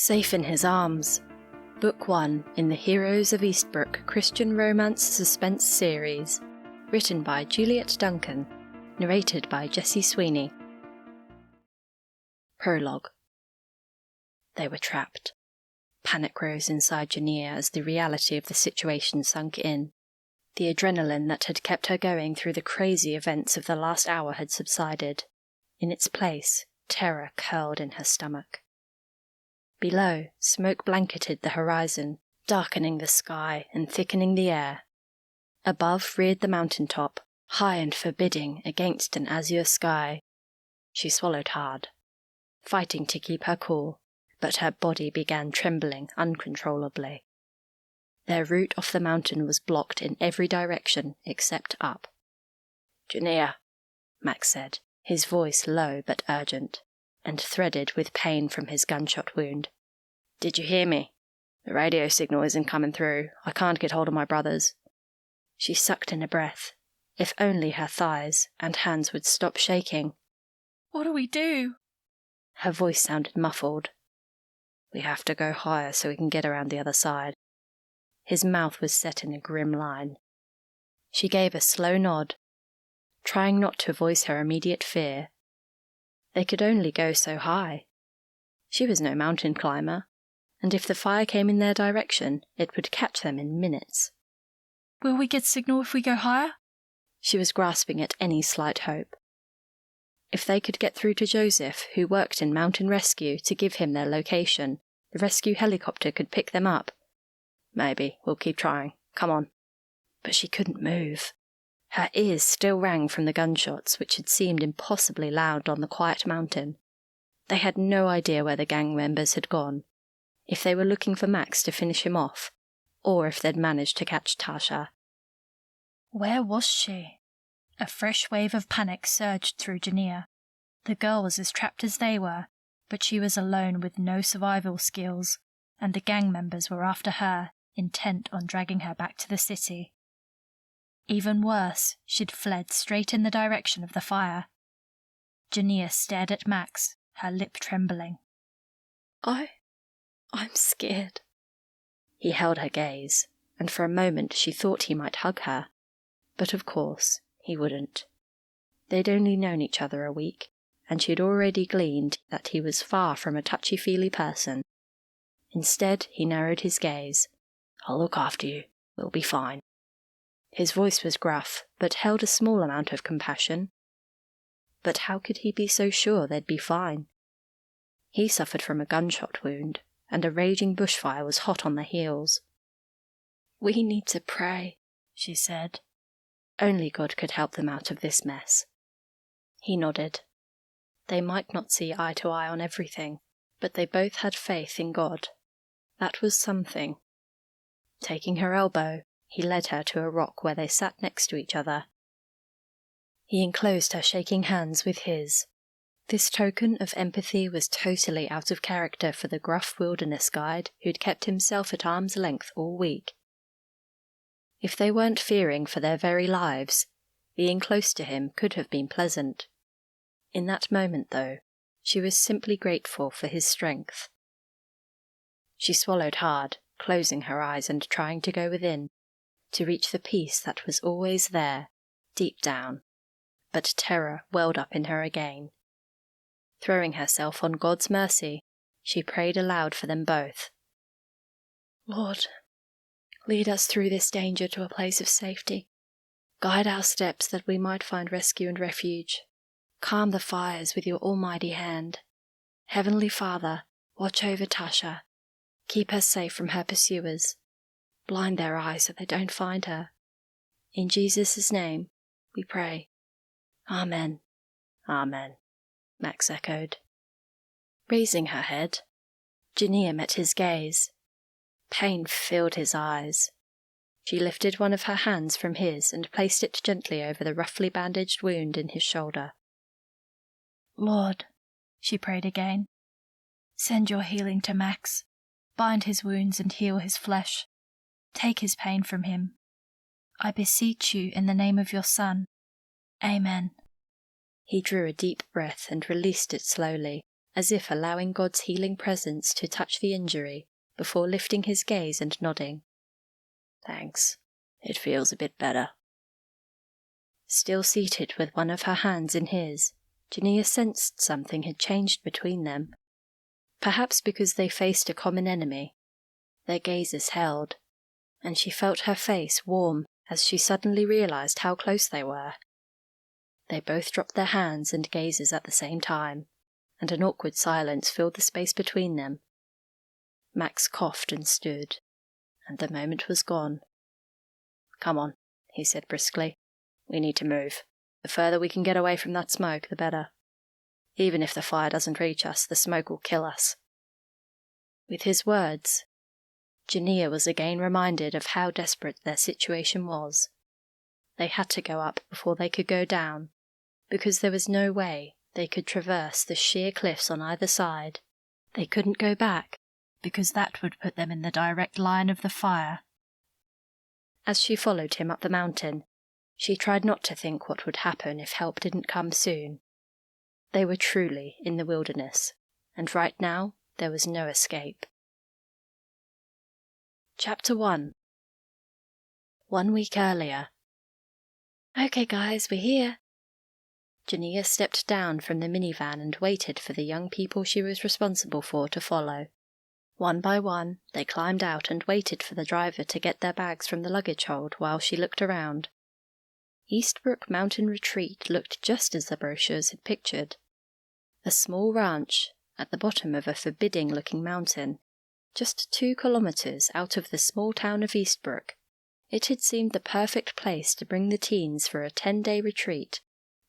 Safe in His Arms, Book 1 in the Heroes of Eastbrooke Christian Romance Suspense series, written by Juliette Duncan, narrated by Jessie Sweeney. Prologue. They were trapped. Panic rose inside Juliette as the reality of the situation sunk in. The adrenaline that had kept her going through the crazy events of the last hour had subsided. In its place, terror curled in her stomach. Below, smoke blanketed the horizon, darkening the sky and thickening the air. Above reared the mountain top, high and forbidding against an azure sky. She swallowed hard, fighting to keep her cool, but her body began trembling uncontrollably. Their route off the mountain was blocked in every direction except up. "Juliette," Max said, his voice low but urgent, and threaded with pain from his gunshot wound. "Did you hear me? The radio signal isn't coming through. I can't get hold of my brothers." She sucked in a breath. If only her thighs and hands would stop shaking. "What do we do?" Her voice sounded muffled. "We have to go higher so we can get around the other side." His mouth was set in a grim line. She gave a slow nod, trying not to voice her immediate fear. They could only go so high. She was no mountain climber, and if the fire came in their direction, it would catch them in minutes. "Will we get signal if we go higher?" She was grasping at any slight hope. If they could get through to Joseph, who worked in mountain rescue, to give him their location, the rescue helicopter could pick them up. "Maybe. We'll keep trying. Come on." But she couldn't move. Her ears still rang from the gunshots, which had seemed impossibly loud on the quiet mountain. They had no idea where the gang members had gone, if they were looking for Max to finish him off, or if they'd managed to catch Tasha. Where was she? A fresh wave of panic surged through Juliette. The girl was as trapped as they were, but she was alone with no survival skills, and the gang members were after her, intent on dragging her back to the city. Even worse, she'd fled straight in the direction of the fire. Juliette stared at Max, her lip trembling. I'm scared." He held her gaze, and for a moment she thought he might hug her. But of course, he wouldn't. They'd only known each other a week, and she had already gleaned that he was far from a touchy-feely person. Instead, he narrowed his gaze. "I'll look after you. We'll be fine." His voice was gruff, but held a small amount of compassion. But how could he be so sure they'd be fine? He suffered from a gunshot wound, and a raging bushfire was hot on their heels. "We need to pray," she said. Only God could help them out of this mess. He nodded. They might not see eye to eye on everything, but they both had faith in God. That was something. Taking her elbow, he led her to a rock where they sat next to each other. He enclosed her shaking hands with his. This token of empathy was totally out of character for the gruff wilderness guide who'd kept himself at arm's length all week. If they weren't fearing for their very lives, being close to him could have been pleasant. In that moment, though, she was simply grateful for his strength. She swallowed hard, closing her eyes and trying to go within, to reach the peace that was always there, deep down. But terror welled up in her again. Throwing herself on God's mercy, she prayed aloud for them both. "Lord, lead us through this danger to a place of safety. Guide our steps that we might find rescue and refuge. Calm the fires with your almighty hand. Heavenly Father, watch over Tasha. Keep her safe from her pursuers. Blind their eyes so they don't find her. In Jesus' name, we pray. Amen." "Amen," Max echoed. Raising her head, Juliette met his gaze. Pain filled his eyes. She lifted one of her hands from his and placed it gently over the roughly bandaged wound in his shoulder. "Lord," she prayed again, "send your healing to Max. Bind his wounds and heal his flesh. Take his pain from him. I beseech you in the name of your Son. Amen." He drew a deep breath and released it slowly, as if allowing God's healing presence to touch the injury before lifting his gaze and nodding. "Thanks. It feels a bit better." Still seated with one of her hands in his, Jania sensed something had changed between them. Perhaps because they faced a common enemy. Their gazes held, and she felt her face warm as she suddenly realized how close they were. They both dropped their hands and gazes at the same time, and an awkward silence filled the space between them. Max coughed and stood, and the moment was gone. "Come on," he said briskly. "We need to move. The further we can get away from that smoke, the better. Even if the fire doesn't reach us, the smoke will kill us." With his words, Jania was again reminded of how desperate their situation was. They had to go up before they could go down, because there was no way they could traverse the sheer cliffs on either side. They couldn't go back, because that would put them in the direct line of the fire. As she followed him up the mountain, she tried not to think what would happen if help didn't come soon. They were truly in the wilderness, and right now there was no escape. Chapter 1. 1 week earlier. "Okay guys, we're here." Jania stepped down from the minivan and waited for the young people she was responsible for to follow. One by one, they climbed out and waited for the driver to get their bags from the luggage hold while she looked around. Eastbrooke Mountain Retreat looked just as the brochures had pictured. A small ranch at the bottom of a forbidding-looking mountain, just 2 kilometers out of the small town of Eastbrooke. It had seemed the perfect place to bring the teens for a 10-day retreat,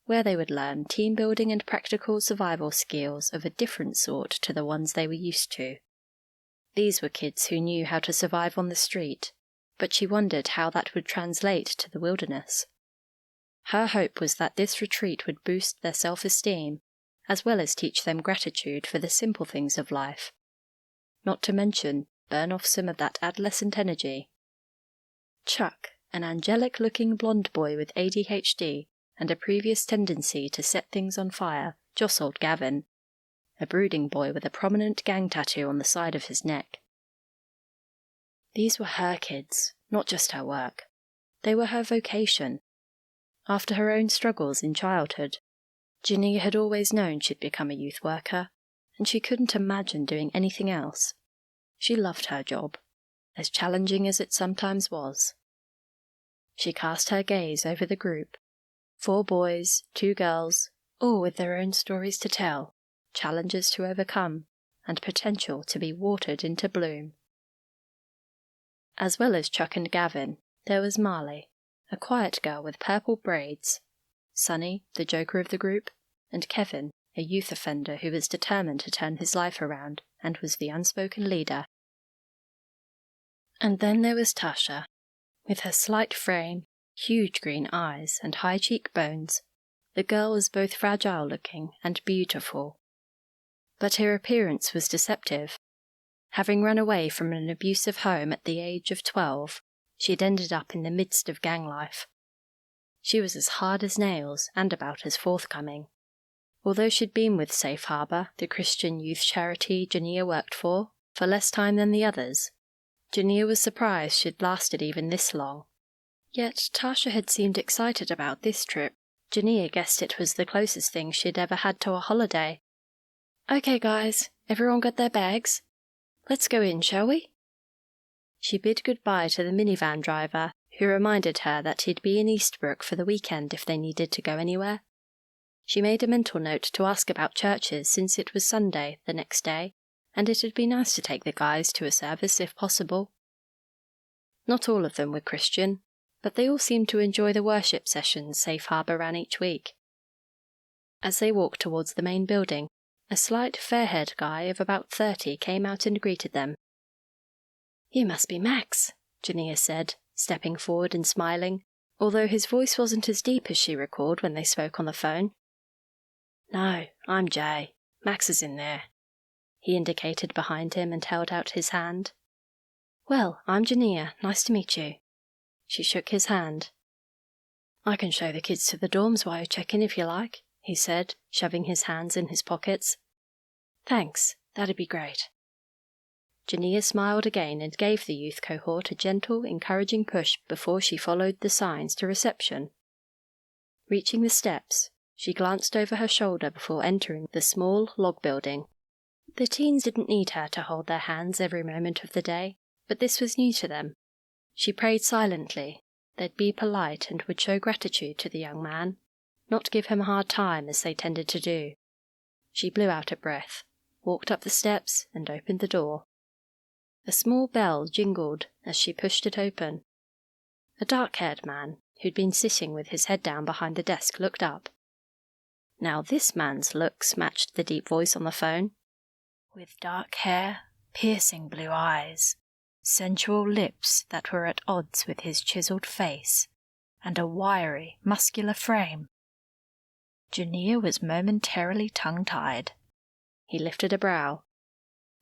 where they would learn team-building and practical survival skills of a different sort to the ones they were used to. These were kids who knew how to survive on the street, but she wondered how that would translate to the wilderness. Her hope was that this retreat would boost their self-esteem, as well as teach them gratitude for the simple things of life. Not to mention, burn off some of that adolescent energy. Chuck, an angelic-looking blonde boy with ADHD and a previous tendency to set things on fire, jostled Gavin, a brooding boy with a prominent gang tattoo on the side of his neck. These were her kids, not just her work. They were her vocation. After her own struggles in childhood, Jania had always known she'd become a youth worker, and she couldn't imagine doing anything else. She loved her job, as challenging as it sometimes was. She cast her gaze over the group. 4 boys, 2 girls, all with their own stories to tell, challenges to overcome, and potential to be watered into bloom. As well as Chuck and Gavin, there was Marley, a quiet girl with purple braids, Sonny, the joker of the group, and Kevin, a youth offender who was determined to turn his life around and was the unspoken leader. And then there was Tasha, with her slight frame, huge green eyes, and high cheekbones. The girl was both fragile-looking and beautiful. But her appearance was deceptive. Having run away from an abusive home at the age of 12, she'd ended up in the midst of gang life. She was as hard as nails and about as forthcoming. Although she'd been with Safe Harbor, the Christian youth charity Jania worked for less time than the others, Jania was surprised she'd lasted even this long. Yet Tasha had seemed excited about this trip. Jania guessed it was the closest thing she'd ever had to a holiday. "Okay, guys, everyone got their bags? Let's go in, shall we?" She bid goodbye to the minivan driver, who reminded her that he'd be in Eastbrooke for the weekend if they needed to go anywhere. She made a mental note to ask about churches since it was Sunday the next day, and it'd be nice to take the guys to a service if possible. Not all of them were Christian, but they all seemed to enjoy the worship sessions Safe Harbor ran each week. As they walked towards the main building, a slight, fair-haired guy of about 30 came out and greeted them. "You must be Max," Jania said, stepping forward and smiling, although his voice wasn't as deep as she recalled when they spoke on the phone. "No, I'm Jay. Max is in there." He indicated behind him and held out his hand. "Well, I'm Jania. Nice to meet you." She shook his hand. "I can show the kids to the dorms while you check in if you like," he said, shoving his hands in his pockets. Thanks, that'd be great. Jania smiled again and gave the youth cohort a gentle, encouraging push before she followed the signs to reception. Reaching the steps, she glanced over her shoulder before entering the small log building. The teens didn't need her to hold their hands every moment of the day, but this was new to them. She prayed silently. They'd be polite and would show gratitude to the young man, not give him a hard time as they tended to do. She blew out a breath, walked up the steps, and opened the door. A small bell jingled as she pushed it open. A dark-haired man, who'd been sitting with his head down behind the desk, looked up. Now this man's looks matched the deep voice on the phone. With dark hair, piercing blue eyes, sensual lips that were at odds with his chiselled face, and a wiry, muscular frame. Jania was momentarily tongue-tied. He lifted a brow.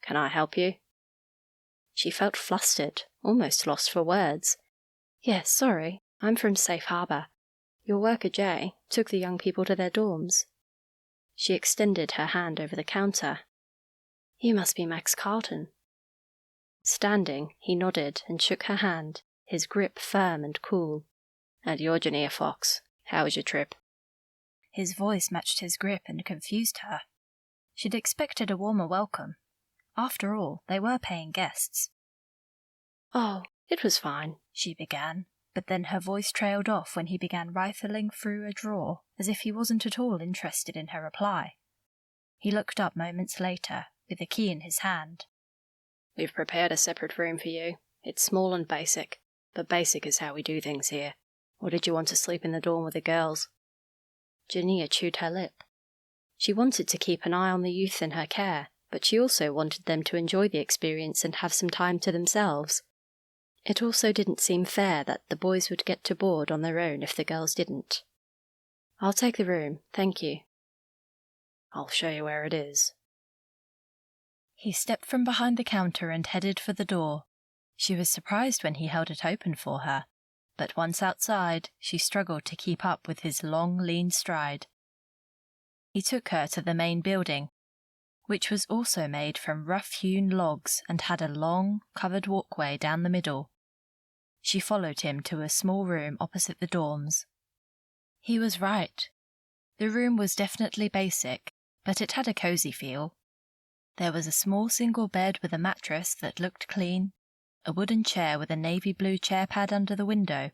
"Can I help you?" She felt flustered, almost lost for words. "Yes, sorry, I'm from Safe Harbor. Your worker, Jay, took the young people to their dorms." She extended her hand over the counter. "You must be Max Carlton." Standing, he nodded and shook her hand, his grip firm and cool. "And you're Jania Fox. How was your trip?" His voice matched his grip and confused her. She'd expected a warmer welcome. After all, they were paying guests. "Oh, it was fine," she began, but then her voice trailed off when he began rifling through a drawer as if he wasn't at all interested in her reply. He looked up moments later, with a key in his hand. "We've prepared a separate room for you. It's small and basic, but basic is how we do things here. Or did you want to sleep in the dorm with the girls?" Jania chewed her lip. She wanted to keep an eye on the youth in her care, but she also wanted them to enjoy the experience and have some time to themselves. It also didn't seem fair that the boys would get to board on their own if the girls didn't. "I'll take the room, thank you." "I'll show you where it is." He stepped from behind the counter and headed for the door. She was surprised when he held it open for her, but once outside, she struggled to keep up with his long, lean stride. He took her to the main building, which was also made from rough-hewn logs and had a long, covered walkway down the middle. She followed him to a small room opposite the dorms. He was right. The room was definitely basic, but it had a cozy feel. There was a small single bed with a mattress that looked clean, a wooden chair with a navy blue chair pad under the window,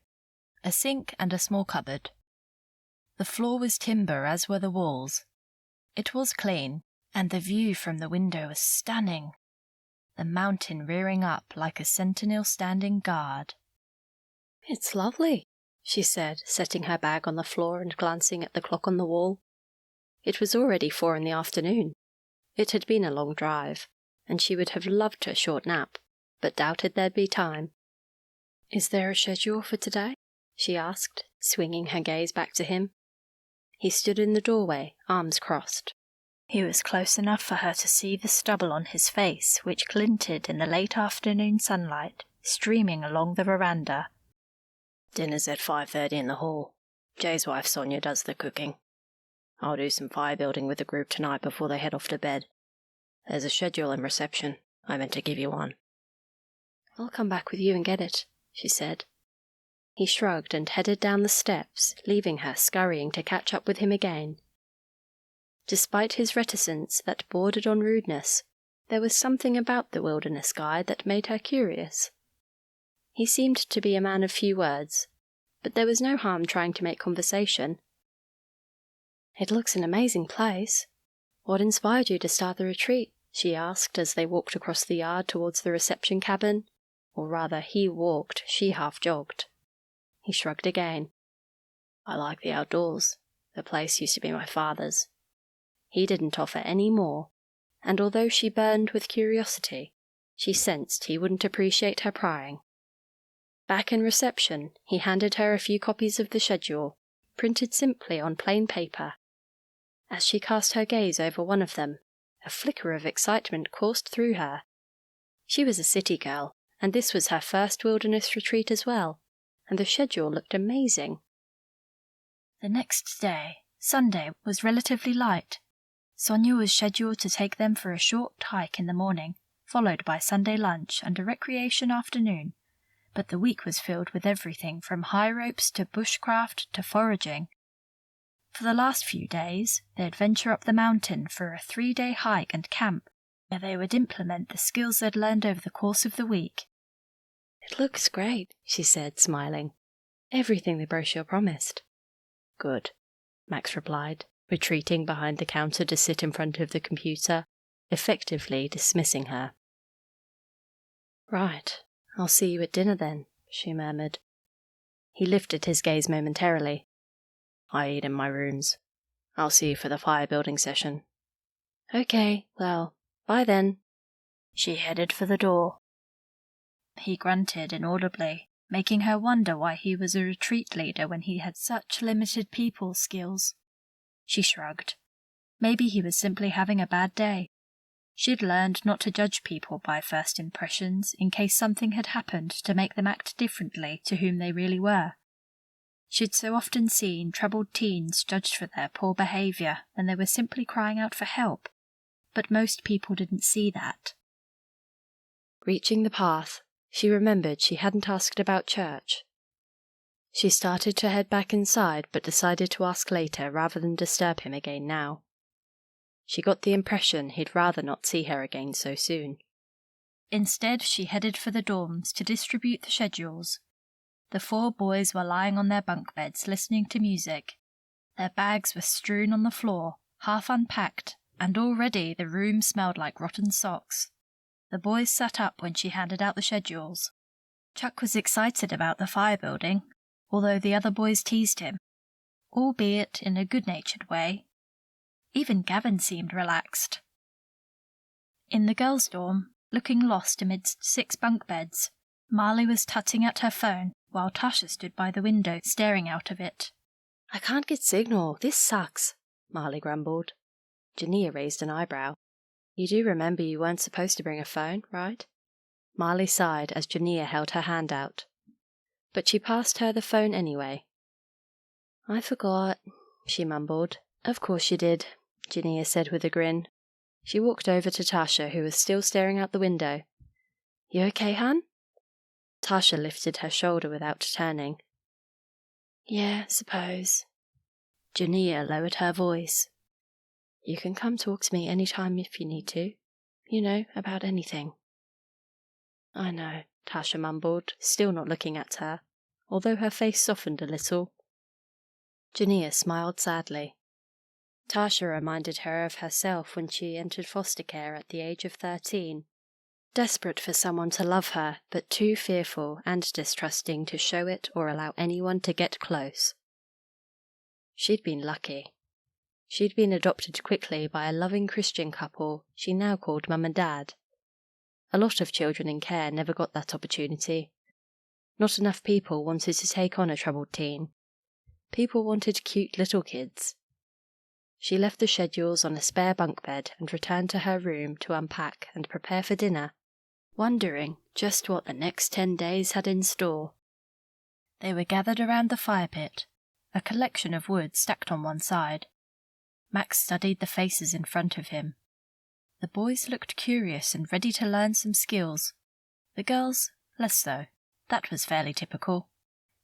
a sink and a small cupboard. The floor was timber, as were the walls. It was clean, and the view from the window was stunning, the mountain rearing up like a sentinel standing guard. "It's lovely," she said, setting her bag on the floor and glancing at the clock on the wall. It was already 4 in the afternoon. It had been a long drive, and she would have loved a short nap, but doubted there'd be time. "Is there a schedule for today?" she asked, swinging her gaze back to him. He stood in the doorway, arms crossed. He was close enough for her to see the stubble on his face, which glinted in the late afternoon sunlight, streaming along the veranda. "Dinner's at 5:30 in the hall. Jay's wife Sonia does the cooking. I'll do some fire building with the group tonight before they head off to bed. There's a schedule and reception. I meant to give you one." "I'll come back with you and get it," she said. He shrugged and headed down the steps, leaving her scurrying to catch up with him again. Despite his reticence that bordered on rudeness, there was something about the wilderness guy that made her curious. He seemed to be a man of few words, but there was no harm trying to make conversation. "It looks an amazing place. What inspired you to start the retreat?" she asked as they walked across the yard towards the reception cabin. Or rather, he walked, she half jogged. He shrugged again. "I like the outdoors. The place used to be my father's." He didn't offer any more, and although she burned with curiosity, she sensed he wouldn't appreciate her prying. Back in reception, he handed her a few copies of the schedule, printed simply on plain paper. As she cast her gaze over one of them, a flicker of excitement coursed through her. She was a city girl, and this was her first wilderness retreat as well, and the schedule looked amazing. The next day, Sunday, was relatively light. Sonia was scheduled to take them for a short hike in the morning, followed by Sunday lunch and a recreation afternoon, but the week was filled with everything from high ropes to bushcraft to foraging. For the last few days, they'd venture up the mountain for a 3-day hike and camp, where they would implement the skills they'd learned over the course of the week. "It looks great," she said, smiling. "Everything the brochure promised." "Good," Max replied, retreating behind the counter to sit in front of the computer, effectively dismissing her. "Right, I'll see you at dinner then," she murmured. He lifted his gaze momentarily. "I eat in my rooms. I'll see you for the fire-building session." "Okay, well, bye then." She headed for the door. He grunted inaudibly, making her wonder why he was a retreat leader when he had such limited people skills. She shrugged. Maybe he was simply having a bad day. She'd learned not to judge people by first impressions in case something had happened to make them act differently to whom they really were. She'd so often seen troubled teens judged for their poor behaviour when they were simply crying out for help, but most people didn't see that. Reaching the path, she remembered she hadn't asked about church. She started to head back inside, but decided to ask later rather than disturb him again now. She got the impression he'd rather not see her again so soon. Instead, she headed for the dorms to distribute the schedules. The 4 boys were lying on their bunk beds listening to music. Their bags were strewn on the floor, half unpacked, and already the room smelled like rotten socks. The boys sat up when she handed out the schedules. Chuck was excited about the fire building, although the other boys teased him, albeit in a good-natured way. Even Gavin seemed relaxed. In the girls' dorm, looking lost amidst 6 bunk beds, Marley was tutting at her phone while Tasha stood by the window staring out of it. "I can't get signal. This sucks," Marley grumbled. Jania raised an eyebrow. "You do remember you weren't supposed to bring a phone, right?" Marley sighed as Jania held her hand out. But she passed her the phone anyway. "I forgot," she mumbled. "Of course you did," Jania said with a grin. She walked over to Tasha, who was still staring out the window. "You okay, hun?" Tasha lifted her shoulder without turning. "Yeah, suppose." Jania lowered her voice. "You can come talk to me any time if you need to. You know, about anything." "I know," Tasha mumbled, still not looking at her, although her face softened a little. Jania smiled sadly. Tasha reminded her of herself when she entered foster care at the age of 13, desperate for someone to love her, but too fearful and distrusting to show it or allow anyone to get close. She'd been lucky. She'd been adopted quickly by a loving Christian couple she now called Mum and Dad. A lot of children in care never got that opportunity. Not enough people wanted to take on a troubled teen. People wanted cute little kids. She left the schedules on a spare bunk bed and returned to her room to unpack and prepare for dinner, wondering just what the next 10 days had in store. They were gathered around the fire pit, a collection of wood stacked on one side. Max studied the faces in front of him. The boys looked curious and ready to learn some skills. The girls, less so. That was fairly typical.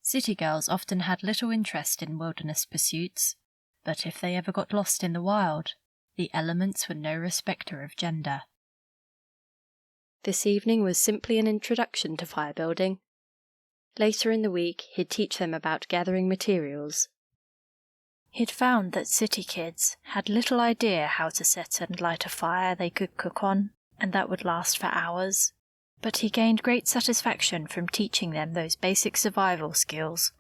City girls often had little interest in wilderness pursuits, but if they ever got lost in the wild, the elements were no respecter of gender. This evening was simply an introduction to fire building. Later in the week, he'd teach them about gathering materials. He'd found that city kids had little idea how to set and light a fire they could cook on, and that would last for hours, but he gained great satisfaction from teaching them those basic survival skills.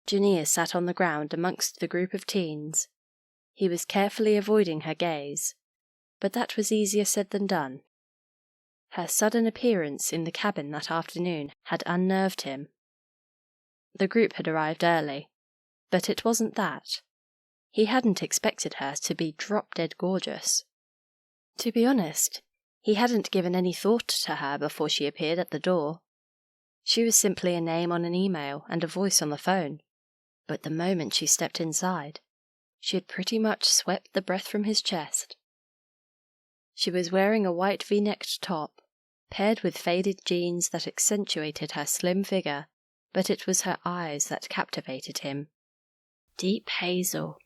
Jania sat on the ground amongst the group of teens. He was carefully avoiding her gaze, but that was easier said than done. Her sudden appearance in the cabin that afternoon had unnerved him. The group had arrived early, but it wasn't that. He hadn't expected her to be drop-dead gorgeous. To be honest, he hadn't given any thought to her before she appeared at the door. She was simply a name on an email and a voice on the phone. But the moment she stepped inside, She had pretty much swept the breath from his chest. She was wearing a white V-necked top, paired with faded jeans that accentuated her slim figure, but it was her eyes that captivated him. Deep hazel,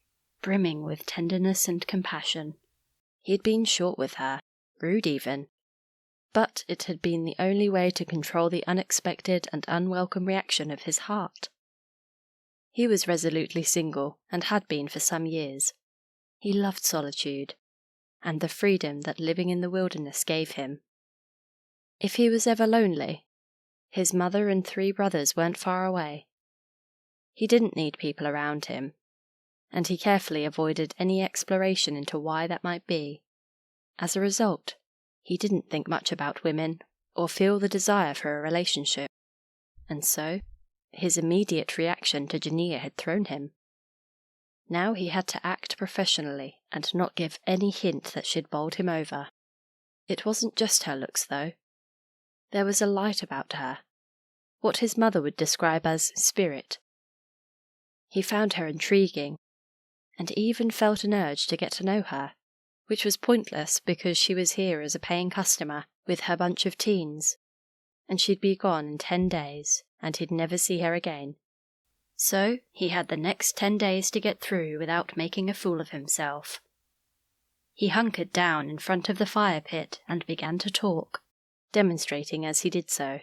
brimming with tenderness and compassion. He had been short with her, rude even, but it had been the only way to control the unexpected and unwelcome reaction of his heart. He was resolutely single, and had been for some years. He loved solitude, and the freedom that living in the wilderness gave him. If he was ever lonely, his mother and 3 brothers weren't far away. He didn't need people around him, and he carefully avoided any exploration into why that might be. As a result, he didn't think much about women or feel the desire for a relationship, and so his immediate reaction to Jania had thrown him. Now he had to act professionally and not give any hint that she'd bowled him over. It wasn't just her looks, though. There was a light about her, what his mother would describe as spirit. He found her intriguing, and even felt an urge to get to know her, which was pointless because she was here as a paying customer with her bunch of teens, and she'd be gone in 10 days, and he'd never see her again. So he had the next 10 days to get through without making a fool of himself. He hunkered down in front of the fire pit and began to talk, demonstrating as he did so.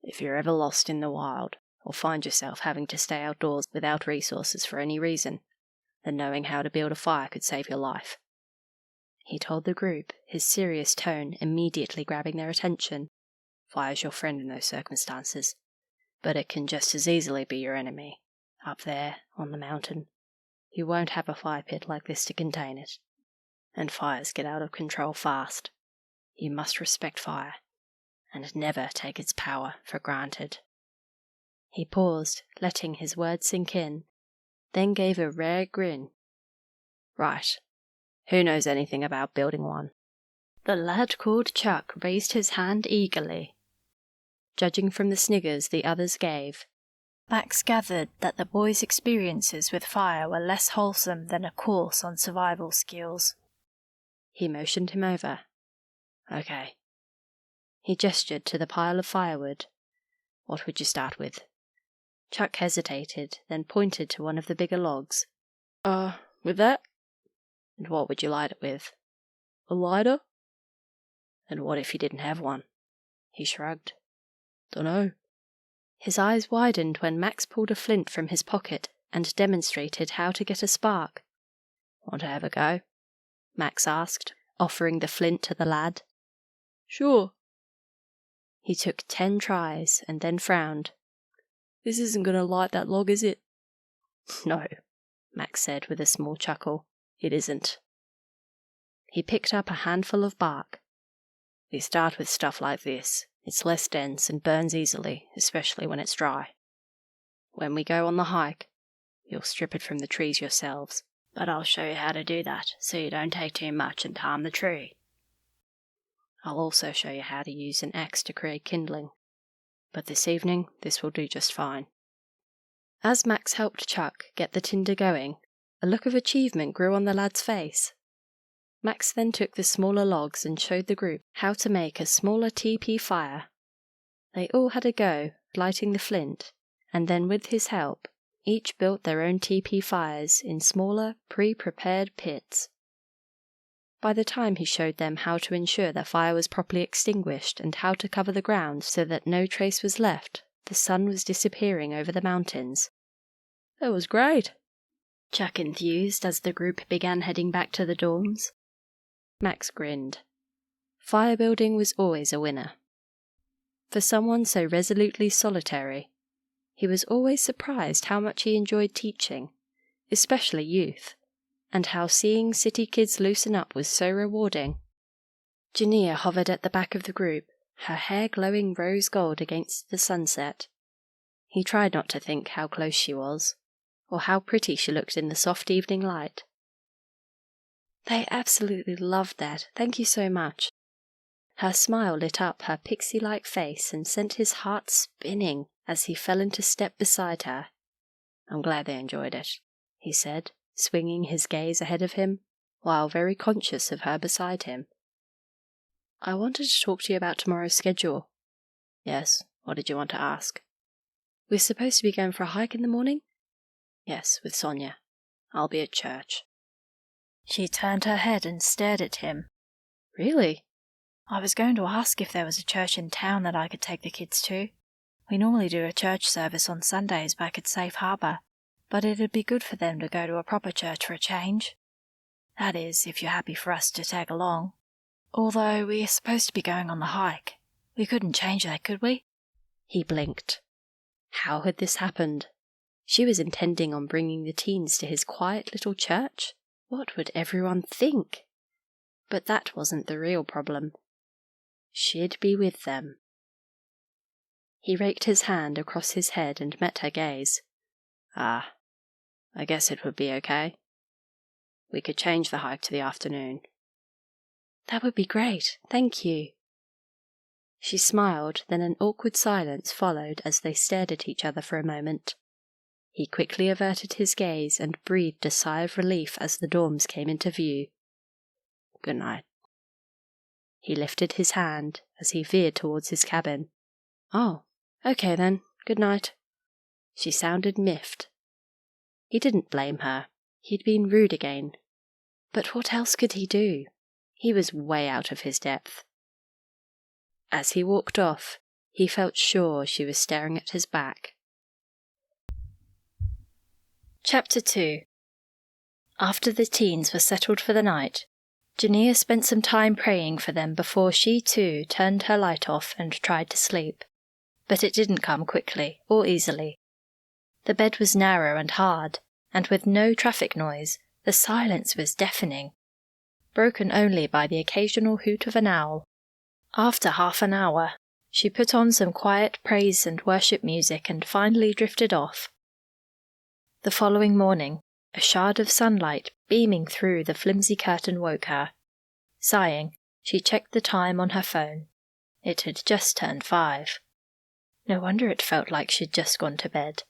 If you're ever lost in the wild, or find yourself having to stay outdoors without resources for any reason, then knowing how to build a fire could save your life. He told the group, his serious tone immediately grabbing their attention. Fire's your friend in those circumstances, but it can just as easily be your enemy. Up there, on the mountain, you won't have a fire pit like this to contain it. And fires get out of control fast. You must respect fire, and never take its power for granted. He paused, letting his words sink in, then gave a rare grin. Right. Who knows anything about building one? The lad called Chuck raised his hand eagerly. Judging from the sniggers the others gave, Max gathered that the boy's experiences with fire were less wholesome than a course on survival skills. He motioned him over. Okay. He gestured to the pile of firewood. What would you start with? Chuck hesitated, then pointed to one of the bigger logs. With that? And what would you light it with? A lighter? And what if you didn't have one? He shrugged. Dunno. His eyes widened when Max pulled a flint from his pocket and demonstrated how to get a spark. Want to have a go? Max asked, offering the flint to the lad. Sure. He took 10 tries and then frowned. This isn't going to light that log, is it? No, Max said with a small chuckle. It isn't. He picked up a handful of bark. We start with stuff like this. It's less dense and burns easily, especially when it's dry. When we go on the hike, you'll strip it from the trees yourselves, but I'll show you how to do that so you don't take too much and harm the tree. I'll also show you how to use an axe to create kindling, but this evening this will do just fine. As Max helped Chuck get the tinder going, a look of achievement grew on the lad's face. Max then took the smaller logs and showed the group how to make a smaller teepee fire. They all had a go, lighting the flint, and then with his help, each built their own teepee fires in smaller, pre-prepared pits. By the time he showed them how to ensure their fire was properly extinguished and how to cover the ground so that no trace was left, the sun was disappearing over the mountains. That was great, Chuck enthused as the group began heading back to the dorms. Max grinned. Fire building was always a winner. For someone so resolutely solitary, he was always surprised how much he enjoyed teaching, especially youth, and how seeing city kids loosen up was so rewarding. Jania hovered at the back of the group, her hair glowing rose gold against the sunset. He tried not to think how close she was, or how pretty she looked in the soft evening light. They absolutely loved that, thank you so much. Her smile lit up her pixie-like face and sent his heart spinning as he fell into step beside her. I'm glad they enjoyed it, he said, swinging his gaze ahead of him, while very conscious of her beside him. "I wanted to talk to you about tomorrow's schedule." "Yes, what did you want to ask?" "We're supposed to be going for a hike in the morning?" "Yes, with Sonia. I'll be at church." She turned her head and stared at him. "Really?" "I was going to ask if there was a church in town that I could take the kids to. We normally do a church service on Sundays back at Safe Harbour, but it'd be good for them to go to a proper church for a change. That is, if you're happy for us to tag along. Although we're supposed to be going on the hike. We couldn't change that, could we?" He blinked. How had this happened? She was intending on bringing the teens to his quiet little church? What would everyone think? But that wasn't the real problem. She'd be with them. He raked his hand across his head and met her gaze. "Ah, I guess it would be okay. We could change the hike to the afternoon." "That would be great, thank you." She smiled, then an awkward silence followed as they stared at each other for a moment. He quickly averted his gaze and breathed a sigh of relief as the dorms came into view. "Good night." He lifted his hand as he veered towards his cabin. "Oh, okay then, good night." She sounded miffed. He didn't blame her. He'd been rude again. But what else could he do? He was way out of his depth. As he walked off, he felt sure she was staring at his back. Chapter 2. After the teens were settled for the night, Jania spent some time praying for them before she too turned her light off and tried to sleep. But it didn't come quickly or easily. The bed was narrow and hard, and with no traffic noise, the silence was deafening, broken only by the occasional hoot of an owl. After half an hour, she put on some quiet praise and worship music and finally drifted off. The following morning, a shard of sunlight beaming through the flimsy curtain woke her. Sighing, she checked the time on her phone. It had just turned 5. No wonder it felt like she'd just gone to bed.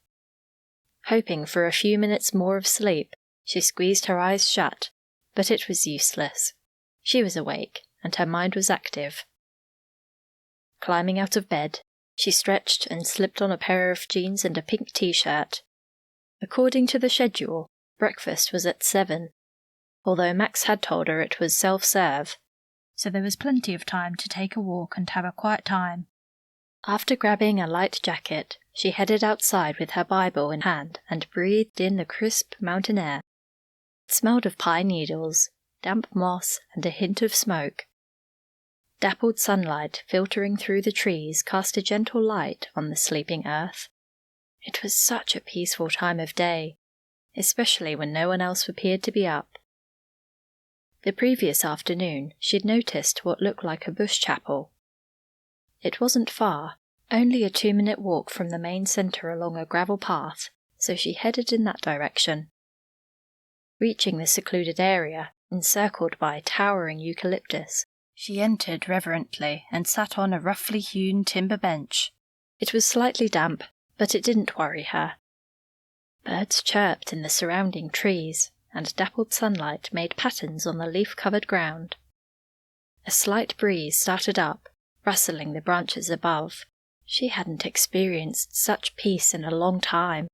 Hoping for a few minutes more of sleep, she squeezed her eyes shut, but it was useless. She was awake, and her mind was active. Climbing out of bed, she stretched and slipped on a pair of jeans and a pink t-shirt. According to the schedule, breakfast was at 7, although Max had told her it was self-serve, so there was plenty of time to take a walk and have a quiet time. After grabbing a light jacket, she headed outside with her Bible in hand and breathed in the crisp mountain air. It smelled of pine needles, damp moss, and a hint of smoke. Dappled sunlight filtering through the trees cast a gentle light on the sleeping earth. It was such a peaceful time of day, especially when no one else appeared to be up. The previous afternoon, she'd noticed what looked like a bush chapel. It wasn't far, only a 2-minute walk from the main centre along a gravel path, so she headed in that direction. Reaching the secluded area, encircled by towering eucalyptus, she entered reverently and sat on a roughly hewn timber bench. It was slightly damp, but it didn't worry her. Birds chirped in the surrounding trees, and dappled sunlight made patterns on the leaf-covered ground. A slight breeze started up, rustling the branches above. She hadn't experienced such peace in a long time.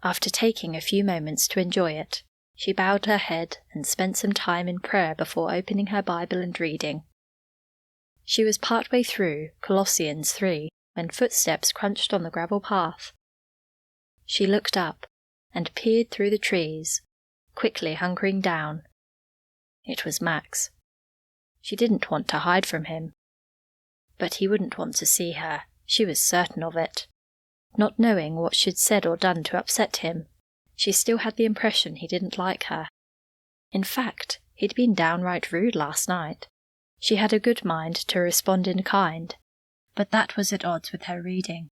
After taking a few moments to enjoy it, she bowed her head and spent some time in prayer before opening her Bible and reading. She was partway through Colossians 3 when footsteps crunched on the gravel path. She looked up and peered through the trees, quickly hunkering down. It was Max. She didn't want to hide from him. But he wouldn't want to see her, she was certain of it. Not knowing what she'd said or done to upset him, she still had the impression he didn't like her. In fact, he'd been downright rude last night. She had a good mind to respond in kind, but that was at odds with her reading.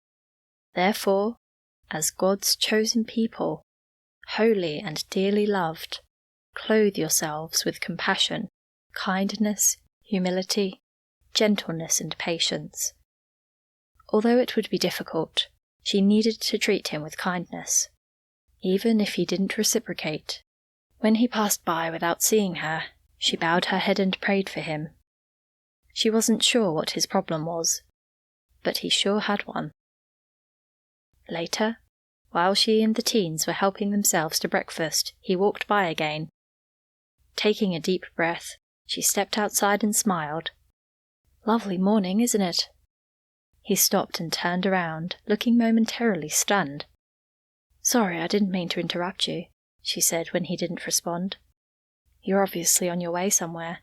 Therefore, as God's chosen people, holy and dearly loved, clothe yourselves with compassion, kindness, humility, gentleness and patience. Although it would be difficult, she needed to treat him with kindness. even if he didn't reciprocate. When he passed by without seeing her, she bowed her head and prayed for him. She wasn't sure what his problem was, but he sure had one. Later, while she and the teens were helping themselves to breakfast, he walked by again. Taking a deep breath, she stepped outside and smiled. "Lovely morning, isn't it?" He stopped and turned around, looking momentarily stunned. "Sorry, I didn't mean to interrupt you," she said when he didn't respond. "You're obviously on your way somewhere."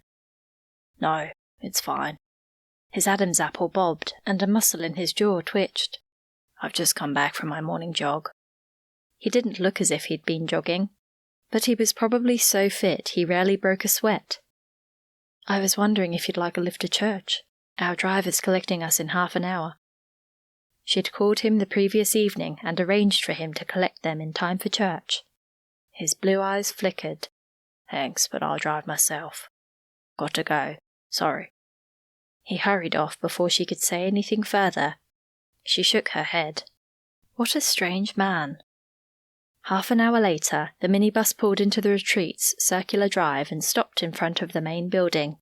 "No, it's fine." His Adam's apple bobbed, and a muscle in his jaw twitched. "I've just come back from my morning jog." He didn't look as if he'd been jogging, but he was probably so fit he rarely broke a sweat. "I was wondering if you'd like a lift to church. Our driver's collecting us in half an hour." She'd called him the previous evening and arranged for him to collect them in time for church. His blue eyes flickered. "Thanks, but I'll drive myself. Got to go. Sorry." He hurried off before she could say anything further. She shook her head. What a strange man. Half an hour later, the minibus pulled into the retreat's circular drive and stopped in front of the main building.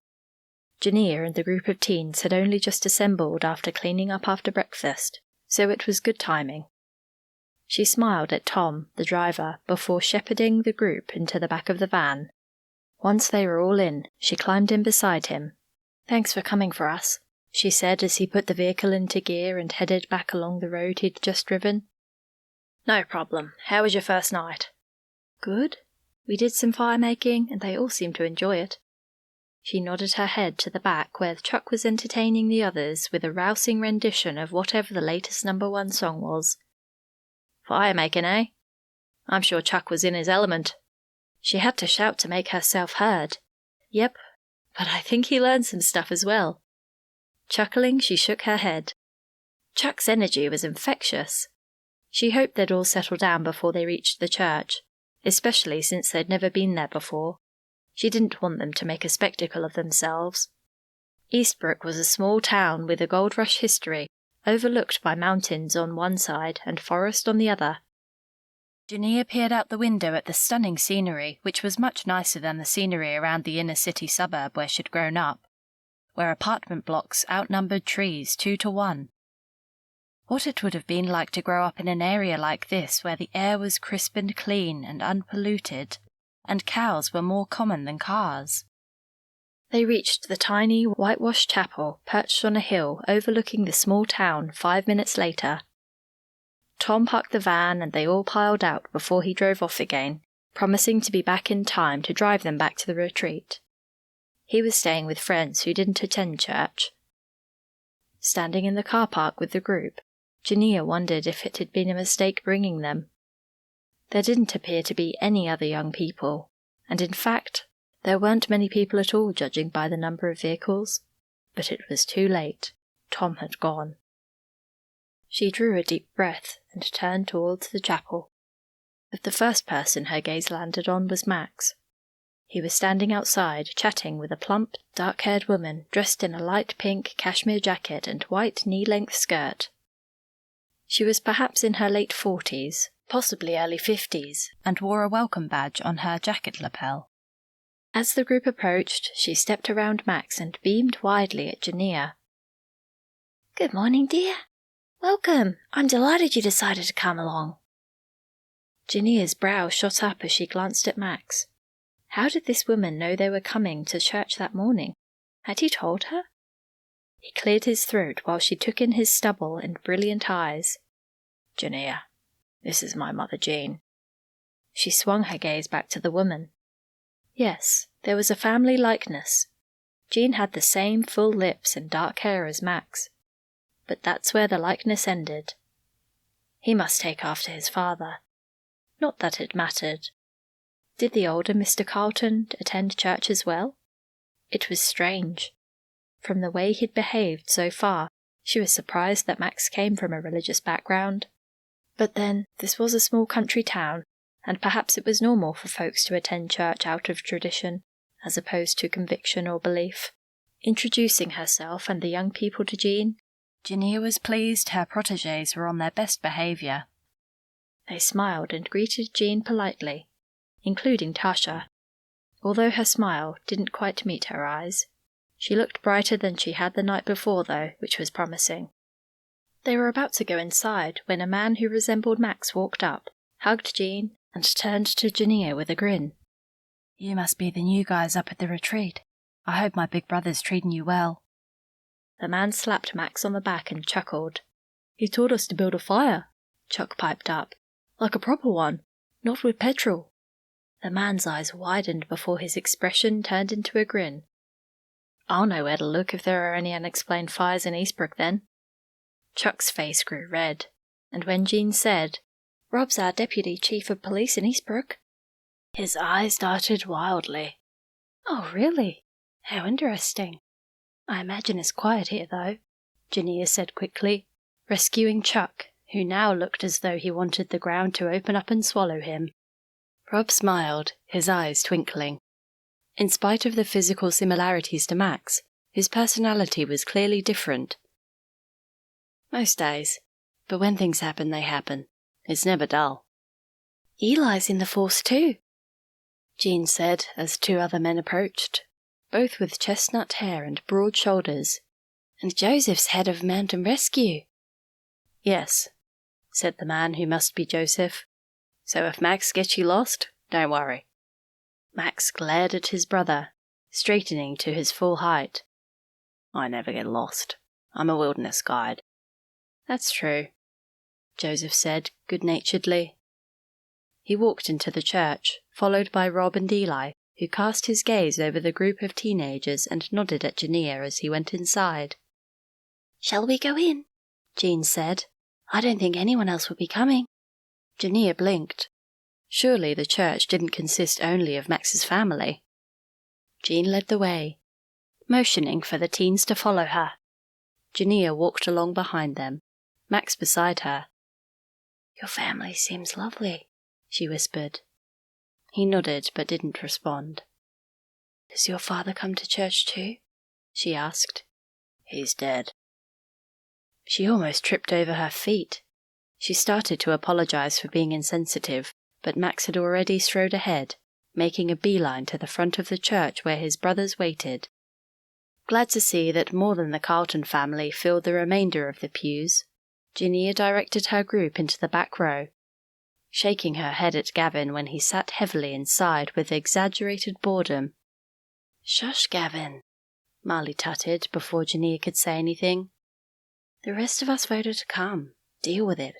Jania and the group of teens had only just assembled after cleaning up after breakfast, so it was good timing. She smiled at Tom, the driver, before shepherding the group into the back of the van. Once they were all in, she climbed in beside him. "Thanks for coming for us," she said as he put the vehicle into gear and headed back along the road he'd just driven. "No problem. How was your first night?" "Good. We did some fire-making, and they all seemed to enjoy it." She nodded her head to the back where Chuck was entertaining the others with a rousing rendition of whatever the latest #1 song was. "Fire-making, eh? I'm sure Chuck was in his element." She had to shout to make herself heard. "Yep, but I think he learned some stuff as well." Chuckling, she shook her head. Chuck's energy was infectious. She hoped they'd all settle down before they reached the church, especially since they'd never been there before. She didn't want them to make a spectacle of themselves. Eastbrooke was a small town with a gold rush history, overlooked by mountains on one side and forest on the other. Jania peered out the window at the stunning scenery, which was much nicer than the scenery around the inner city suburb where she'd grown up, where apartment blocks outnumbered trees 2-1. What it would have been like to grow up in an area like this where the air was crisp and clean and unpolluted, and cows were more common than cars. They reached the tiny, whitewashed chapel perched on a hill overlooking the small town 5 minutes later. Tom parked the van and they all piled out before he drove off again, promising to be back in time to drive them back to the retreat. He was staying with friends who didn't attend church. Standing in the car park with the group, Jania wondered if it had been a mistake bringing them. There didn't appear to be any other young people, and in fact, there weren't many people at all judging by the number of vehicles. But it was too late. Tom had gone. She drew a deep breath and turned towards the chapel. But the first person her gaze landed on was Max. He was standing outside, chatting with a plump, dark-haired woman dressed in a light pink cashmere jacket and white knee-length skirt. She was perhaps in her late 40s, possibly early 50s, and wore a welcome badge on her jacket lapel. As the group approached, she stepped around Max and beamed widely at Jania. "Good morning, dear. Welcome. I'm delighted you decided to come along." Jania's brow shot up as she glanced at Max. How did this woman know they were coming to church that morning? Had he told her? He cleared his throat while she took in his stubble and brilliant eyes. "Jania, this is my mother Jean." She swung her gaze back to the woman. Yes, there was a family likeness. Jean had the same full lips and dark hair as Max. But that's where the likeness ended. He must take after his father. Not that it mattered. Did the older Mr. Carlton attend church as well? It was strange. From the way he'd behaved so far, she was surprised that Max came from a religious background. But then, this was a small country town, and perhaps it was normal for folks to attend church out of tradition, as opposed to conviction or belief. Introducing herself and the young people to Jean, Jania was pleased her protégés were on their best behaviour. They smiled and greeted Jean politely, including Tasha. Although her smile didn't quite meet her eyes. She looked brighter than she had the night before, though, which was promising. They were about to go inside when a man who resembled Max walked up, hugged Jean, and turned to Jania with a grin. "You must be the new guys up at the retreat. I hope my big brother's treating you well." The man slapped Max on the back and chuckled. "He taught us to build a fire," Chuck piped up. "Like a proper one, not with petrol." The man's eyes widened before his expression turned into a grin. "I'll know where to look if there are any unexplained fires in Eastbrooke then." Chuck's face grew red, and when Jean said, "Rob's our deputy chief of police in Eastbrooke," his eyes darted wildly. "Oh, really? How interesting. I imagine it's quiet here, though," Jania said quickly, rescuing Chuck, who now looked as though he wanted the ground to open up and swallow him. Rob smiled, his eyes twinkling. In spite of the physical similarities to Max, his personality was clearly different. "Most days, but when things happen, they happen. It's never dull." "Eli's in the force too," Jean said as two other men approached, both with chestnut hair and broad shoulders. "And Joseph's head of mountain rescue." "Yes," said the man who must be Joseph. "So if Max gets you lost, don't worry." Max glared at his brother, straightening to his full height. "I never get lost. I'm a wilderness guide." "That's true," Joseph said good-naturedly. He walked into the church, followed by Rob and Eli, who cast his gaze over the group of teenagers and nodded at Jania as he went inside. "Shall we go in?" Jean said. "I don't think anyone else will be coming." Jania blinked. Surely the church didn't consist only of Max's family. Jean led the way, motioning for the teens to follow her. Jania walked along behind them, Max beside her. "Your family seems lovely," she whispered. He nodded but didn't respond. "Does your father come to church too?" she asked. "He's dead." She almost tripped over her feet. She started to apologize for being insensitive, but Max had already strode ahead, making a beeline to the front of the church where his brothers waited. Glad to see that more than the Carlton family filled the remainder of the pews, Jania directed her group into the back row, shaking her head at Gavin when he sat heavily inside with exaggerated boredom. "Shush, Gavin," Marley tutted before Jania could say anything. "The rest of us voted to come. Deal with it."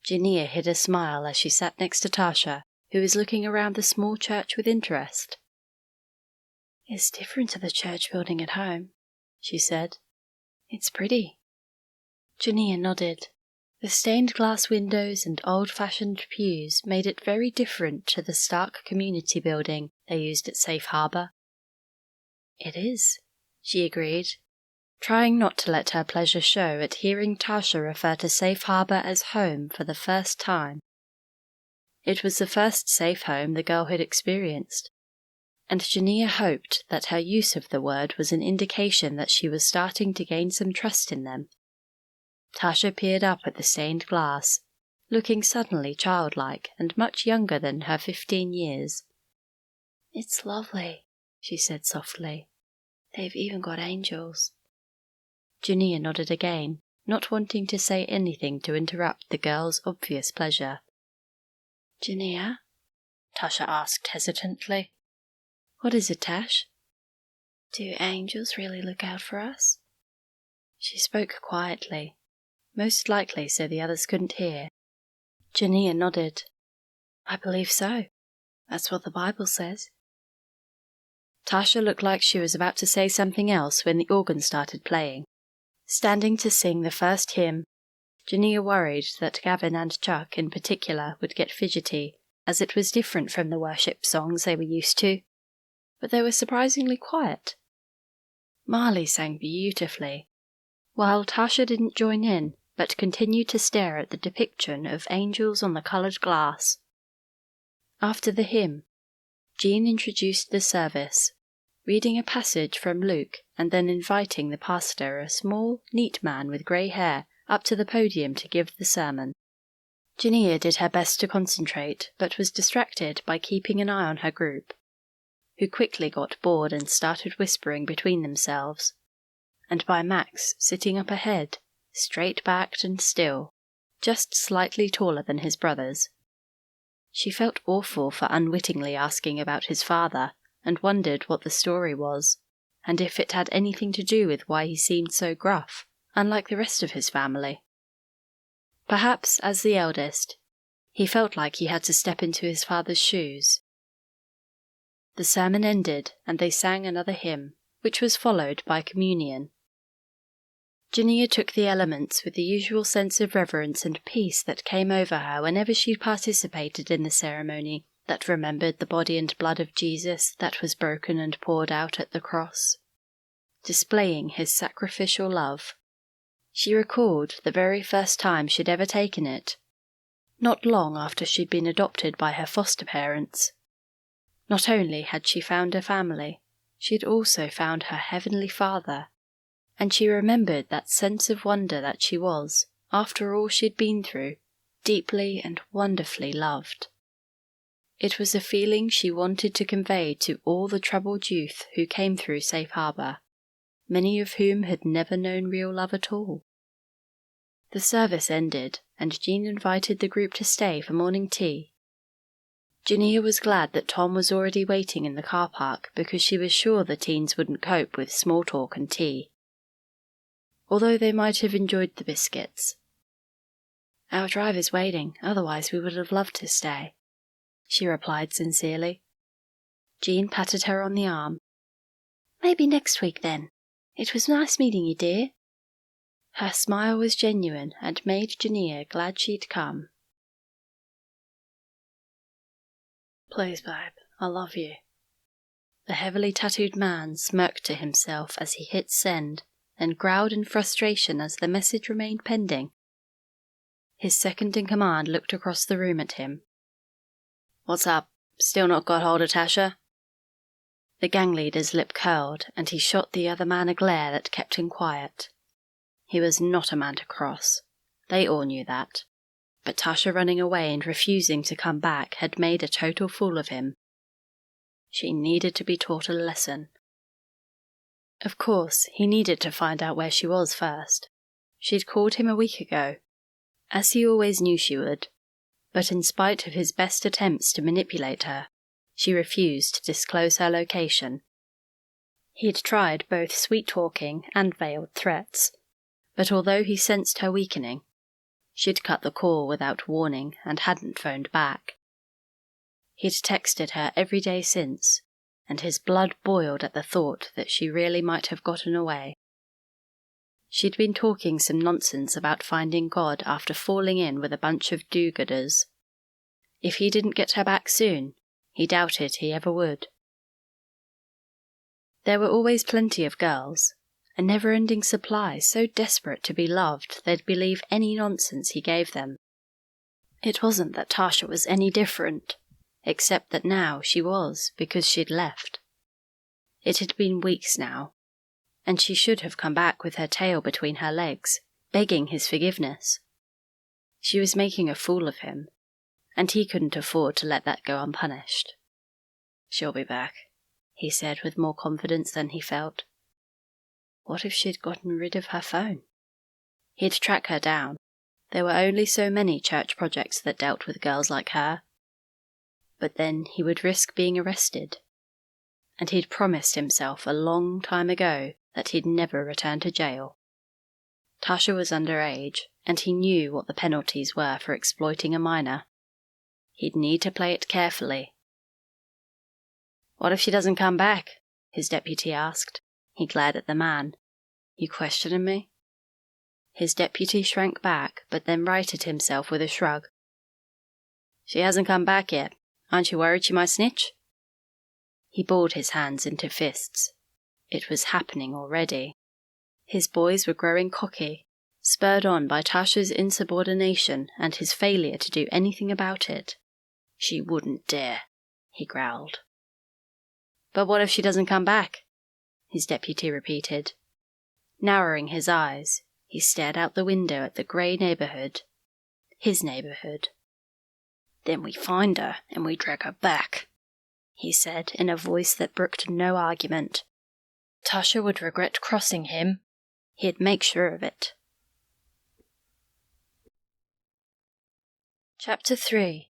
Jania hid a smile as she sat next to Tasha, who was looking around the small church with interest. "It's different to the church building at home," she said. "It's pretty." Jania nodded. The stained glass windows and old-fashioned pews made it very different to the stark community building they used at Safe Harbour. "It is," she agreed, trying not to let her pleasure show at hearing Tasha refer to Safe Harbour as home for the first time. It was the first safe home the girl had experienced, and Jania hoped that her use of the word was an indication that she was starting to gain some trust in them. Tasha peered up at the stained glass, looking suddenly childlike and much younger than her 15 years. "It's lovely," she said softly. "They've even got angels." Jania nodded again, not wanting to say anything to interrupt the girl's obvious pleasure. "Jania?" Tasha asked hesitantly. "What is it, Tash?" "Do angels really look out for us?" She spoke quietly, most likely so the others couldn't hear. Jania nodded. "I believe so. That's what the Bible says." Tasha looked like she was about to say something else when the organ started playing. Standing to sing the first hymn, Jania worried that Gavin and Chuck in particular would get fidgety, as it was different from the worship songs they were used to, but they were surprisingly quiet. Marley sang beautifully, while Tasha didn't join in, but continued to stare at the depiction of angels on the coloured glass. After the hymn, Jean introduced the service, reading a passage from Luke and then inviting the pastor, a small, neat man with grey hair, up to the podium to give the sermon. Jania did her best to concentrate, but was distracted by keeping an eye on her group, who quickly got bored and started whispering between themselves, and by Max sitting up ahead, straight-backed and still, just slightly taller than his brothers. She felt awful for unwittingly asking about his father, and wondered what the story was, and if it had anything to do with why he seemed so gruff, unlike the rest of his family. Perhaps, as the eldest, he felt like he had to step into his father's shoes. The sermon ended, and they sang another hymn, which was followed by communion. Jania took the elements with the usual sense of reverence and peace that came over her whenever she participated in the ceremony that remembered the body and blood of Jesus that was broken and poured out at the cross, displaying his sacrificial love. She recalled the very first time she'd ever taken it, not long after she'd been adopted by her foster parents. Not only had she found a family, she'd also found her Heavenly Father, and she remembered that sense of wonder that she was, after all she'd been through, deeply and wonderfully loved. It was a feeling she wanted to convey to all the troubled youth who came through Safe Harbor, many of whom had never known real love at all. The service ended, and Jean invited the group to stay for morning tea. Jania was glad that Tom was already waiting in the car park because she was sure the teens wouldn't cope with small talk and tea, although they might have enjoyed the biscuits. "Our drive is waiting, otherwise we would have loved to stay," she replied sincerely. Jean patted her on the arm. "Maybe next week then. It was nice meeting you, dear." Her smile was genuine and made Jania glad she'd come. "Please, babe, I love you." The heavily tattooed man smirked to himself as he hit send, and growled in frustration as the message remained pending. His second-in-command looked across the room at him. "What's up? Still not got hold of Tasha?" The gang leader's lip curled, and he shot the other man a glare that kept him quiet. He was not a man to cross. They all knew that. But Tasha running away and refusing to come back had made a total fool of him. She needed to be taught a lesson. Of course, he needed to find out where she was first. She'd called him a week ago, as he always knew she would, but in spite of his best attempts to manipulate her, she refused to disclose her location. He'd tried both sweet-talking and veiled threats, but although he sensed her weakening, she'd cut the call without warning and hadn't phoned back. He'd texted her every day since, and his blood boiled at the thought that she really might have gotten away. She'd been talking some nonsense about finding God after falling in with a bunch of do-gooders. If he didn't get her back soon, he doubted he ever would. There were always plenty of girls, a never-ending supply so desperate to be loved they'd believe any nonsense he gave them. It wasn't that Tasha was any different, except that now she was because she'd left. It had been weeks now, and she should have come back with her tail between her legs, begging his forgiveness. She was making a fool of him, and he couldn't afford to let that go unpunished. "She'll be back," he said with more confidence than he felt. What if she'd gotten rid of her phone? He'd track her down. There were only so many church projects that dealt with girls like her. But then he would risk being arrested. And he'd promised himself a long time ago that he'd never return to jail. Tasha was underage, and he knew what the penalties were for exploiting a minor. He'd need to play it carefully. "What if she doesn't come back?" his deputy asked. He glared at the man. "You questioning me?" His deputy shrank back, but then righted himself with a shrug. "She hasn't come back yet. Aren't you worried she might snitch?" He balled his hands into fists. It was happening already. His boys were growing cocky, spurred on by Tasha's insubordination and his failure to do anything about it. "She wouldn't dare," he growled. "But what if she doesn't come back?" his deputy repeated. Narrowing his eyes, he stared out the window at the grey neighbourhood. his neighbourhood. "Then we find her and we drag her back," he said in a voice that brooked no argument. Tasha would regret crossing him. He'd make sure of it. Chapter 3.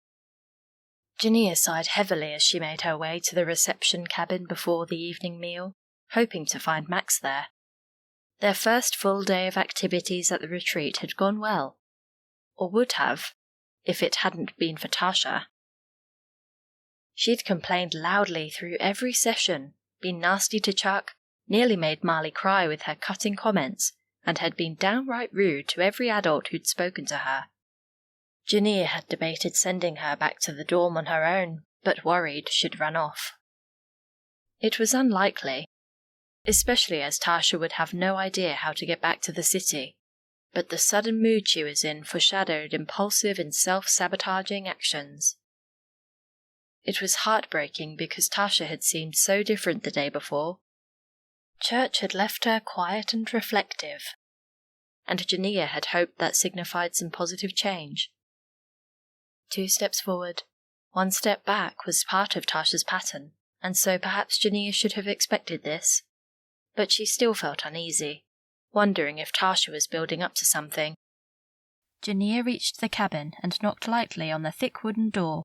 Jania sighed heavily as she made her way to the reception cabin before the evening meal, hoping to find Max there. Their first full day of activities at the retreat had gone well, or would have, if it hadn't been for Tasha. She'd complained loudly through every session, been nasty to Chuck, nearly made Marley cry with her cutting comments, and had been downright rude to every adult who'd spoken to her. Jania had debated sending her back to the dorm on her own, but worried she'd run off. It was unlikely, especially as Tasha would have no idea how to get back to the city, but the sudden mood she was in foreshadowed impulsive and self-sabotaging actions. It was heartbreaking because Tasha had seemed so different the day before. Church had left her quiet and reflective, and Jania had hoped that signified some positive change. 2 steps forward, 1 step back was part of Tasha's pattern, and so perhaps Jania should have expected this. But she still felt uneasy, wondering if Tasha was building up to something. Jania reached the cabin and knocked lightly on the thick wooden door.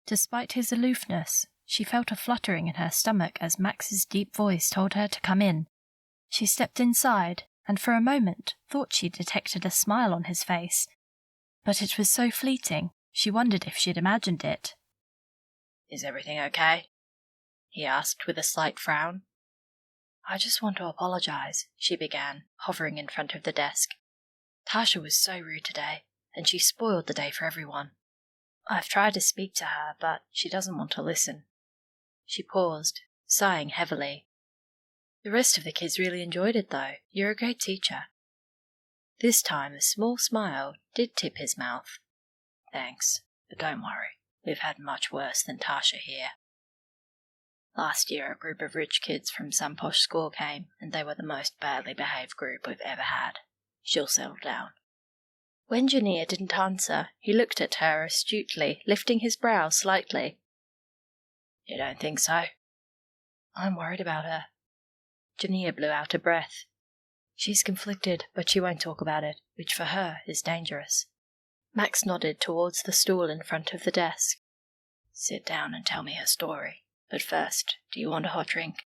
Despite his aloofness, she felt a fluttering in her stomach as Max's deep voice told her to come in. She stepped inside, and for a moment thought she detected a smile on his face. But it was so fleeting, she wondered if she'd imagined it. "Is everything okay?" he asked with a slight frown. "I just want to apologize," she began, hovering in front of the desk. "Tasha was so rude today, and she spoiled the day for everyone. I've tried to speak to her, but she doesn't want to listen." She paused, sighing heavily. "The rest of the kids really enjoyed it, though. You're a great teacher." This time a small smile did tip his mouth. "Thanks, but don't worry. We've had much worse than Tasha here. Last year a group of rich kids from some posh school came, and they were the most badly behaved group we've ever had. She'll settle down." When Jania didn't answer, he looked at her astutely, lifting his brows slightly. "You don't think so?" "I'm worried about her." Jania blew out a breath. "She's conflicted, but she won't talk about it, which for her is dangerous." Max nodded towards the stool in front of the desk. "Sit down and tell me her story. But first, do you want a hot drink?"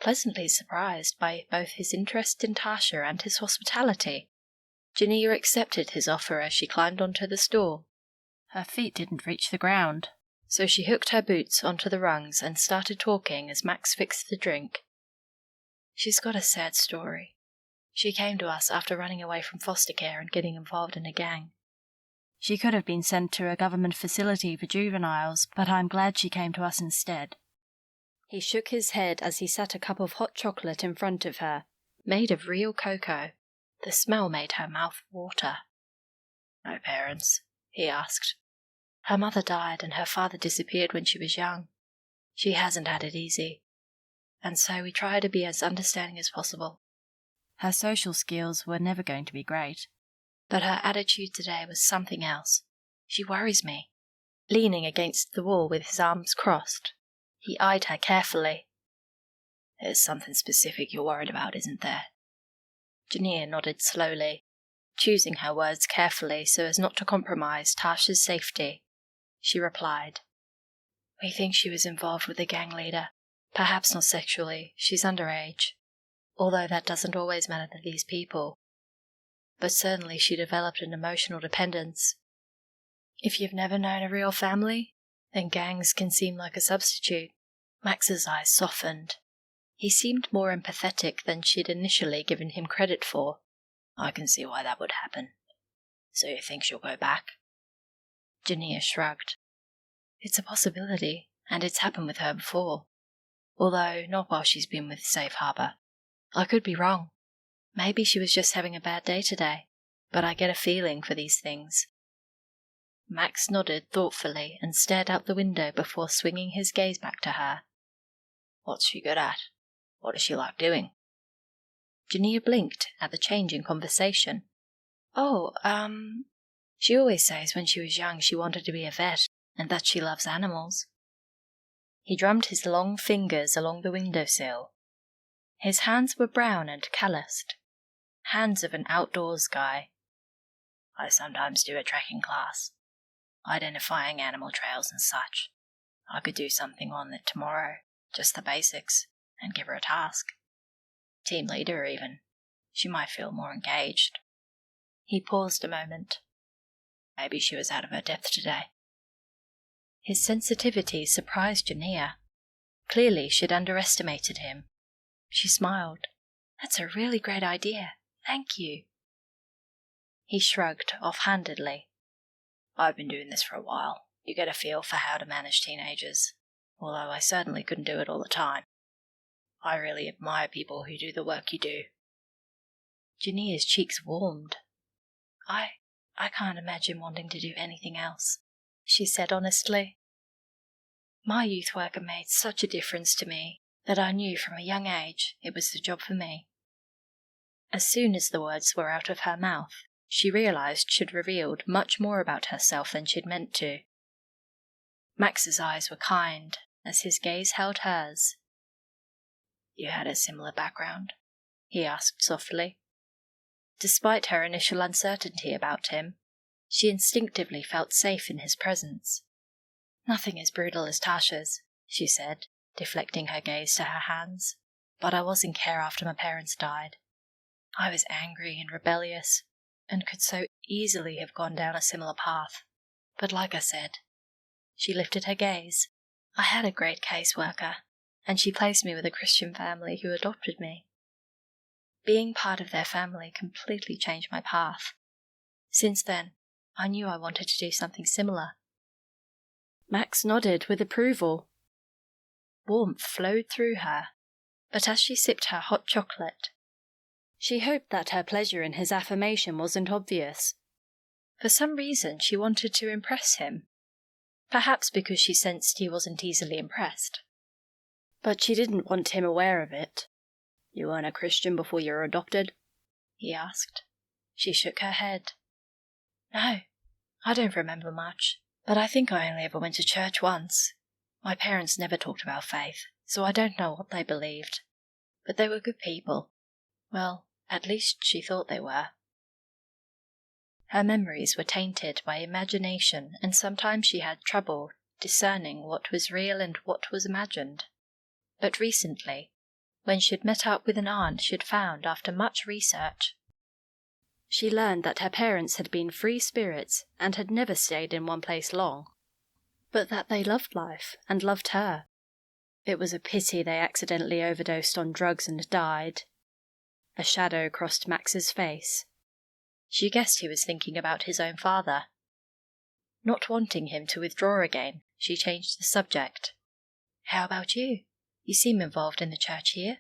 Pleasantly surprised by both his interest in Tasha and his hospitality, Jania accepted his offer as she climbed onto the stool. Her feet didn't reach the ground, so she hooked her boots onto the rungs and started talking as Max fixed the drink. "She's got a sad story. She came to us after running away from foster care and getting involved in a gang. She could have been sent to a government facility for juveniles, but I'm glad she came to us instead." He shook his head as he set a cup of hot chocolate in front of her, made of real cocoa. The smell made her mouth water. "No parents?" he asked. "Her mother died and her father disappeared when she was young. She hasn't had it easy, and so we try to be as understanding as possible. Her social skills were never going to be great, but her attitude today was something else. She worries me." Leaning against the wall with his arms crossed, he eyed her carefully. "There's something specific you're worried about, isn't there?" Jania nodded slowly, choosing her words carefully so as not to compromise Tasha's safety. She replied, "We think she was involved with a gang leader. Perhaps not sexually, she's underage. Although that doesn't always matter to these people. But certainly she developed an emotional dependence. If you've never known a real family, then gangs can seem like a substitute." Max's eyes softened. He seemed more empathetic than she'd initially given him credit for. "I can see why that would happen. So you think she'll go back?" Jania shrugged. "It's a possibility, and it's happened with her before. Although not while she's been with Safe Harbor. I could be wrong. Maybe she was just having a bad day today, but I get a feeling for these things." Max nodded thoughtfully and stared out the window before swinging his gaze back to her. "What's she good at? What does she like doing?" Jania blinked at the change in conversation. She always says when she was young she wanted to be a vet and that she loves animals. He drummed his long fingers along the windowsill. His hands were brown and calloused, hands of an outdoors guy. I sometimes do a trekking class, identifying animal trails and such. I could do something on it tomorrow, just the basics, and give her a task. Team leader even. She might feel more engaged. He paused a moment. Maybe she was out of her depth today. His sensitivity surprised Jania. Clearly she'd underestimated him. She smiled. That's a really great idea. Thank you. He shrugged offhandedly. I've been doing this for a while. You get a feel for how to manage teenagers, although I certainly couldn't do it all the time. I really admire people who do the work you do. Jania's cheeks warmed. I can't imagine wanting to do anything else, she said honestly. My youth worker made such a difference to me that I knew from a young age it was the job for me. As soon as the words were out of her mouth, she realized she'd revealed much more about herself than she'd meant to. Max's eyes were kind as his gaze held hers. You had a similar background? He asked softly. Despite her initial uncertainty about him, she instinctively felt safe in his presence. Nothing as brutal as Tasha's, she said, deflecting her gaze to her hands. But I was in care after my parents died. I was angry and rebellious, and could so easily have gone down a similar path. But like I said, she lifted her gaze. I had a great caseworker, and she placed me with a Christian family who adopted me. Being part of their family completely changed my path. Since then, I knew I wanted to do something similar. Max nodded with approval. Warmth flowed through her, but as she sipped her hot chocolate, she hoped that her pleasure in his affirmation wasn't obvious. For some reason, she wanted to impress him. Perhaps because she sensed he wasn't easily impressed. But she didn't want him aware of it. You weren't a Christian before you were adopted? He asked. She shook her head. No, I don't remember much, but I think I only ever went to church once. My parents never talked about faith, so I don't know what they believed. But they were good people. Well, at least she thought they were. Her memories were tainted by imagination, and sometimes she had trouble discerning what was real and what was imagined. But recently, when she'd met up with an aunt she'd found after much research, she learned that her parents had been free spirits and had never stayed in one place long, but that they loved life and loved her. It was a pity they accidentally overdosed on drugs and died. A shadow crossed Max's face. She guessed he was thinking about his own father. Not wanting him to withdraw again, she changed the subject. How about you? You seem involved in the church here.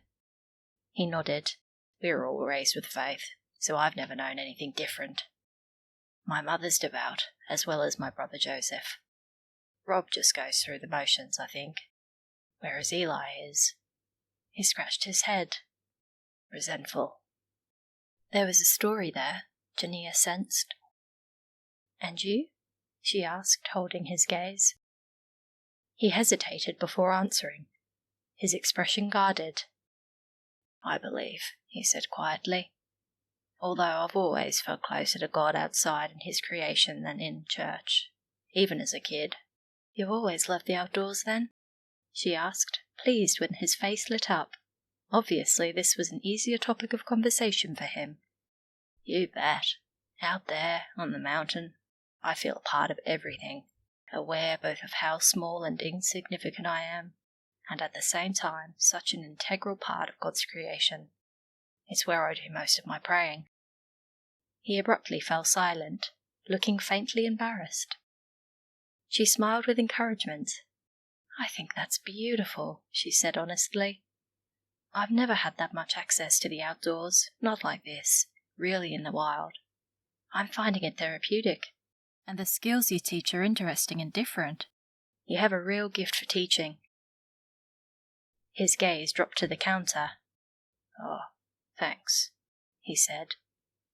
He nodded. We were all raised with faith, so I've never known anything different. My mother's devout, as well as my brother Joseph. Rob just goes through the motions, I think, whereas Eli is. He scratched his head. Resentful. There was a story there, Jania sensed. And you? She asked, holding his gaze. He hesitated before answering, his expression guarded. I believe, he said quietly, although I've always felt closer to God outside in his creation than in church, even as a kid. You've always loved the outdoors, then? She asked, pleased when his face lit up. Obviously this was an easier topic of conversation for him. You bet. Out there, on the mountain, I feel a part of everything, aware both of how small and insignificant I am, and at the same time such an integral part of God's creation. It's where I do most of my praying. He abruptly fell silent, looking faintly embarrassed. She smiled with encouragement. I think that's beautiful, she said honestly. I've never had that much access to the outdoors, not like this, really in the wild. I'm finding it therapeutic. And the skills you teach are interesting and different. You have a real gift for teaching. His gaze dropped to the counter. Oh, thanks, he said,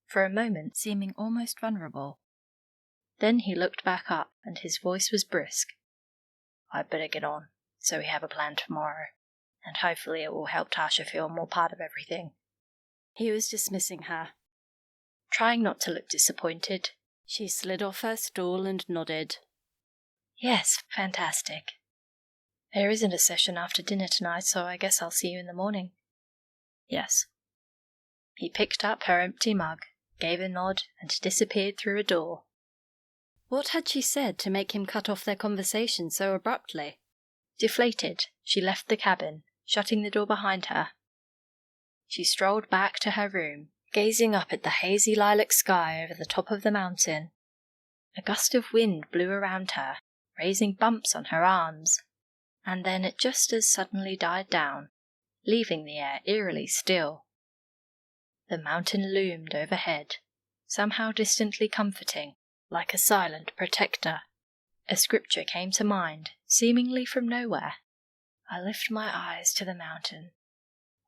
for a moment seeming almost vulnerable. Then he looked back up, and his voice was brisk. "I'd better get on, so we have a plan tomorrow, and hopefully it will help Tasha feel more part of everything." He was dismissing her. Trying not to look disappointed, she slid off her stool and nodded. "Yes, fantastic. There isn't a session after dinner tonight, so I guess I'll see you in the morning." "Yes." He picked up her empty mug, gave a nod, and disappeared through a door. What had she said to make him cut off their conversation so abruptly? Deflated, she left the cabin, shutting the door behind her. She strolled back to her room, gazing up at the hazy lilac sky over the top of the mountain. A gust of wind blew around her, raising bumps on her arms, and then it just as suddenly died down, leaving the air eerily still. The mountain loomed overhead, somehow distantly comforting, like a silent protector. A scripture came to mind, seemingly from nowhere. "I lift my eyes to the mountain.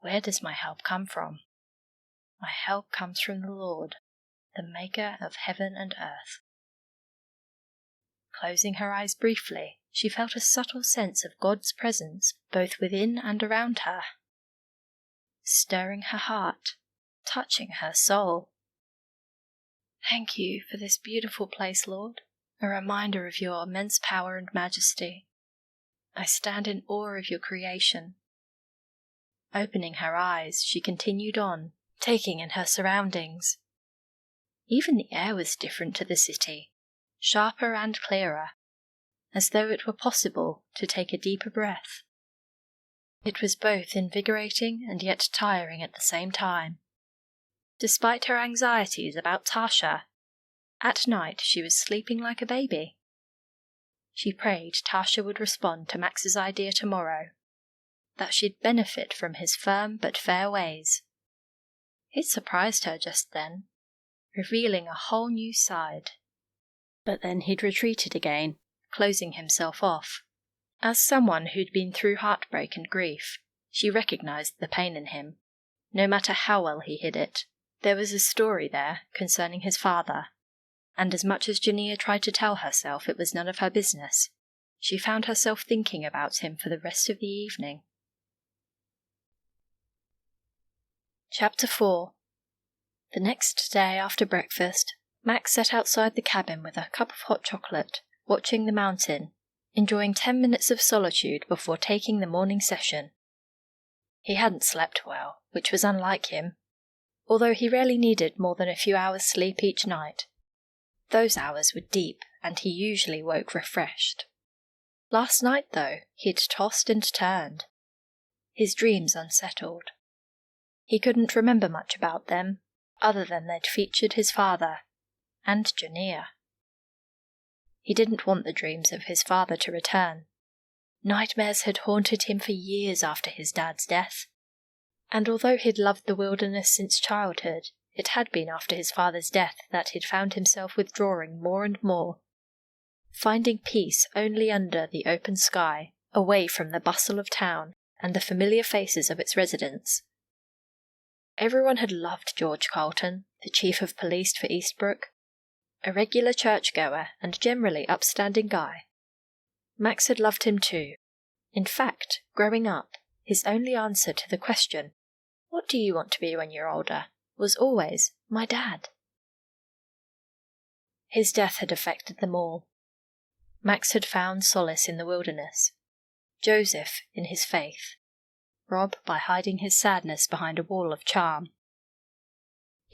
Where does my help come from? My help comes from the Lord, the maker of heaven and earth." Closing her eyes briefly, she felt a subtle sense of God's presence both within and around her, stirring her heart, touching her soul. "Thank you for this beautiful place, Lord, a reminder of your immense power and majesty. I stand in awe of your creation." Opening her eyes, she continued on, taking in her surroundings. Even the air was different to the city, sharper and clearer, as though it were possible to take a deeper breath. It was both invigorating and yet tiring at the same time. Despite her anxieties about Tasha, at night she was sleeping like a baby. She prayed Tasha would respond to Max's idea tomorrow, that she'd benefit from his firm but fair ways. It surprised her just then, revealing a whole new side. But then he'd retreated again, closing himself off. As someone who'd been through heartbreak and grief, she recognized the pain in him, no matter how well he hid it. There was a story there concerning his father, and as much as Jania tried to tell herself it was none of her business, she found herself thinking about him for the rest of the evening. Chapter 4. The next day after breakfast, Max sat outside the cabin with a cup of hot chocolate, watching the mountain, enjoying 10 minutes of solitude before taking the morning session. He hadn't slept well, which was unlike him, although he rarely needed more than a few hours' sleep each night. Those hours were deep, and he usually woke refreshed. Last night, though, he'd tossed and turned, his dreams unsettled. He couldn't remember much about them, other than they'd featured his father, and Jania. He didn't want the dreams of his father to return. Nightmares had haunted him for years after his dad's death, and although he'd loved the wilderness since childhood, it had been after his father's death that he'd found himself withdrawing more and more, finding peace only under the open sky, away from the bustle of town and the familiar faces of its residents. Everyone had loved George Carlton, the chief of police for Eastbrooke, a regular churchgoer and generally upstanding guy. Max had loved him too. In fact, growing up, his only answer to the question, "What do you want to be when you're older?" was always, "My dad." His death had affected them all. Max had found solace in the wilderness, Joseph in his faith, Rob by hiding his sadness behind a wall of charm.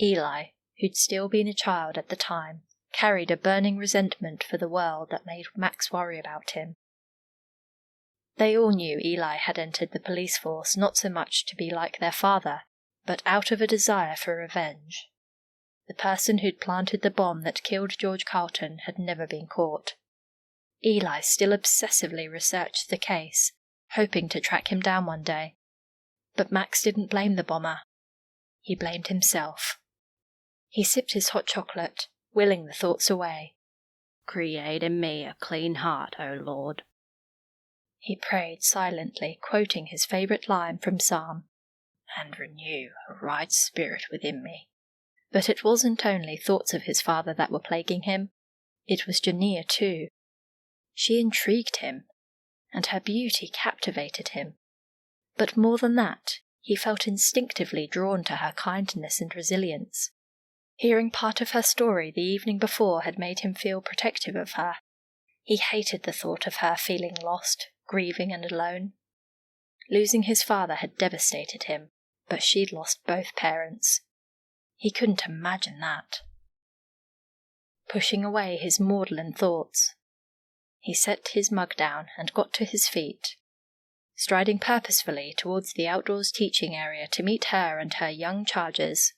Eli, who'd still been a child at the time, carried a burning resentment for the world that made Max worry about him. They all knew Eli had entered the police force not so much to be like their father, but out of a desire for revenge. The person who'd planted the bomb that killed George Carlton had never been caught. Eli still obsessively researched the case, hoping to track him down one day. But Max didn't blame the bomber. He blamed himself. He sipped his hot chocolate, willing the thoughts away. "Create in me a clean heart, O Lord." He prayed silently, quoting his favourite line from Psalm, "and renew a right spirit within me." But it wasn't only thoughts of his father that were plaguing him. It was Jania too. She intrigued him, and her beauty captivated him. But more than that, he felt instinctively drawn to her kindness and resilience. Hearing part of her story the evening before had made him feel protective of her. He hated the thought of her feeling lost, grieving and alone. Losing his father had devastated him, but she'd lost both parents. He couldn't imagine that. Pushing away his maudlin thoughts, he set his mug down and got to his feet, striding purposefully towards the outdoors teaching area to meet her and her young charges.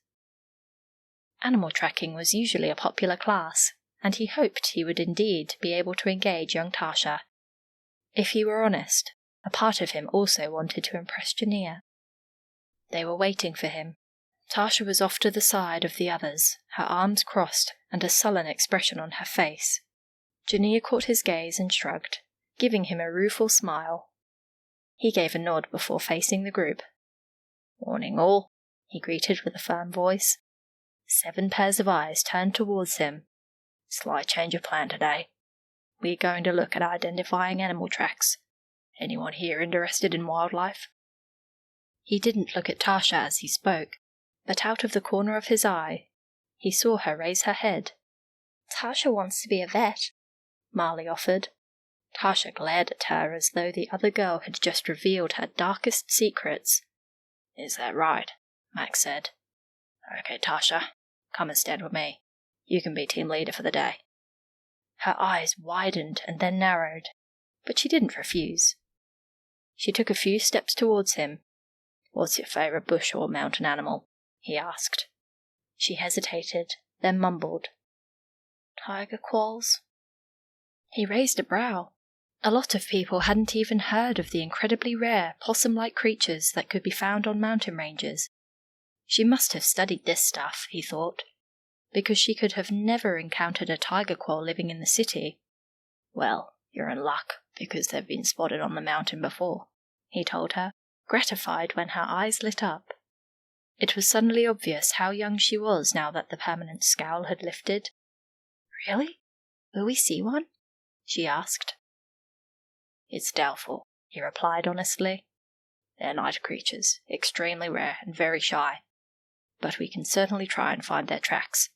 Animal tracking was usually a popular class, and he hoped he would indeed be able to engage young Tasha. If he were honest, a part of him also wanted to impress Jania. They were waiting for him. Tasha was off to the side of the others, her arms crossed and a sullen expression on her face. Jania caught his gaze and shrugged, giving him a rueful smile. He gave a nod before facing the group. "Morning all," he greeted with a firm voice. 7 pairs of eyes turned towards him. "Slight change of plan today. We're going to look at identifying animal tracks. Anyone here interested in wildlife?" He didn't look at Tasha as he spoke, but out of the corner of his eye, he saw her raise her head. "Tasha wants to be a vet," Marley offered. Tasha glared at her as though the other girl had just revealed her darkest secrets. "Is that right?" Max said. "Okay, Tasha, come and stand with me. You can be team leader for the day." Her eyes widened and then narrowed, but she didn't refuse. She took a few steps towards him. "What's your favourite bush or mountain animal?" he asked. She hesitated, then mumbled, "Tiger quolls." He raised a brow. A lot of people hadn't even heard of the incredibly rare possum-like creatures that could be found on mountain ranges. She must have studied this stuff, he thought, because she could have never encountered a tiger quoll living in the city. "Well, you're in luck, because they've been spotted on the mountain before," he told her, gratified when her eyes lit up. It was suddenly obvious how young she was now that the permanent scowl had lifted. "Really? Will we see one?" she asked. "It's doubtful," he replied honestly. "They're night creatures, extremely rare and very shy. But we can certainly try and find their tracks."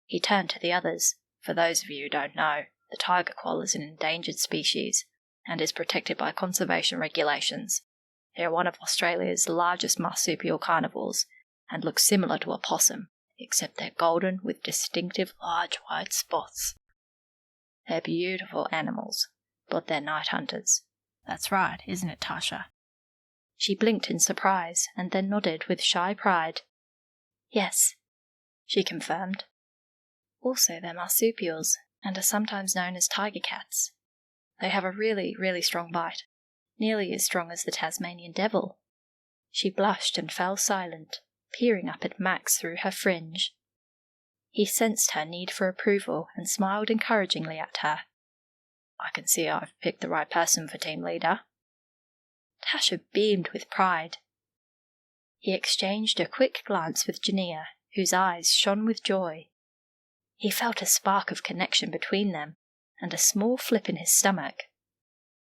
He turned to the others. "For those of you who don't know, the tiger quoll is an endangered species and is protected by conservation regulations. They're one of Australia's largest marsupial carnivores and look similar to a possum, except they're golden with distinctive large white spots. They're beautiful animals, but they're night hunters." "That's right, isn't it, Tasha?" She blinked in surprise and then nodded with shy pride. "Yes," she confirmed. "Also, they're marsupials and are sometimes known as tiger cats. They have a really, really strong bite, nearly as strong as the Tasmanian devil." She blushed and fell silent, peering up at Max through her fringe. He sensed her need for approval and smiled encouragingly at her. "I can see I've picked the right person for team leader." Tasha beamed with pride. He exchanged a quick glance with Jania, whose eyes shone with joy. He felt a spark of connection between them, and a small flip in his stomach.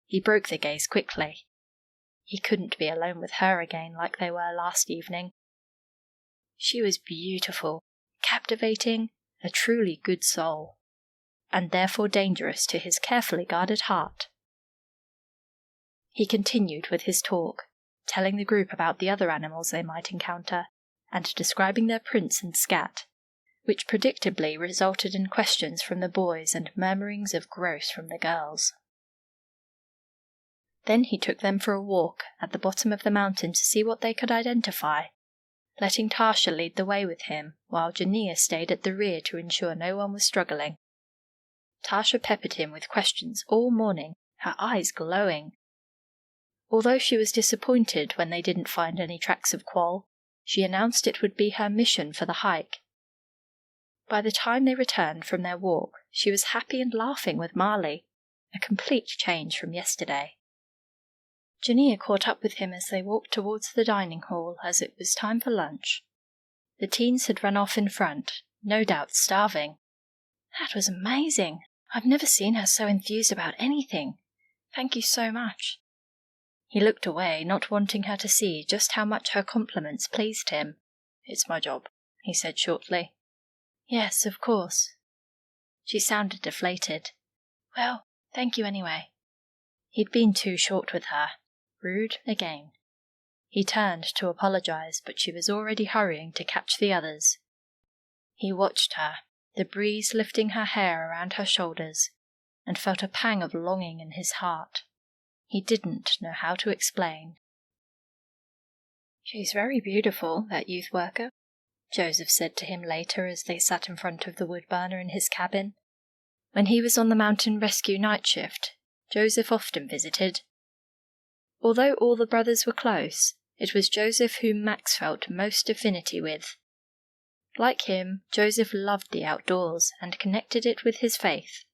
He broke the gaze quickly. He couldn't be alone with her again like they were last evening. She was beautiful, captivating, a truly good soul, and therefore dangerous to his carefully guarded heart. He continued with his talk, telling the group about the other animals they might encounter, and describing their prints and scat, which predictably resulted in questions from the boys and murmurings of gross from the girls. Then he took them for a walk at the bottom of the mountain to see what they could identify, letting Tasha lead the way with him, while Jania stayed at the rear to ensure no one was struggling. Tasha peppered him with questions all morning, her eyes glowing. Although she was disappointed when they didn't find any tracks of quoll, she announced it would be her mission for the hike. By the time they returned from their walk, she was happy and laughing with Marley, a complete change from yesterday. Jania caught up with him as they walked towards the dining hall as it was time for lunch. The teens had run off in front, no doubt starving. "That was amazing," I've never seen her so enthused about anything. Thank you so much." He looked away, not wanting her to see just how much her compliments pleased him. "It's my job," he said shortly. "Yes, of course." She sounded deflated. "Well, thank you anyway." He'd been too short with her. Rude again. He turned to apologize, but she was already hurrying to catch the others. He watched her, the breeze lifting her hair around her shoulders, and felt a pang of longing in his heart. He didn't know how to explain. "She's very beautiful, that youth worker," Joseph said to him later as they sat in front of the wood burner in his cabin. When he was on the mountain rescue night shift, Joseph often visited. Although all the brothers were close, it was Joseph whom Max felt most affinity with. Like him, Joseph loved the outdoors and connected it with his faith.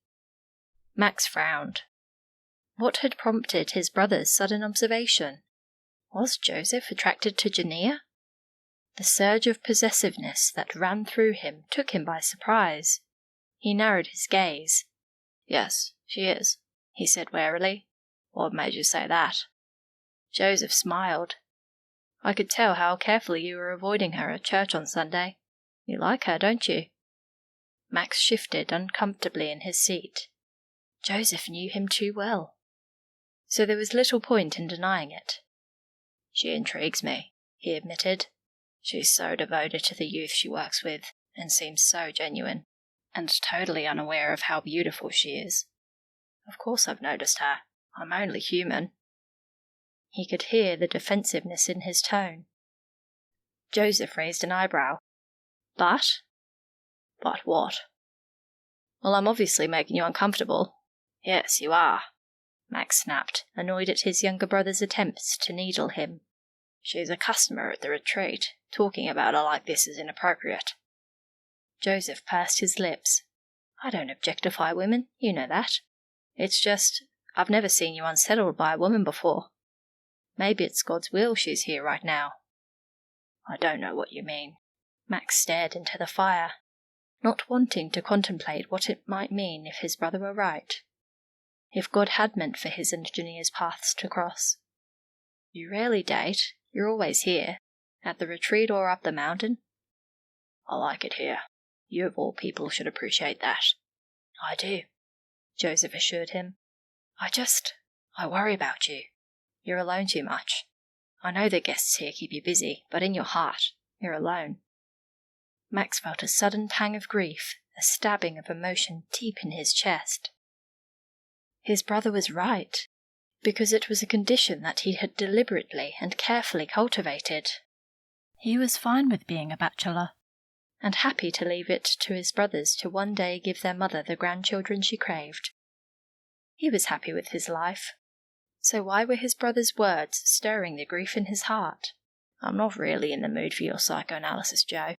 Max frowned. What had prompted his brother's sudden observation? Was Joseph attracted to Jania? The surge of possessiveness that ran through him took him by surprise. He narrowed his gaze. "Yes, she is," he said warily. "What made you say that?" Joseph smiled. "I could tell how carefully you were avoiding her at church on Sunday. You like her, don't you?" Max shifted uncomfortably in his seat. Joseph knew him too well. So there was little point in denying it. "She intrigues me," he admitted. "She's so devoted to the youth she works with, and seems so genuine, and totally unaware of how beautiful she is. Of course I've noticed her. I'm only human." He could hear the defensiveness in his tone. Joseph raised an eyebrow. "But?" "But what?" "Well, I'm obviously making you uncomfortable." "Yes, you are," Max snapped, annoyed at his younger brother's attempts to needle him. "She's a customer at the retreat. Talking about her like this is inappropriate." Joseph pursed his lips. "I don't objectify women, you know that. It's just, I've never seen you unsettled by a woman before. Maybe it's God's will she's here right now." "I don't know what you mean." Max stared into the fire, not wanting to contemplate what it might mean if his brother were right. If God had meant for his and Jania's paths to cross. "You rarely date. You're always here. At the retreat or up the mountain." "I like it here. You of all people should appreciate that." "I do," Joseph assured him. I worry about you. You're alone too much. I know the guests here keep you busy, but in your heart, you're alone." Max felt a sudden pang of grief, a stabbing of emotion deep in his chest. His brother was right, because it was a condition that he had deliberately and carefully cultivated. He was fine with being a bachelor, and happy to leave it to his brothers to one day give their mother the grandchildren she craved. He was happy with his life. So why were his brother's words stirring the grief in his heart? "I'm not really in the mood for your psychoanalysis, Joe,"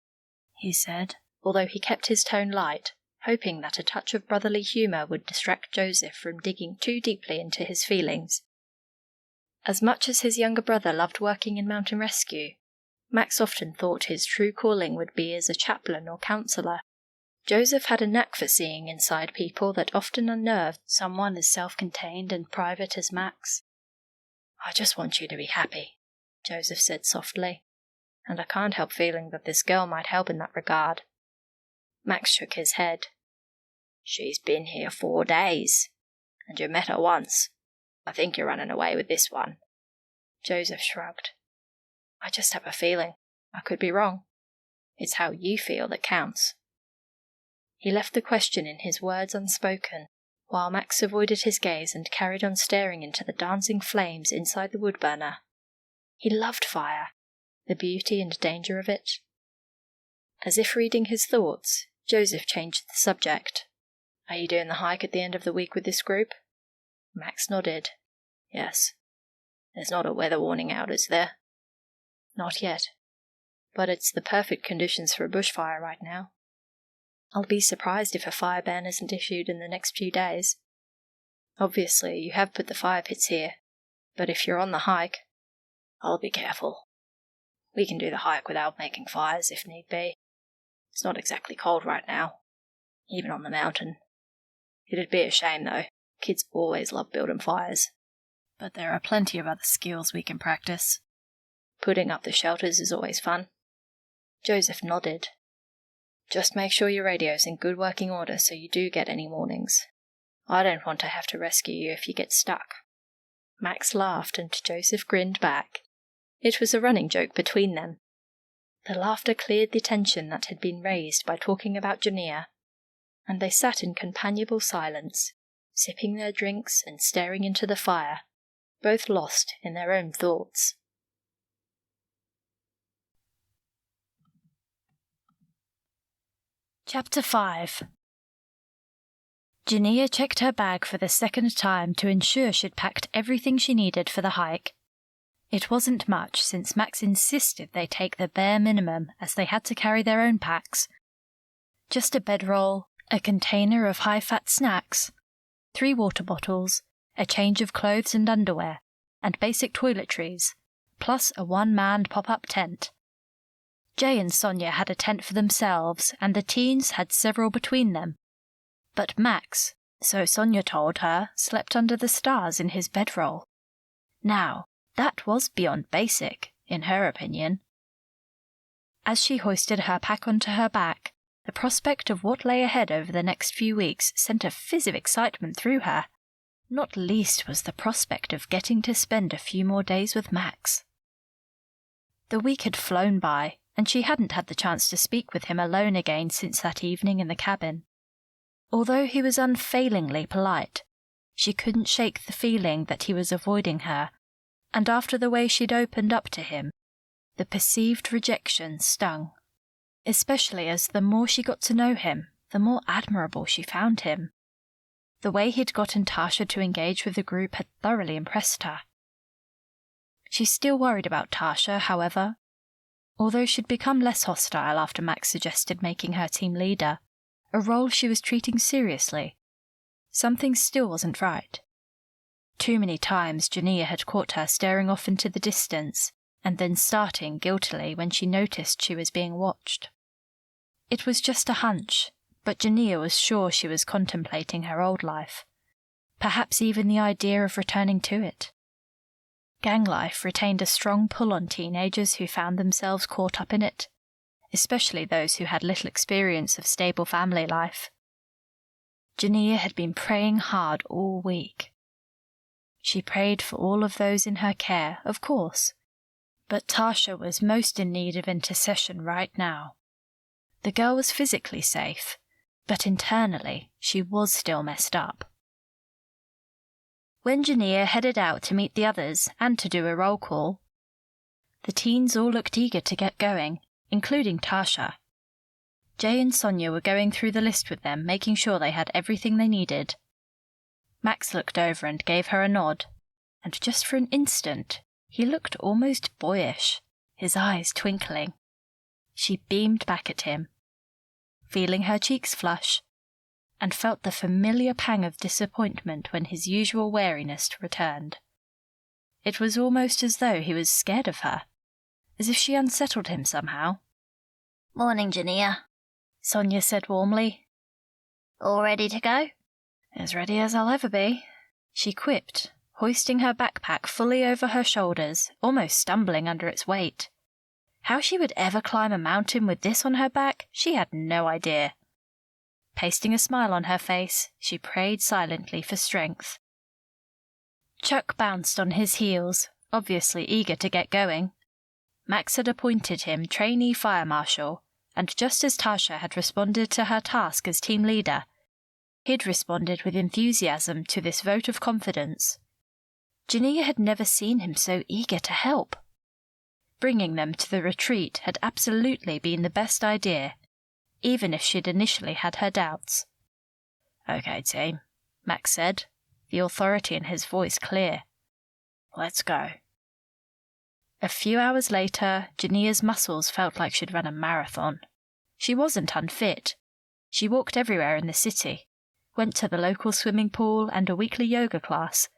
he said, although he kept his tone light, hoping that a touch of brotherly humour would distract Joseph from digging too deeply into his feelings. As much as his younger brother loved working in mountain rescue, Max often thought his true calling would be as a chaplain or counsellor. Joseph had a knack for seeing inside people that often unnerved someone as self-contained and private as Max. "I just want you to be happy," Joseph said softly, "and I can't help feeling that this girl might help in that regard." Max shook his head. "She's been here 4 days, and you met her once. I think you're running away with this one." Joseph shrugged. "I just have a feeling. I could be wrong. It's how you feel that counts." He left the question in his words unspoken, while Max avoided his gaze and carried on staring into the dancing flames inside the wood burner. He loved fire, the beauty and danger of it. As if reading his thoughts, Joseph changed the subject. "Are you doing the hike at the end of the week with this group?" Max nodded. "Yes. There's not a weather warning out, is there?" "Not yet. But it's the perfect conditions for a bushfire right now. I'll be surprised if a fire ban isn't issued in the next few days. Obviously, you have put the fire pits here, but if you're on the hike..." "I'll be careful. We can do the hike without making fires if need be. It's not exactly cold right now, even on the mountain." It'd be a shame, though. Kids always love building fires. But there are plenty of other skills we can practice. Putting up the shelters is always fun. Joseph nodded. Just make sure your radio's in good working order so you do get any warnings. I don't want to have to rescue you if you get stuck. Max laughed and Joseph grinned back. It was a running joke between them. The laughter cleared the tension that had been raised by talking about Jania, and they sat in companionable silence, sipping their drinks and staring into the fire, both lost in their own thoughts. Chapter 5. Jania checked her bag for the second time to ensure she'd packed everything she needed for the hike. It wasn't much, since Max insisted they take the bare minimum, as they had to carry their own packs. Just a bedroll, a container of high-fat snacks, 3 water bottles, a change of clothes and underwear, and basic toiletries, plus a one-man pop-up tent. Jay and Sonia had a tent for themselves, and the teens had several between them. But Max, so Sonia told her, slept under the stars in his bedroll. Now, that was beyond basic, in her opinion. As she hoisted her pack onto her back, the prospect of what lay ahead over the next few weeks sent a fizz of excitement through her. Not least was the prospect of getting to spend a few more days with Max. The week had flown by, and she hadn't had the chance to speak with him alone again since that evening in the cabin. Although he was unfailingly polite, she couldn't shake the feeling that he was avoiding her, and after the way she'd opened up to him, the perceived rejection stung, especially as the more she got to know him, the more admirable she found him. The way he'd gotten Tasha to engage with the group had thoroughly impressed her. She still worried about Tasha, however. Although she'd become less hostile after Max suggested making her team leader, a role she was treating seriously, something still wasn't right. Too many times Jania had caught her staring off into the distance, and then starting guiltily when she noticed she was being watched. It was just a hunch, but Jania was sure she was contemplating her old life, perhaps even the idea of returning to it. Gang life retained a strong pull on teenagers who found themselves caught up in it, especially those who had little experience of stable family life. Jania had been praying hard all week. She prayed for all of those in her care, of course, but Tasha was most in need of intercession right now. The girl was physically safe, but internally she was still messed up. When Jania headed out to meet the others and to do a roll call, the teens all looked eager to get going, including Tasha. Jay and Sonia were going through the list with them, making sure they had everything they needed. Max looked over and gave her a nod, and just for an instant, he looked almost boyish, his eyes twinkling. She beamed back at him, feeling her cheeks flush, and felt the familiar pang of disappointment when his usual wariness returned. It was almost as though he was scared of her, as if she unsettled him somehow. "Morning, Jania," Sonia said warmly. "All ready to go?" "As ready as I'll ever be," she quipped, hoisting her backpack fully over her shoulders, almost stumbling under its weight. How she would ever climb a mountain with this on her back, she had no idea. Pasting a smile on her face, she prayed silently for strength. Chuck bounced on his heels, obviously eager to get going. Max had appointed him trainee fire marshal, and just as Tasha had responded to her task as team leader, he'd responded with enthusiasm to this vote of confidence. Jania had never seen him so eager to help. Bringing them to the retreat had absolutely been the best idea, even if she'd initially had her doubts. "Okay, team," Max said, the authority in his voice clear. "Let's go." A few hours later, Jania's muscles felt like she'd run a marathon. She wasn't unfit. She walked everywhere in the city, went to the local swimming pool and a weekly yoga class,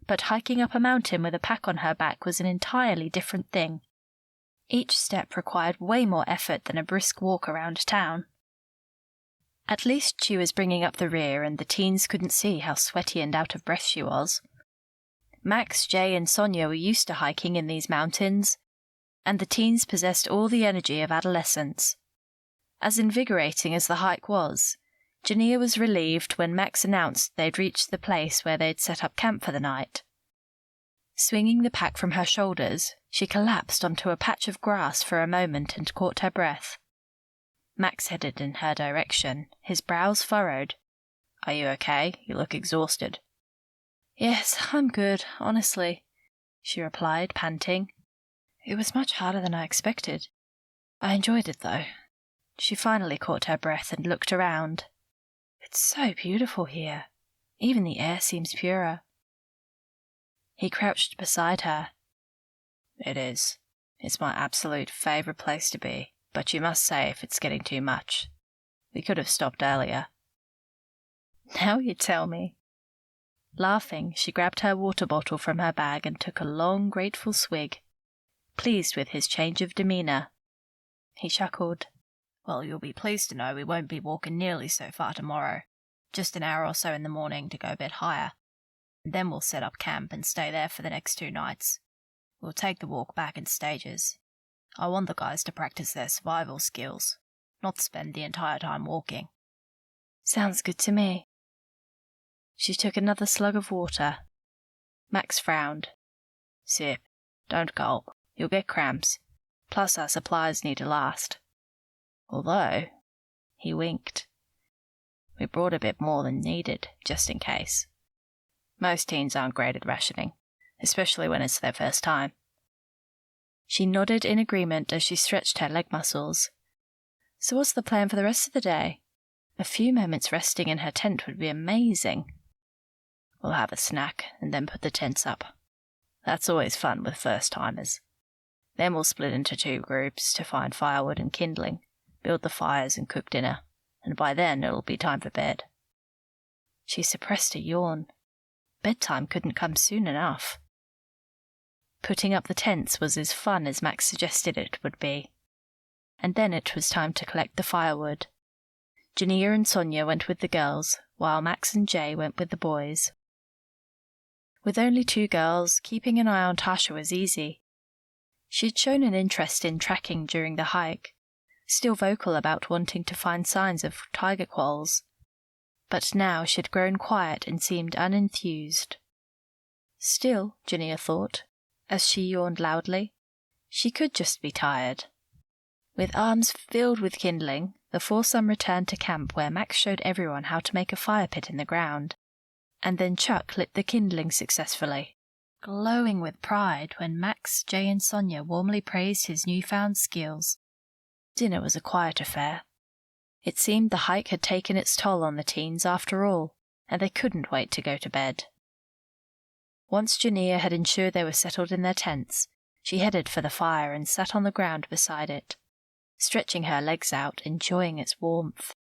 but hiking up a mountain with a pack on her back was an entirely different thing. Each step required way more effort than a brisk walk around town. At least she was bringing up the rear and the teens couldn't see how sweaty and out of breath she was. Max, Jay, and Sonia were used to hiking in these mountains, and the teens possessed all the energy of adolescence. As invigorating as the hike was, Jania was relieved when Max announced they'd reached the place where they'd set up camp for the night. Swinging the pack from her shoulders, she collapsed onto a patch of grass for a moment and caught her breath. Max headed in her direction, his brows furrowed. "Are you okay? You look exhausted." "Yes, I'm good, honestly," she replied, panting. "It was much harder than I expected. I enjoyed it, though." She finally caught her breath and looked around. "It's so beautiful here. Even the air seems purer." He crouched beside her. "It is. It's my absolute favourite place to be, but you must say if it's getting too much. We could have stopped earlier." "Now you tell me." Laughing, she grabbed her water bottle from her bag and took a long, grateful swig, pleased with his change of demeanour. He chuckled. "Well, you'll be pleased to know we won't be walking nearly so far tomorrow. Just an hour or so in the morning to go a bit higher. Then we'll set up camp and stay there for the next 2 nights. We'll take the walk back in stages. I want the guys to practice their survival skills, not spend the entire time walking." "Sounds good to me." She took another slug of water. Max frowned. "Sip. Don't gulp. You'll get cramps. Plus our supplies need to last. Although," he winked, "we brought a bit more than needed, just in case. Most teens aren't great at rationing, especially when it's their first time." She nodded in agreement as she stretched her leg muscles. "So what's the plan for the rest of the day? A few moments resting in her tent would be amazing." "We'll have a snack and then put the tents up. That's always fun with first-timers. Then we'll split into 2 groups to find firewood and kindling, build the fires and cook dinner, and by then it'll be time for bed." She suppressed a yawn. Bedtime couldn't come soon enough. Putting up the tents was as fun as Max suggested it would be. And then it was time to collect the firewood. Jania and Sonia went with the girls, while Max and Jay went with the boys. With only 2 girls, keeping an eye on Tasha was easy. She'd shown an interest in tracking during the hike, still vocal about wanting to find signs of tiger quolls. But now she'd grown quiet and seemed unenthused. Still, Jania thought, as she yawned loudly, she could just be tired. With arms filled with kindling, the foursome returned to camp where Max showed everyone how to make a fire pit in the ground, and then Chuck lit the kindling successfully, glowing with pride when Max, Jay, and Sonia warmly praised his newfound skills. Dinner was a quiet affair. It seemed the hike had taken its toll on the teens after all, and they couldn't wait to go to bed. Once Jania had ensured they were settled in their tents, she headed for the fire and sat on the ground beside it, stretching her legs out, enjoying its warmth.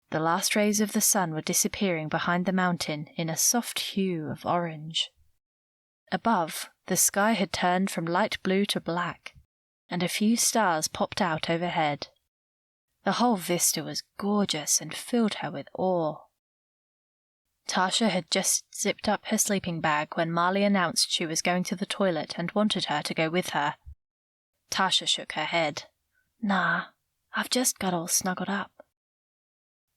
The last rays of the sun were disappearing behind the mountain in a soft hue of orange. Above, the sky had turned from light blue to black, and a few stars popped out overhead. The whole vista was gorgeous and filled her with awe. Tasha had just zipped up her sleeping bag when Marley announced she was going to the toilet and wanted her to go with her. Tasha shook her head. "Nah, I've just got all snuggled up."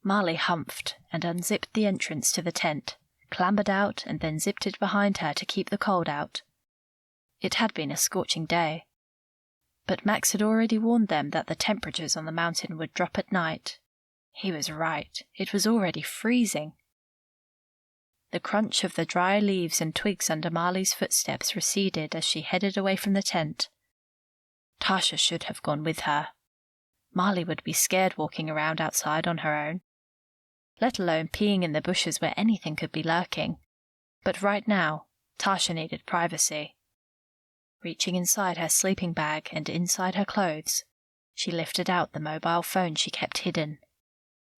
Marley humphed and unzipped the entrance to the tent, clambered out and then zipped it behind her to keep the cold out. It had been a scorching day, but Max had already warned them that the temperatures on the mountain would drop at night. He was right, it was already freezing. The crunch of the dry leaves and twigs under Marley's footsteps receded as she headed away from the tent. Tasha should have gone with her. Marley would be scared walking around outside on her own, let alone peeing in the bushes where anything could be lurking. But right now, Tasha needed privacy. Reaching inside her sleeping bag and inside her clothes, she lifted out the mobile phone she kept hidden,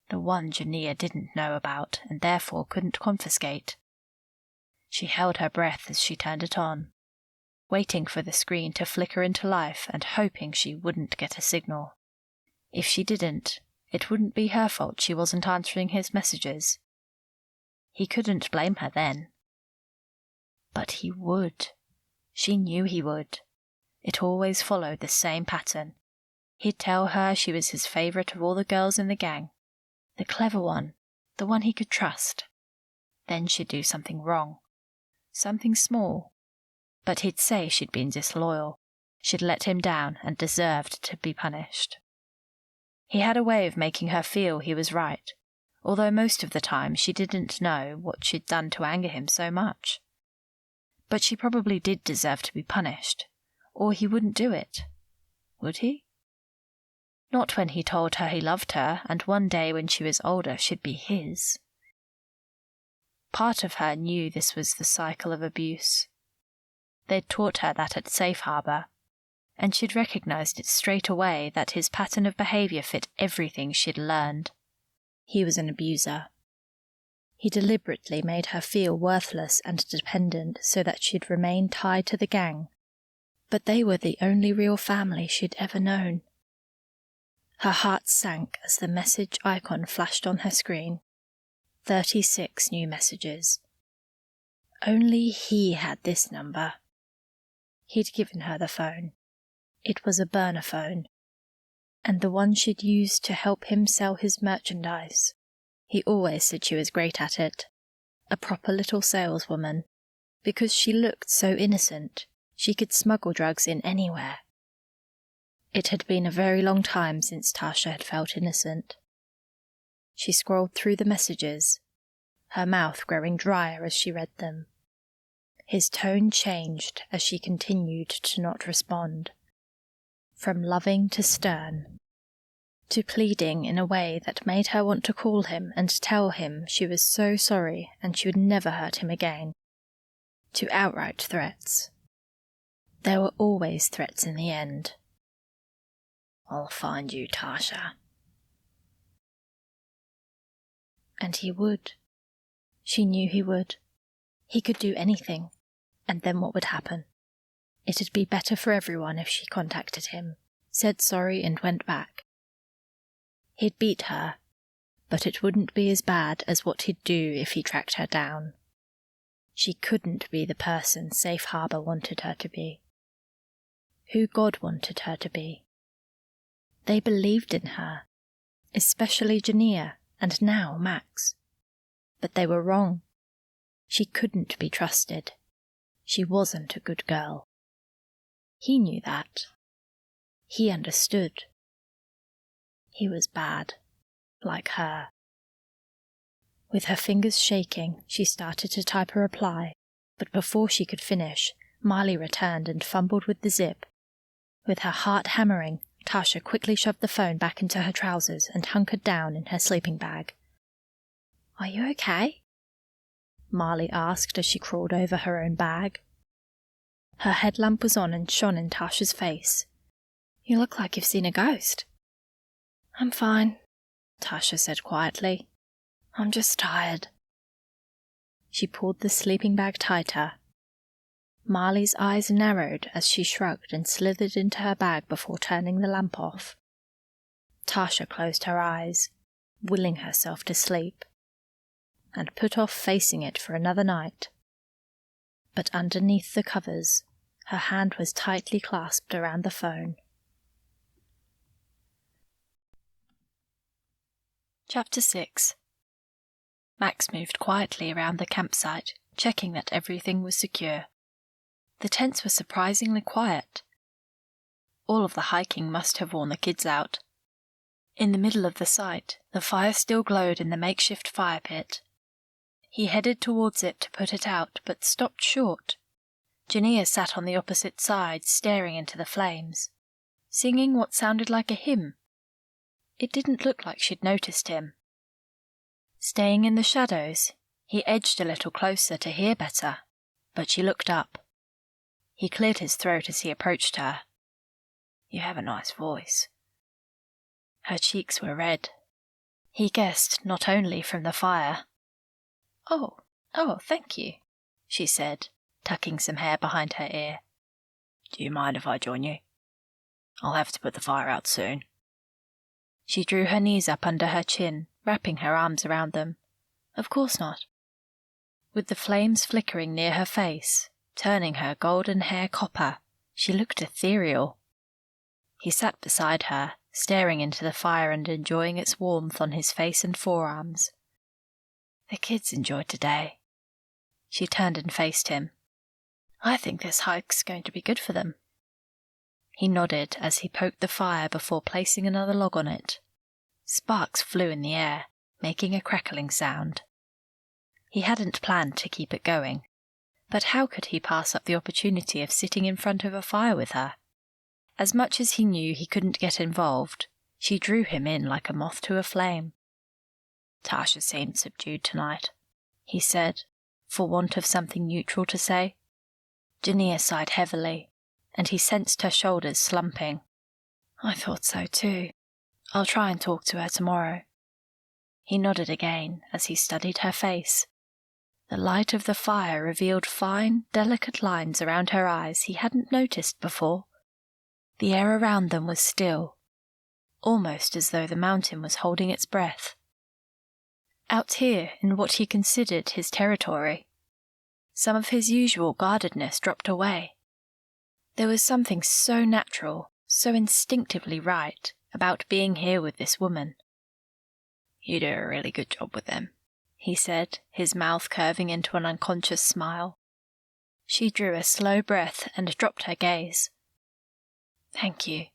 the one Jania didn't know about and therefore couldn't confiscate. She held her breath as she turned it on, waiting for the screen to flicker into life and hoping she wouldn't get a signal. If she didn't, It wouldn't be her fault she wasn't answering his messages. He couldn't blame her then. But he would. She knew he would. It always followed the same pattern. He'd tell her she was his favourite of all the girls in the gang, the clever one, the one he could trust. Then she'd do something wrong, something small, but he'd say she'd been disloyal. She'd let him down and deserved to be punished. He had a way of making her feel he was right, although most of the time she didn't know what she'd done to anger him so much. But she probably did deserve to be punished, or he wouldn't do it. Would he? Not when he told her he loved her, and one day when she was older she'd be his. Part of her knew this was the cycle of abuse. They'd taught her that at Safe Harbour, and she'd recognized it straight away that his pattern of behaviour fit everything she'd learned. He was an abuser. He deliberately made her feel worthless and dependent so that she'd remain tied to the gang. But they were the only real family she'd ever known. Her heart sank as the message icon flashed on her screen. 36 new messages. Only he had this number. He'd given her the phone. It was a burner phone, and the one she'd used to help him sell his merchandise. He always said she was great at it, a proper little saleswoman. Because she looked so innocent, she could smuggle drugs in anywhere. It had been a very long time since Tasha had felt innocent. She scrolled through the messages, her mouth growing drier as she read them. His tone changed as she continued to not respond. From loving to stern, to pleading in a way that made her want to call him and tell him she was so sorry and she would never hurt him again, to outright threats. There were always threats in the end. "I'll find you, Tasha." And he would. She knew he would. He could do anything, and then what would happen? It'd be better for everyone if she contacted him, said sorry and went back. He'd beat her, but it wouldn't be as bad as what he'd do if he tracked her down. She couldn't be the person Safe Harbour wanted her to be, who God wanted her to be. They believed in her, especially Jania, and now Max. But they were wrong. She couldn't be trusted. She wasn't a good girl. He knew that. He understood. He was bad, like her. With her fingers shaking, she started to type a reply, but before she could finish, Marley returned and fumbled with the zip. With her heart hammering, Tasha quickly shoved the phone back into her trousers and hunkered down in her sleeping bag. "Are you okay?" Marley asked as she crawled over her own bag. Her headlamp was on and shone in Tasha's face. "You look like you've seen a ghost." "I'm fine," Tasha said quietly. "I'm just tired." She pulled the sleeping bag tighter. Marley's eyes narrowed as she shrugged and slithered into her bag before turning the lamp off. Tasha closed her eyes, willing herself to sleep, and put off facing it for another night. But underneath the covers, her hand was tightly clasped around the phone. Chapter 6. Max moved quietly around the campsite, checking that everything was secure. The tents were surprisingly quiet. All of the hiking must have worn the kids out. In the middle of the site, the fire still glowed in the makeshift fire pit. He headed towards it to put it out, but stopped short. Jania sat on the opposite side, staring into the flames, singing what sounded like a hymn. It didn't look like she'd noticed him. Staying in the shadows, he edged a little closer to hear better, but she looked up. He cleared his throat as he approached her. "You have a nice voice." Her cheeks were red. He guessed not only from the fire. Oh, thank you," she said, tucking some hair behind her ear. "Do you mind if I join you? I'll have to put the fire out soon." She drew her knees up under her chin, wrapping her arms around them. Of course not. With the flames flickering near her face, turning her golden hair copper, she looked ethereal. He sat beside her, staring into the fire and enjoying its warmth on his face and forearms. The kids enjoyed today. She turned and faced him. I think this hike's going to be good for them. He nodded as he poked the fire before placing another log on it. Sparks flew in the air, making a crackling sound. He hadn't planned to keep it going, but how could he pass up the opportunity of sitting in front of a fire with her? As much as he knew he couldn't get involved, she drew him in like a moth to a flame. Tasha seemed subdued tonight, he said, for want of something neutral to say. Jania sighed heavily, and he sensed her shoulders slumping. I thought so too. I'll try and talk to her tomorrow. He nodded again as he studied her face. The light of the fire revealed fine, delicate lines around her eyes he hadn't noticed before. The air around them was still, almost as though the mountain was holding its breath. Out here, in what he considered his territory, some of his usual guardedness dropped away. There was something so natural, so instinctively right, about being here with this woman. You do a really good job with them, he said, his mouth curving into an unconscious smile. She drew a slow breath and dropped her gaze. Thank you.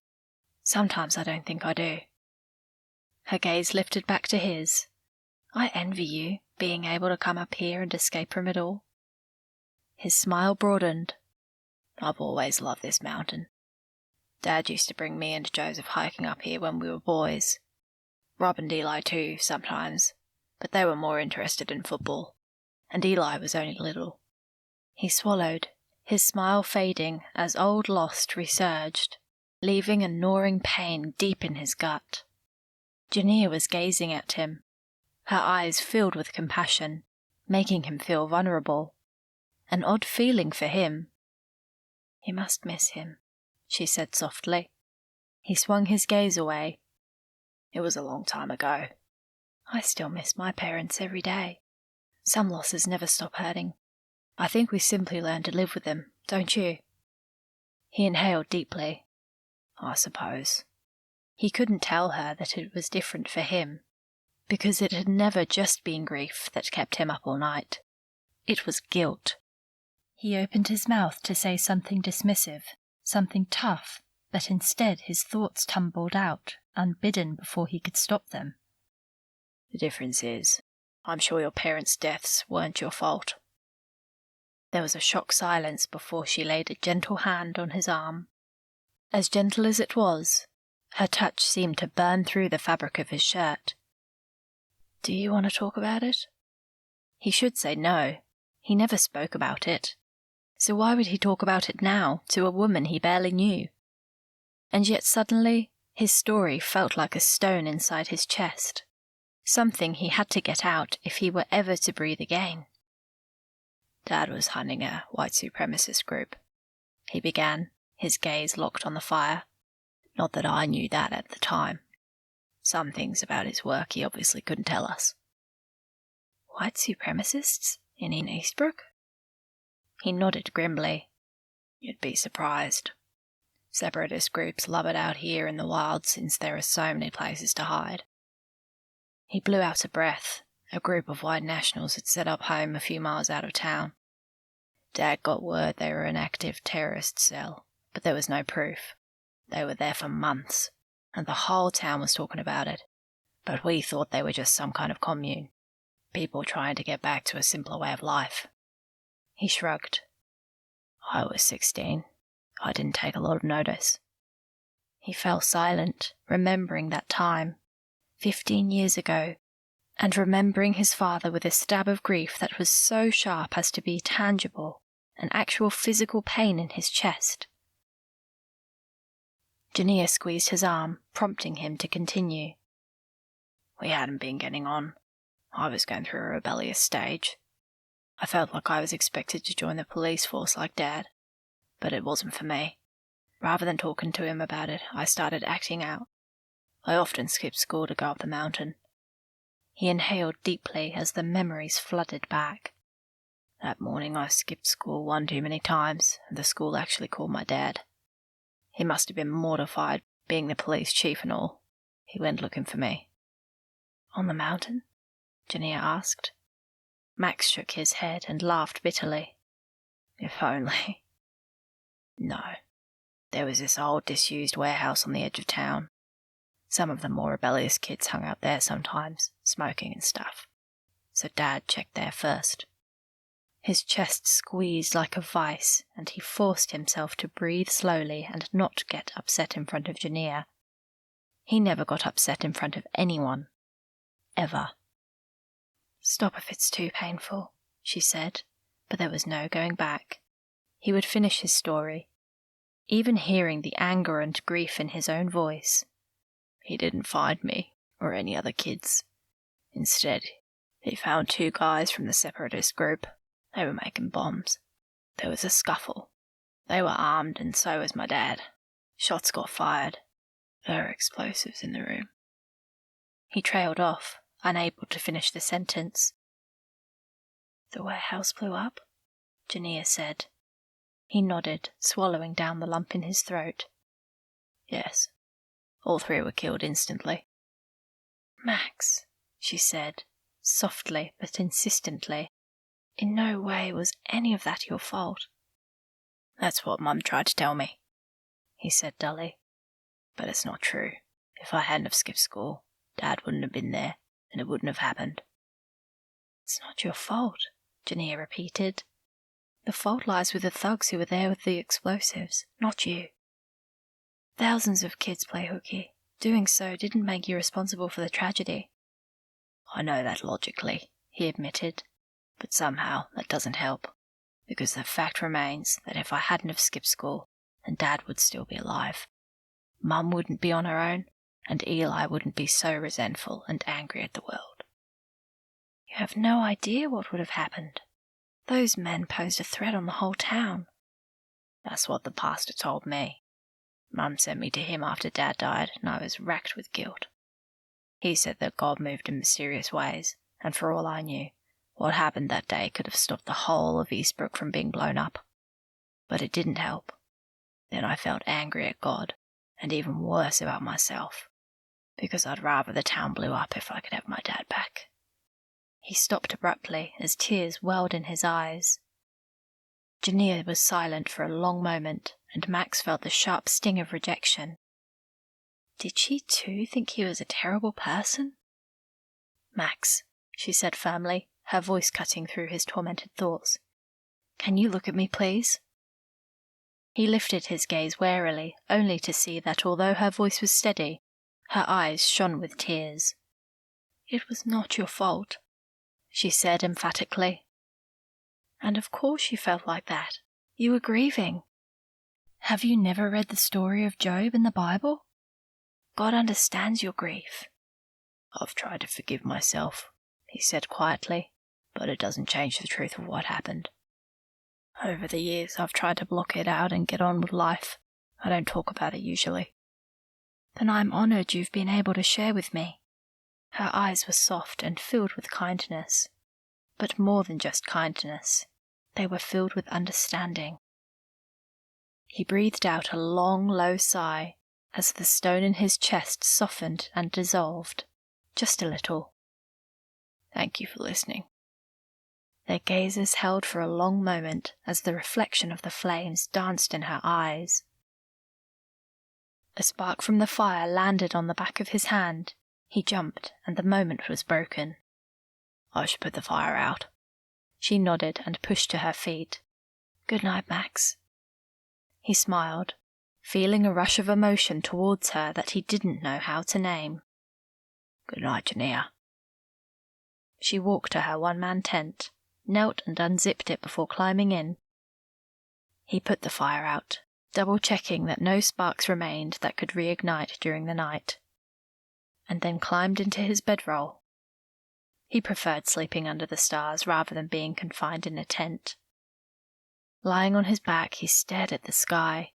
Sometimes I don't think I do. Her gaze lifted back to his. I envy you, being able to come up here and escape from it all. His smile broadened. I've always loved this mountain. Dad used to bring me and Joseph hiking up here when we were boys. Rob and Eli too, sometimes, but they were more interested in football, and Eli was only little. He swallowed, his smile fading as old lost resurged, leaving a gnawing pain deep in his gut. Jania was gazing at him, her eyes filled with compassion, making him feel vulnerable. An odd feeling for him. You must miss him, she said softly. He swung his gaze away. It was a long time ago. I still miss my parents every day. Some losses never stop hurting. I think we simply learn to live with them, don't you? He inhaled deeply. I suppose. He couldn't tell her that it was different for him, because it had never just been grief that kept him up all night. It was guilt. He opened his mouth to say something dismissive, something tough, but instead his thoughts tumbled out, unbidden before he could stop them. The difference is, I'm sure your parents' deaths weren't your fault. There was a shocked silence before she laid a gentle hand on his arm. As gentle as it was, her touch seemed to burn through the fabric of his shirt. Do you want to talk about it? He should say no. He never spoke about it. So why would he talk about it now to a woman he barely knew? And yet suddenly his story felt like a stone inside his chest, something he had to get out if he were ever to breathe again. Dad was hunting a white supremacist group, he began, his gaze locked on the fire. Not that I knew that at the time. Some things about his work he obviously couldn't tell us. White supremacists? In Eastbrooke? He nodded grimly. You'd be surprised. Separatist groups love it out here in the wild since there are so many places to hide. He blew out a breath. A group of white nationals had set up home a few miles out of town. Dad got word they were an active terrorist cell, but there was no proof. They were there for months, and the whole town was talking about it. But we thought they were just some kind of commune. People trying to get back to a simpler way of life. He shrugged. I was 16. I didn't take a lot of notice. He fell silent, remembering that time, 15 years ago, and remembering his father with a stab of grief that was so sharp as to be tangible, an actual physical pain in his chest. Jania squeezed his arm, prompting him to continue. We hadn't been getting on. I was going through a rebellious stage. I felt like I was expected to join the police force like Dad, but it wasn't for me. Rather than talking to him about it, I started acting out. I often skipped school to go up the mountain. He inhaled deeply as the memories flooded back. That morning I skipped school one too many times, and the school actually called my dad. He must have been mortified, being the police chief and all. He went looking for me. On the mountain? Jania asked. Max shook his head and laughed bitterly. If only. No. There was this old disused warehouse on the edge of town. Some of the more rebellious kids hung out there sometimes, smoking and stuff. So Dad checked there first. His chest squeezed like a vice, and he forced himself to breathe slowly and not get upset in front of Jania. He never got upset in front of anyone. Ever. Stop if it's too painful, she said, but there was no going back. He would finish his story. Even hearing the anger and grief in his own voice. He didn't find me, or any other kids. Instead, he found 2 guys from the separatist group. They were making bombs. There was a scuffle. They were armed, and so was my dad. Shots got fired. There were explosives in the room. He trailed off, unable to finish the sentence. The warehouse blew up? Jania said. He nodded, swallowing down the lump in his throat. Yes. All 3 were killed instantly. Max, she said, softly but insistently. In no way was any of that your fault. That's what Mum tried to tell me, he said dully. But it's not true. If I hadn't have skipped school, Dad wouldn't have been there, and it wouldn't have happened. It's not your fault, Jania repeated. The fault lies with the thugs who were there with the explosives, not you. Thousands of kids play hooky. Doing so didn't make you responsible for the tragedy. I know that logically, he admitted, but somehow that doesn't help, because the fact remains that if I hadn't have skipped school, then Dad would still be alive. Mum wouldn't be on her own, and Eli wouldn't be so resentful and angry at the world. You have no idea what would have happened. Those men posed a threat on the whole town. That's what the pastor told me. Mum sent me to him after Dad died, and I was racked with guilt. He said that God moved in mysterious ways, and for all I knew, what happened that day could have stopped the whole of Eastbrooke from being blown up. But it didn't help. Then I felt angry at God, and even worse about myself, because I'd rather the town blew up if I could have my dad back. He stopped abruptly as tears welled in his eyes. Jania was silent for a long moment, and Max felt the sharp sting of rejection. Did she too think he was a terrible person? Max, she said firmly, her voice cutting through his tormented thoughts. Can you look at me, please? He lifted his gaze warily, only to see that although her voice was steady, her eyes shone with tears. It was not your fault, she said emphatically. And of course you felt like that. You were grieving. Have you never read the story of Job in the Bible? God understands your grief. I've tried to forgive myself, he said quietly, but it doesn't change the truth of what happened. Over the years, I've tried to block it out and get on with life. I don't talk about it usually. Then I'm honored you've been able to share with me. Her eyes were soft and filled with kindness. But more than just kindness. They were filled with understanding. He breathed out a long, low sigh as the stone in his chest softened and dissolved, just a little. Thank you for listening. Their gazes held for a long moment as the reflection of the flames danced in her eyes. A spark from the fire landed on the back of his hand. He jumped, and the moment was broken. I should put the fire out. She nodded and pushed to her feet. Good night, Max. He smiled, feeling a rush of emotion towards her that he didn't know how to name. Good night, Jania. She walked to her one-man tent, knelt and unzipped it before climbing in. He put the fire out, double-checking that no sparks remained that could reignite during the night, and then climbed into his bedroll. He preferred sleeping under the stars rather than being confined in a tent. Lying on his back, he stared at the sky.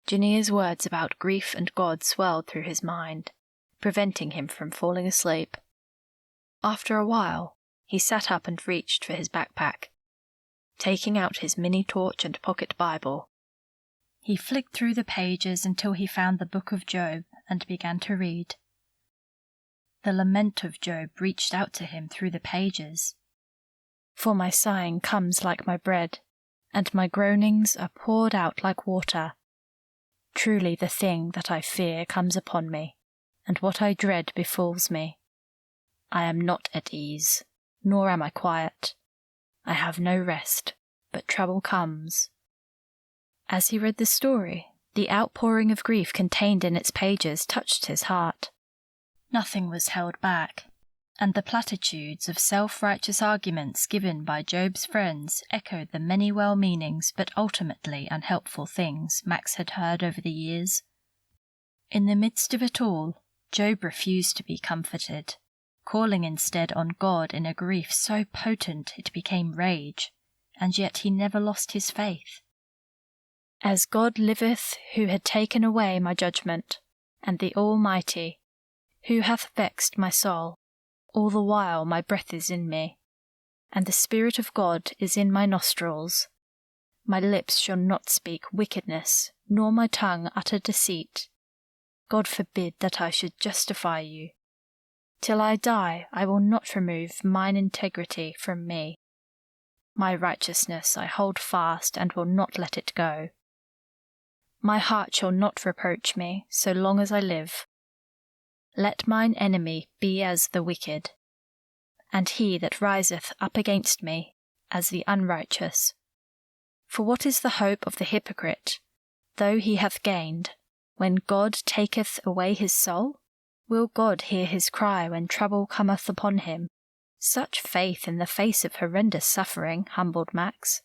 Jania's words about grief and God swirled through his mind. preventing him from falling asleep. After a while, he sat up and reached for his backpack. Taking out his mini torch and pocket Bible, he flicked through the pages until he found the book of Job and began to read. The lament of Job reached out to him through the pages. "For my sighing comes like my bread, and my groanings are poured out like water. Truly the thing that I fear comes upon me, and what I dread befalls me. I am not at ease, nor am I quiet. I have no rest, but trouble comes." As he read the story, the outpouring of grief contained in its pages touched his heart. Nothing was held back, and the platitudes of self-righteous arguments given by Job's friends echoed the many well-meanings but ultimately unhelpful things Max had heard over the years. In the midst of it all, Job refused to be comforted, calling instead on God in a grief so potent it became rage, and yet he never lost his faith. "As God liveth, who had taken away my judgment, and the Almighty, who hath vexed my soul, all the while my breath is in me, and the Spirit of God is in my nostrils. My lips shall not speak wickedness, nor my tongue utter deceit. God forbid that I should justify you. Till I die, I will not remove mine integrity from me. My righteousness I hold fast and will not let it go. My heart shall not reproach me so long as I live. Let mine enemy be as the wicked, and he that riseth up against me as the unrighteous. For what is the hope of the hypocrite, though he hath gained, when God taketh away his soul? Will God hear his cry when trouble cometh upon him? Such faith in the face of horrendous suffering humbled Max.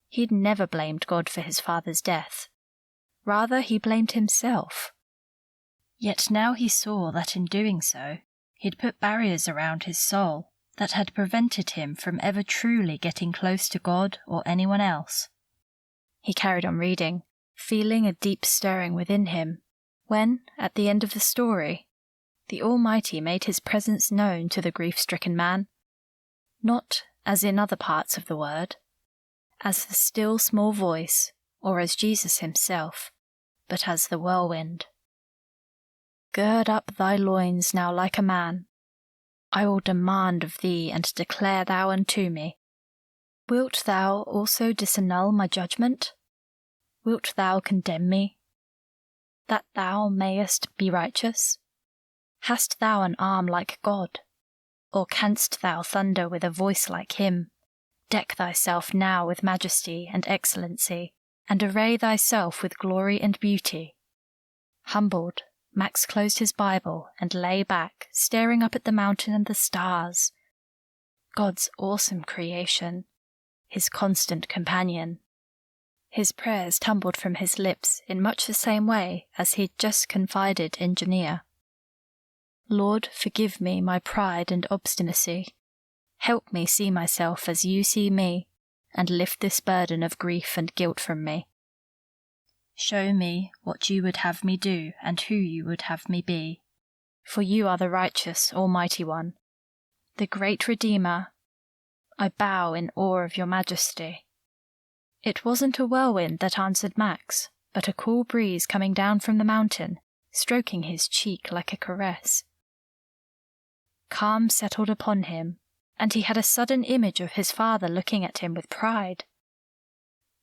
He'd never blamed God for his father's death. Rather, he blamed himself. Yet now he saw that in doing so, he'd put barriers around his soul that had prevented him from ever truly getting close to God or anyone else. He carried on reading, feeling a deep stirring within him, when, at the end of the story, the Almighty made his presence known to the grief-stricken man, not, as in other parts of the word, as the still small voice, or as Jesus himself, but as the whirlwind. "Gird up thy loins now like a man. I will demand of thee, and declare thou unto me. Wilt thou also disannul my judgment? Wilt thou condemn me, that thou mayest be righteous? Hast thou an arm like God? Or canst thou thunder with a voice like him? Deck thyself now with majesty and excellency, and array thyself with glory and beauty." Humbled, Max closed his Bible and lay back, staring up at the mountain and the stars. God's awesome creation, his constant companion. His prayers tumbled from his lips in much the same way as he'd just confided in Jania. "Lord, forgive me my pride and obstinacy. Help me see myself as you see me, and lift this burden of grief and guilt from me. Show me what you would have me do and who you would have me be. For you are the righteous, Almighty One, the great Redeemer. I bow in awe of your majesty." It wasn't a whirlwind that answered Max, but a cool breeze coming down from the mountain, stroking his cheek like a caress. Calm settled upon him, and he had a sudden image of his father looking at him with pride.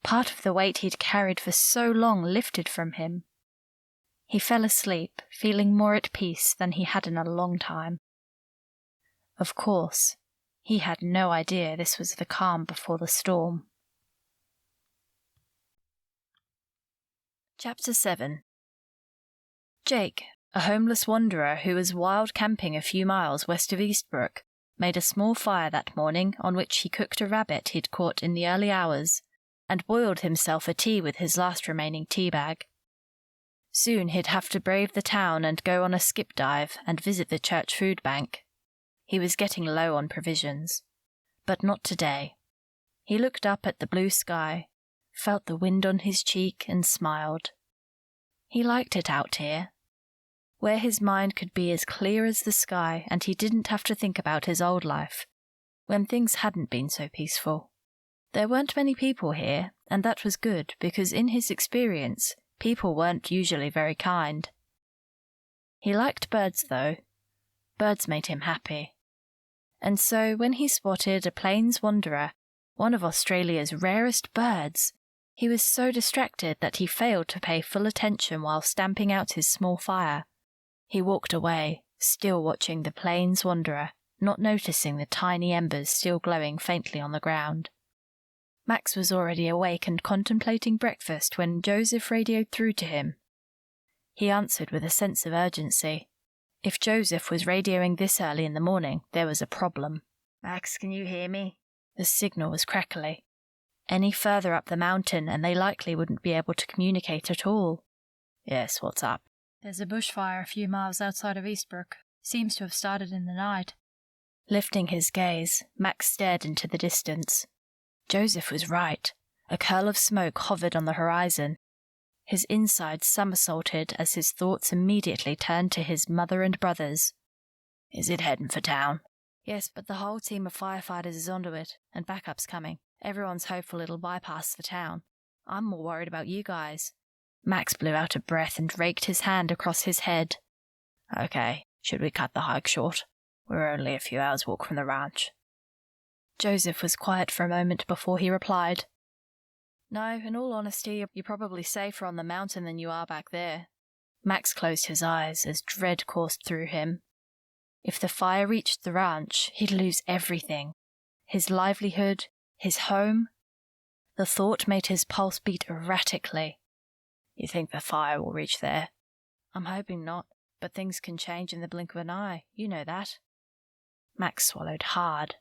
Part of the weight he'd carried for so long lifted from him. He fell asleep, feeling more at peace than he had in a long time. Of course, he had no idea this was the calm before the storm. Chapter 7. Jake, a homeless wanderer who was wild camping a few miles west of Eastbrooke, made a small fire that morning on which he cooked a rabbit he'd caught in the early hours, and boiled himself a tea with his last remaining tea bag. Soon he'd have to brave the town and go on a skip dive and visit the church food bank. He was getting low on provisions. But not today. He looked up at the blue sky, felt the wind on his cheek and smiled. He liked it out here. where his mind could be as clear as the sky and he didn't have to think about his old life, when things hadn't been so peaceful. There weren't many people here, and that was good because in his experience, people weren't usually very kind. He liked birds, though. Birds made him happy. And so when he spotted a plains wanderer, one of Australia's rarest birds, he was so distracted that he failed to pay full attention while stamping out his small fire. He walked away, still watching the plains wanderer, not noticing the tiny embers still glowing faintly on the ground. Max was already awake and contemplating breakfast when Joseph radioed through to him. He answered with a sense of urgency. If Joseph was radioing this early in the morning, there was a problem. Max, can you hear me? The signal was crackly. Any further up the mountain and they likely wouldn't be able to communicate at all. Yes, what's up? There's a bushfire a few miles outside of Eastbrooke. Seems to have started in the night. Lifting his gaze, Max stared into the distance. Joseph was right. A curl of smoke hovered on the horizon. His insides somersaulted as his thoughts immediately turned to his mother and brothers. Is it heading for town? Yes, but the whole team of firefighters is onto it, and backup's coming. Everyone's hopeful it'll bypass the town. I'm more worried about you guys. Max blew out a breath and raked his hand across his head. Okay, should we cut the hike short? We're only a few hours' walk from the ranch. Joseph was quiet for a moment before he replied. No, in all honesty, you're probably safer on the mountain than you are back there. Max closed his eyes as dread coursed through him. If the fire reached the ranch, he'd lose everything. His livelihood, his home. The thought made his pulse beat erratically. You think the fire will reach there? I'm hoping not, but things can change in the blink of an eye. You know that. Max swallowed hard.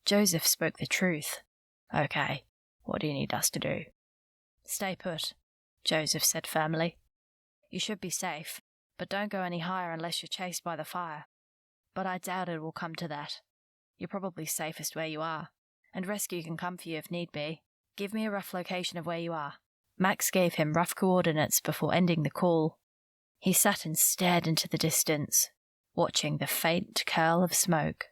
Joseph spoke the truth. Okay, what do you need us to do? Stay put, Joseph said firmly. You should be safe, but don't go any higher unless you're chased by the fire. But I doubt it will come to that. You're probably safest where you are, and rescue can come for you if need be. Give me a rough location of where you are. Max gave him rough coordinates before ending the call. He sat and stared into the distance, watching the faint curl of smoke.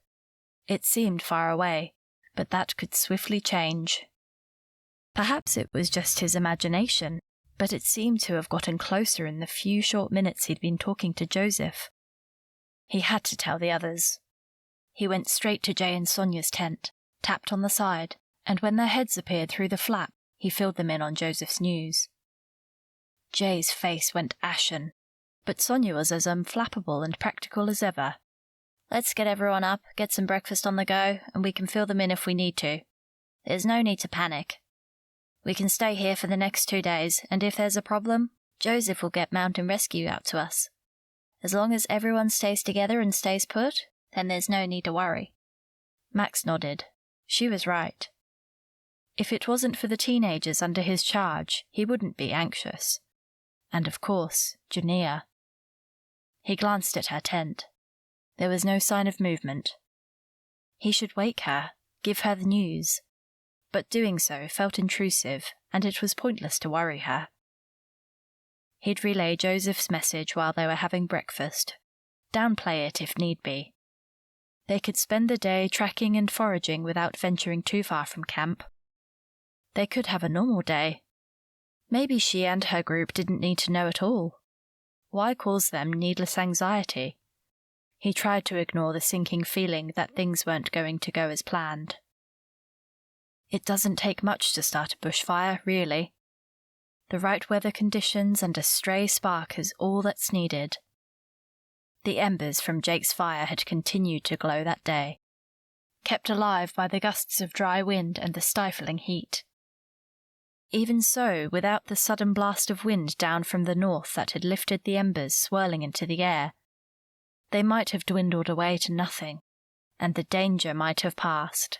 It seemed far away, but that could swiftly change. Perhaps it was just his imagination, but it seemed to have gotten closer in the few short minutes he'd been talking to Joseph. He had to tell the others. He went straight to Jay and Sonia's tent, tapped on the side, and when their heads appeared through the flap, he filled them in on Joseph's news. Jay's face went ashen, but Sonia was as unflappable and practical as ever. Let's get everyone up, get some breakfast on the go, and we can fill them in if we need to. There's no need to panic. We can stay here for the next 2 days, and if there's a problem, Joseph will get mountain rescue out to us. As long as everyone stays together and stays put, then there's no need to worry. Max nodded. She was right. If it wasn't for the teenagers under his charge, he wouldn't be anxious. And of course, Jania. He glanced at her tent. There was no sign of movement. He should wake her, give her the news. But doing so felt intrusive, and it was pointless to worry her. He'd relay Joseph's message while they were having breakfast, downplay it if need be. They could spend the day tracking and foraging without venturing too far from camp. They could have a normal day. Maybe she and her group didn't need to know at all. Why cause them needless anxiety? He tried to ignore the sinking feeling that things weren't going to go as planned. It doesn't take much to start a bushfire, really. The right weather conditions and a stray spark is all that's needed. The embers from Jake's fire had continued to glow that day, kept alive by the gusts of dry wind and the stifling heat. Even so, without the sudden blast of wind down from the north that had lifted the embers swirling into the air, they might have dwindled away to nothing, and the danger might have passed.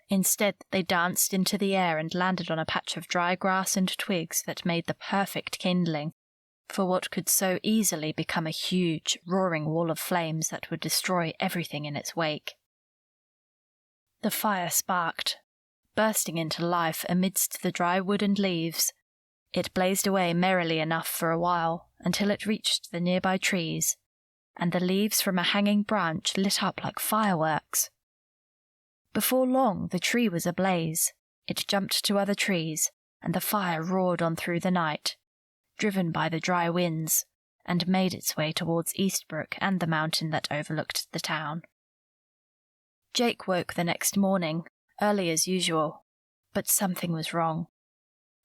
Instead, they danced into the air and landed on a patch of dry grass and twigs that made the perfect kindling for what could so easily become a huge, roaring wall of flames that would destroy everything in its wake. The fire sparked, bursting into life amidst the dry wood and leaves. It blazed away merrily enough for a while, until it reached the nearby trees, and the leaves from a hanging branch lit up like fireworks. Before long, the tree was ablaze. It jumped to other trees, and the fire roared on through the night, driven by the dry winds, and made its way towards Eastbrooke and the mountain that overlooked the town. Jake woke the next morning, early as usual, but something was wrong.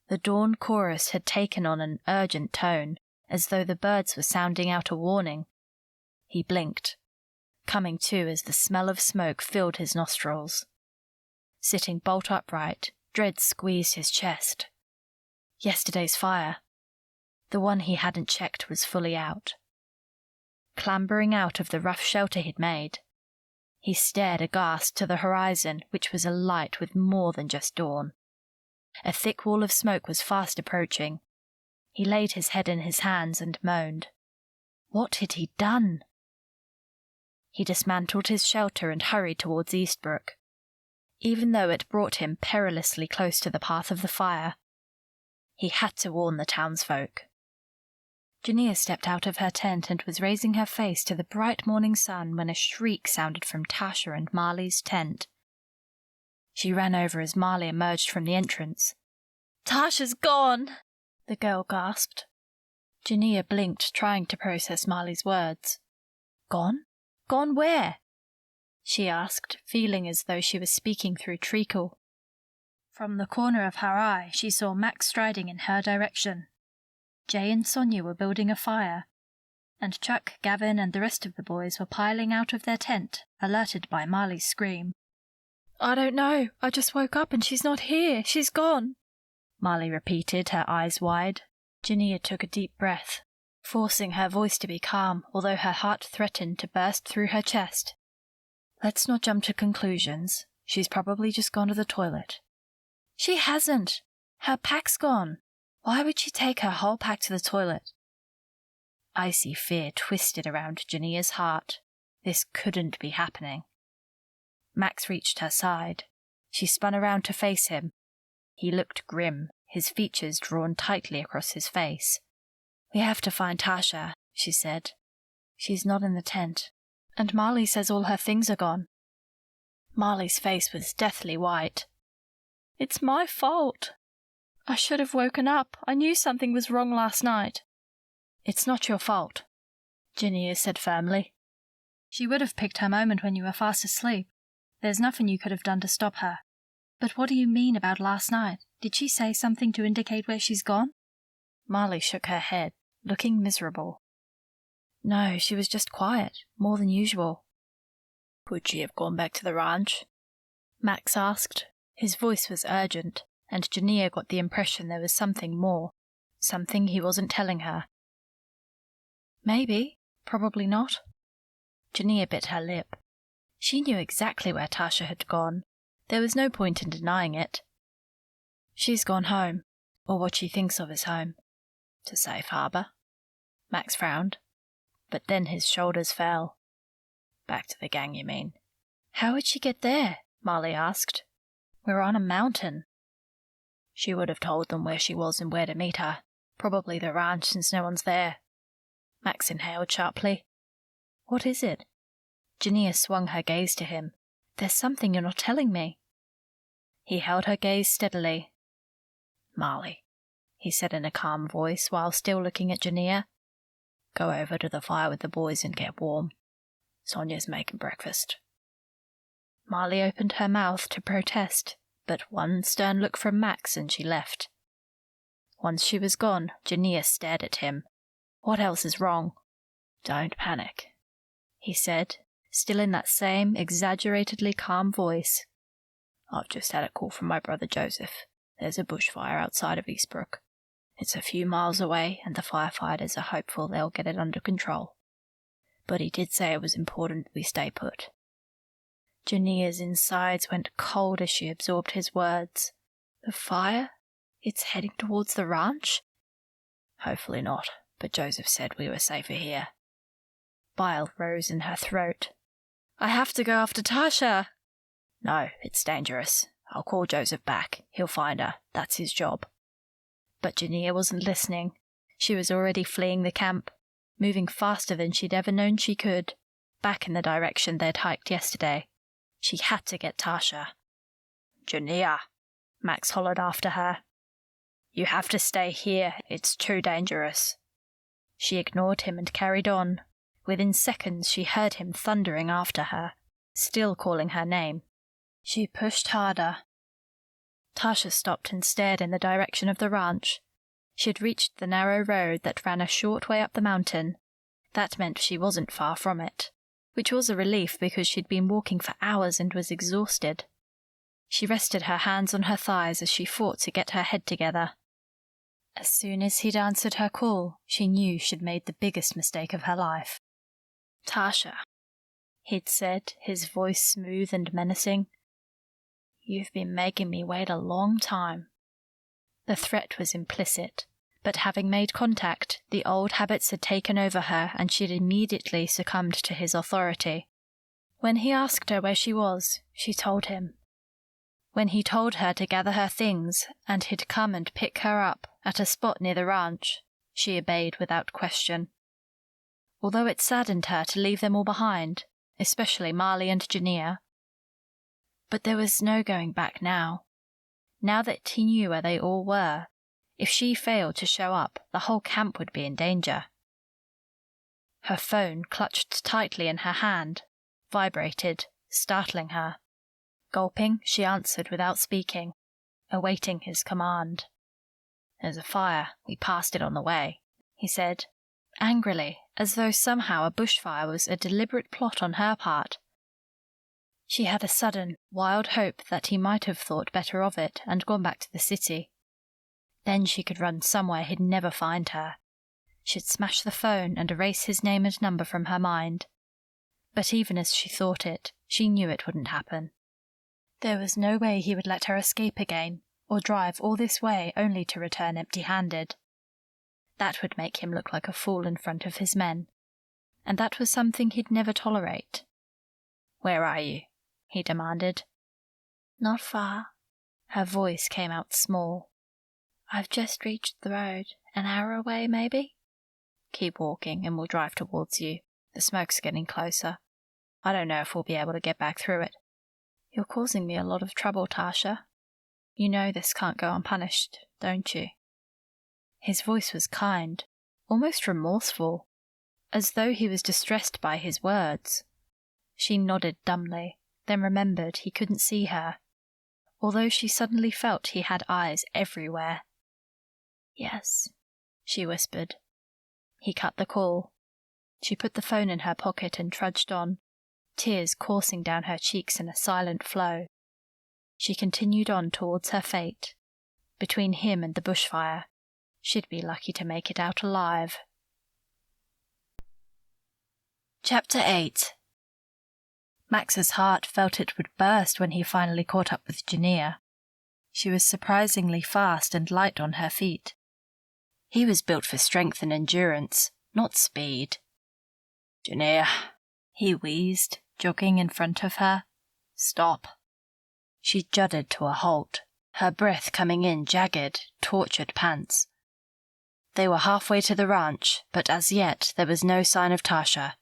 The dawn chorus had taken on an urgent tone, as though the birds were sounding out a warning. He blinked, coming to as the smell of smoke filled his nostrils. Sitting bolt upright, dread squeezed his chest. Yesterday's fire. The one he hadn't checked was fully out. Clambering out of the rough shelter he'd made, he stared aghast to the horizon, which was alight with more than just dawn. A thick wall of smoke was fast approaching. He laid his head in his hands and moaned. What had he done? He dismantled his shelter and hurried towards Eastbrooke. Even though it brought him perilously close to the path of the fire, he had to warn the townsfolk. Jania stepped out of her tent and was raising her face to the bright morning sun when a shriek sounded from Tasha and Marley's tent. She ran over as Marley emerged from the entrance. "Tasha's gone!" the girl gasped. Jania blinked, trying to process Marley's words. "Gone? Gone where?" she asked, feeling as though she was speaking through treacle. From the corner of her eye, she saw Max striding in her direction. Jay and Sonia were building a fire, and Chuck, Gavin, and the rest of the boys were piling out of their tent, alerted by Marley's scream. "I don't know. I just woke up and she's not here. She's gone," Marley repeated, her eyes wide. Jania took a deep breath, forcing her voice to be calm, although her heart threatened to burst through her chest. "Let's not jump to conclusions. She's probably just gone to the toilet." "She hasn't. Her pack's gone. Why would she take her whole pack to the toilet?" Icy fear twisted around Jania's heart. This couldn't be happening. Max reached her side. She spun around to face him. He looked grim, his features drawn tightly across his face. "We have to find Tasha," she said. "She's not in the tent. And Marley says all her things are gone." Marley's face was deathly white. "It's my fault. I should have woken up. I knew something was wrong last night." "It's not your fault," Jania said firmly. "She would have picked her moment when you were fast asleep. There's nothing you could have done to stop her. But what do you mean about last night? Did she say something to indicate where she's gone?" Marley shook her head, looking miserable. "No, she was just quiet, more than usual." "Could she have gone back to the ranch?" Max asked. His voice was urgent, and Jania got the impression there was something more, something he wasn't telling her. "Maybe, probably not." Jania bit her lip. She knew exactly where Tasha had gone. There was no point in denying it. "She's gone home, or what she thinks of as home." "To Safe Harbor?" Max frowned, but then his shoulders fell. "Back to the gang, you mean?" "How would she get there?" Marley asked. "We're on a mountain." "She would have told them where she was and where to meet her. Probably the ranch, since no one's there." Max inhaled sharply. "What is it?" Jania swung her gaze to him. "There's something you're not telling me." He held her gaze steadily. "Marley," he said in a calm voice while still looking at Jania, "go over to the fire with the boys and get warm. Sonia's making breakfast." Marley opened her mouth to protest, but one stern look from Max and she left. Once she was gone, Jania stared at him. "What else is wrong?" "Don't panic," he said, still in that same exaggeratedly calm voice. "I've just had a call from my brother Joseph. There's a bushfire outside of Eastbrooke. It's a few miles away, and the firefighters are hopeful they'll get it under control. But he did say it was important we stay put." Jania's insides went cold as she absorbed his words. "The fire? It's heading towards the ranch?" "Hopefully not, but Joseph said we were safer here." Bile rose in her throat. "I have to go after Tasha." "No, it's dangerous. I'll call Joseph back. He'll find her. That's his job." But Jania wasn't listening. She was already fleeing the camp, moving faster than she'd ever known she could, back in the direction they'd hiked yesterday. She had to get Tasha. "Jania," Max hollered after her. "You have to stay here. It's too dangerous." She ignored him and carried on. Within seconds she heard him thundering after her, still calling her name. She pushed harder. Tasha stopped and stared in the direction of the ranch. She had reached the narrow road that ran a short way up the mountain. That meant she wasn't far from it, which was a relief because she'd been walking for hours and was exhausted. She rested her hands on her thighs as she fought to get her head together. As soon as he'd answered her call, she knew she'd made the biggest mistake of her life. "Tasha," he'd said, his voice smooth and menacing. "You've been making me wait a long time." The threat was implicit, but having made contact, the old habits had taken over her and she'd immediately succumbed to his authority. When he asked her where she was, she told him. When he told her to gather her things and he'd come and pick her up at a spot near the ranch, she obeyed without question. Although it saddened her to leave them all behind, especially Marley and Jania. But there was no going back now. Now that he knew where they all were, if she failed to show up, the whole camp would be in danger. Her phone, clutched tightly in her hand, vibrated, startling her. Gulping, she answered without speaking, awaiting his command. "There's a fire. We passed it on the way," he said, angrily, as though somehow a bushfire was a deliberate plot on her part. She had a sudden, wild hope that he might have thought better of it and gone back to the city. Then she could run somewhere he'd never find her. She'd smash the phone and erase his name and number from her mind. But even as she thought it, she knew it wouldn't happen. There was no way he would let her escape again, or drive all this way only to return empty-handed. That would make him look like a fool in front of his men, and that was something he'd never tolerate. "Where are you?" he demanded. "Not far." Her voice came out small. "I've just reached the road. An hour away, maybe?" "Keep walking and we'll drive towards you. The smoke's getting closer. I don't know if we'll be able to get back through it." "You're causing me a lot of trouble, Tasha. You know this can't go unpunished, don't you?" His voice was kind, almost remorseful, as though he was distressed by his words. She nodded dumbly, then remembered he couldn't see her, although she suddenly felt he had eyes everywhere. "Yes," she whispered. He cut the call. She put the phone in her pocket and trudged on, tears coursing down her cheeks in a silent flow. She continued on towards her fate. Between him and the bushfire, she'd be lucky to make it out alive. Chapter 8. Max's heart felt it would burst when he finally caught up with Jania. She was surprisingly fast and light on her feet. He was built for strength and endurance, not speed. "Jania," he wheezed, jogging in front of her. "Stop." She juddered to a halt, her breath coming in jagged, tortured pants. They were halfway to the ranch, but as yet there was no sign of Tasha.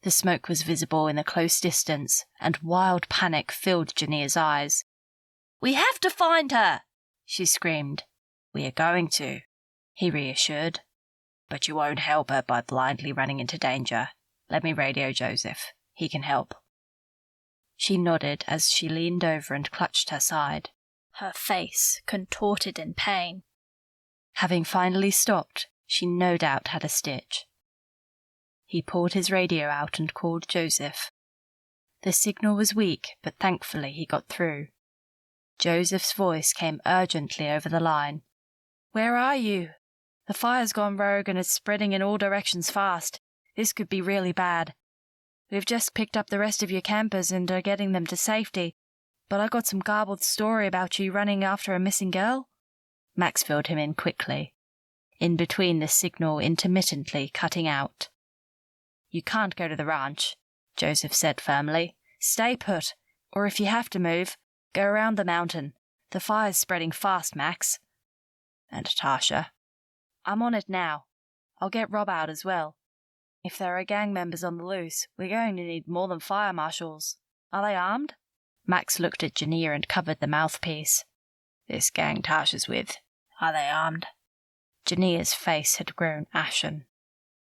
The smoke was visible in the close distance, and wild panic filled Jania's eyes. "We have to find her!" she screamed. "We are going to," he reassured. "But you won't help her by blindly running into danger. Let me radio Joseph. He can help." She nodded as she leaned over and clutched her side, her face contorted in pain. Having finally stopped, she no doubt had a stitch. He pulled his radio out and called Joseph. The signal was weak, but thankfully he got through. Joseph's voice came urgently over the line. "Where are you? The fire's gone rogue and it's spreading in all directions fast. This could be really bad. We've just picked up the rest of your campers and are getting them to safety, but I got some garbled story about you running after a missing girl." Max filled him in quickly, in between the signal intermittently cutting out. "You can't go to the ranch," Joseph said firmly. "Stay put, or if you have to move, go around the mountain. The fire's spreading fast, Max." And Tasha, I'm on it now. I'll get Rob out as well. If there are gang members on the loose, we're going to need more than fire marshals. Are they armed? Max looked at Jania and covered the mouthpiece. This gang Tasha's with, are they armed? Jania's face had grown ashen.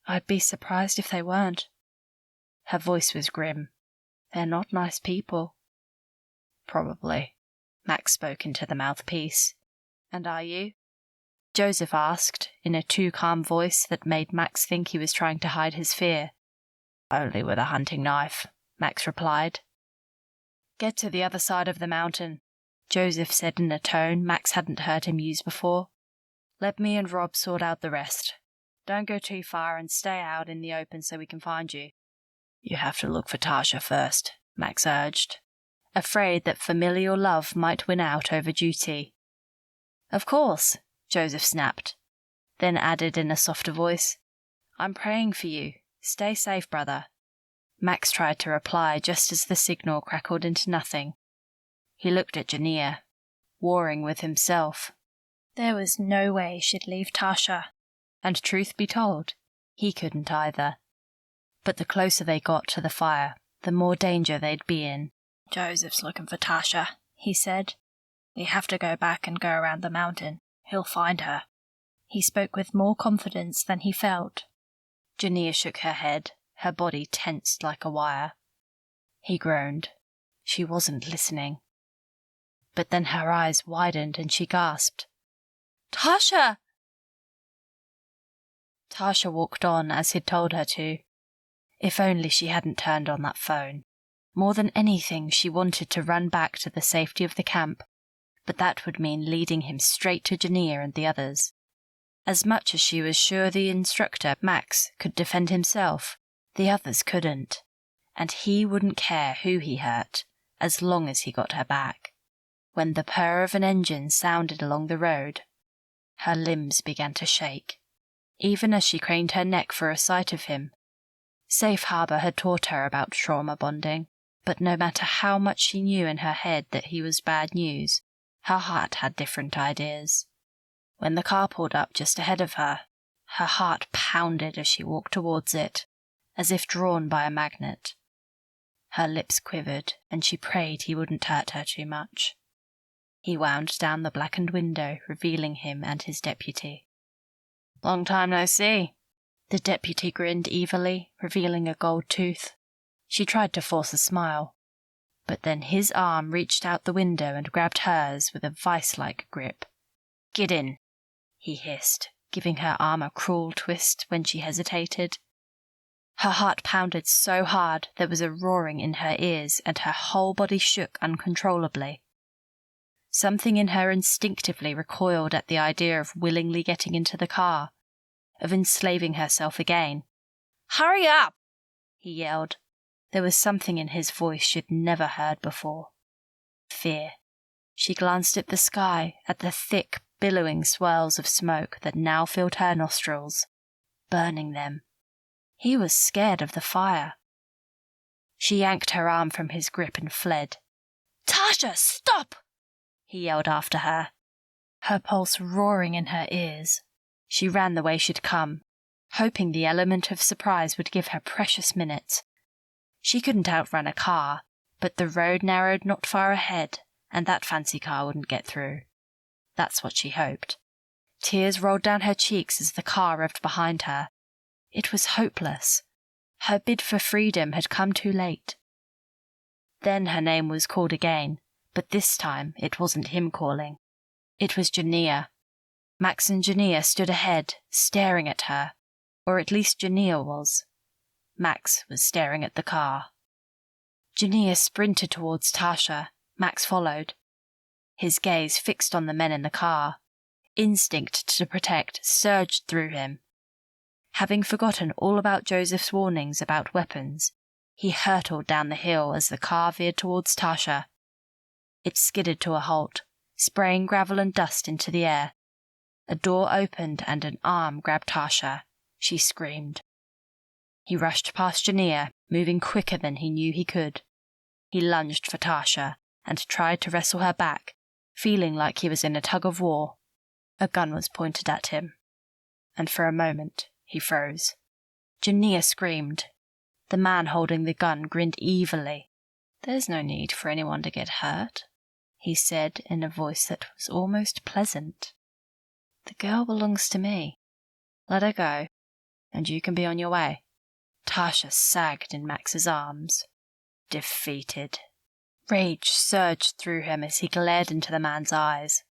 I'd be surprised if they weren't. Her voice was grim. They're not nice people. Probably. Max spoke into the mouthpiece. And are you? Joseph asked, in a too calm voice that made Max think he was trying to hide his fear. Only with a hunting knife, Max replied. Get to the other side of the mountain, Joseph said in a tone Max hadn't heard him use before. Let me and Rob sort out the rest. Don't go too far and stay out in the open so we can find you. You have to look for Tasha first, Max urged, afraid that familial love might win out over duty. Of course, Joseph snapped, then added in a softer voice, I'm praying for you. Stay safe, brother. Max tried to reply just as the signal crackled into nothing. He looked at Jania, warring with himself. There was no way she'd leave Tasha. And truth be told, he couldn't either. But the closer they got to the fire, the more danger they'd be in. Joseph's looking for Tasha, he said. We have to go back and go around the mountain. He'll find her. He spoke with more confidence than he felt. Jania shook her head, her body tensed like a wire. He groaned. She wasn't listening. But then her eyes widened and she gasped. Tasha! Tasha walked on as he'd told her to. If only she hadn't turned on that phone. More than anything, she wanted to run back to the safety of the camp, but that would mean leading him straight to Jania and the others. As much as she was sure the instructor, Max, could defend himself, the others couldn't, and he wouldn't care who he hurt, as long as he got her back. When the purr of an engine sounded along the road, her limbs began to shake, even as she craned her neck for a sight of him. Safe Harbor had taught her about trauma bonding, but no matter how much she knew in her head that he was bad news, her heart had different ideas. When the car pulled up just ahead of her, her heart pounded as she walked towards it, as if drawn by a magnet. Her lips quivered, and she prayed he wouldn't hurt her too much. He wound down the blackened window, revealing him and his deputy. Long time no see. The deputy grinned evilly, revealing a gold tooth. She tried to force a smile, but then his arm reached out the window and grabbed hers with a vice-like grip. Get in, he hissed, giving her arm a cruel twist when she hesitated. Her heart pounded so hard there was a roaring in her ears and her whole body shook uncontrollably. Something in her instinctively recoiled at the idea of willingly getting into the car, of enslaving herself again. Hurry up! He yelled. There was something in his voice she'd never heard before. Fear. She glanced at the sky, at the thick, billowing swirls of smoke that now filled her nostrils, burning them. He was scared of the fire. She yanked her arm from his grip and fled. Tasha, stop! He yelled after her, her pulse roaring in her ears. She ran the way she'd come, hoping the element of surprise would give her precious minutes. She couldn't outrun a car, but the road narrowed not far ahead, and that fancy car wouldn't get through. That's what she hoped. Tears rolled down her cheeks as the car revved behind her. It was hopeless. Her bid for freedom had come too late. Then her name was called again, but this time it wasn't him calling. It was Jania. Max and Jania stood ahead, staring at her, or at least Jania was. Max was staring at the car. Jania sprinted towards Tasha. Max followed, his gaze fixed on the men in the car. Instinct to protect surged through him. Having forgotten all about Joseph's warnings about weapons, he hurtled down the hill as the car veered towards Tasha. It skidded to a halt, spraying gravel and dust into the air. A door opened and an arm grabbed Tasha. She screamed. He rushed past Jania, moving quicker than he knew he could. He lunged for Tasha and tried to wrestle her back, feeling like he was in a tug-of-war. A gun was pointed at him, and for a moment he froze. Jania screamed. The man holding the gun grinned evilly. "There's no need for anyone to get hurt," he said in a voice that was almost pleasant. "The girl belongs to me. Let her go, and you can be on your way." Tasha sagged in Max's arms. Defeated. Rage surged through him as he glared into the man's eyes.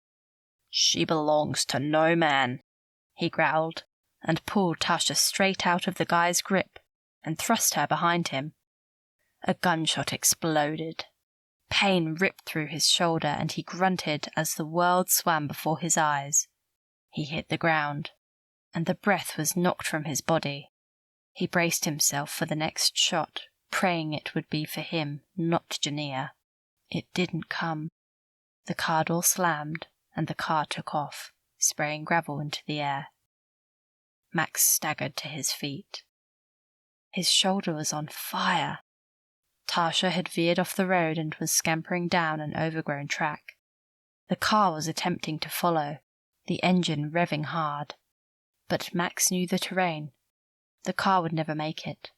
"She belongs to no man," he growled, and pulled Tasha straight out of the guy's grip and thrust her behind him. A gunshot exploded. Pain ripped through his shoulder, and he grunted as the world swam before his eyes. He hit the ground, and the breath was knocked from his body. He braced himself for the next shot, praying it would be for him, not Jania. It didn't come. The car door slammed, and the car took off, spraying gravel into the air. Max staggered to his feet. His shoulder was on fire. Tasha had veered off the road and was scampering down an overgrown track. The car was attempting to follow, the engine revving hard. But Max knew the terrain. The car would never make it.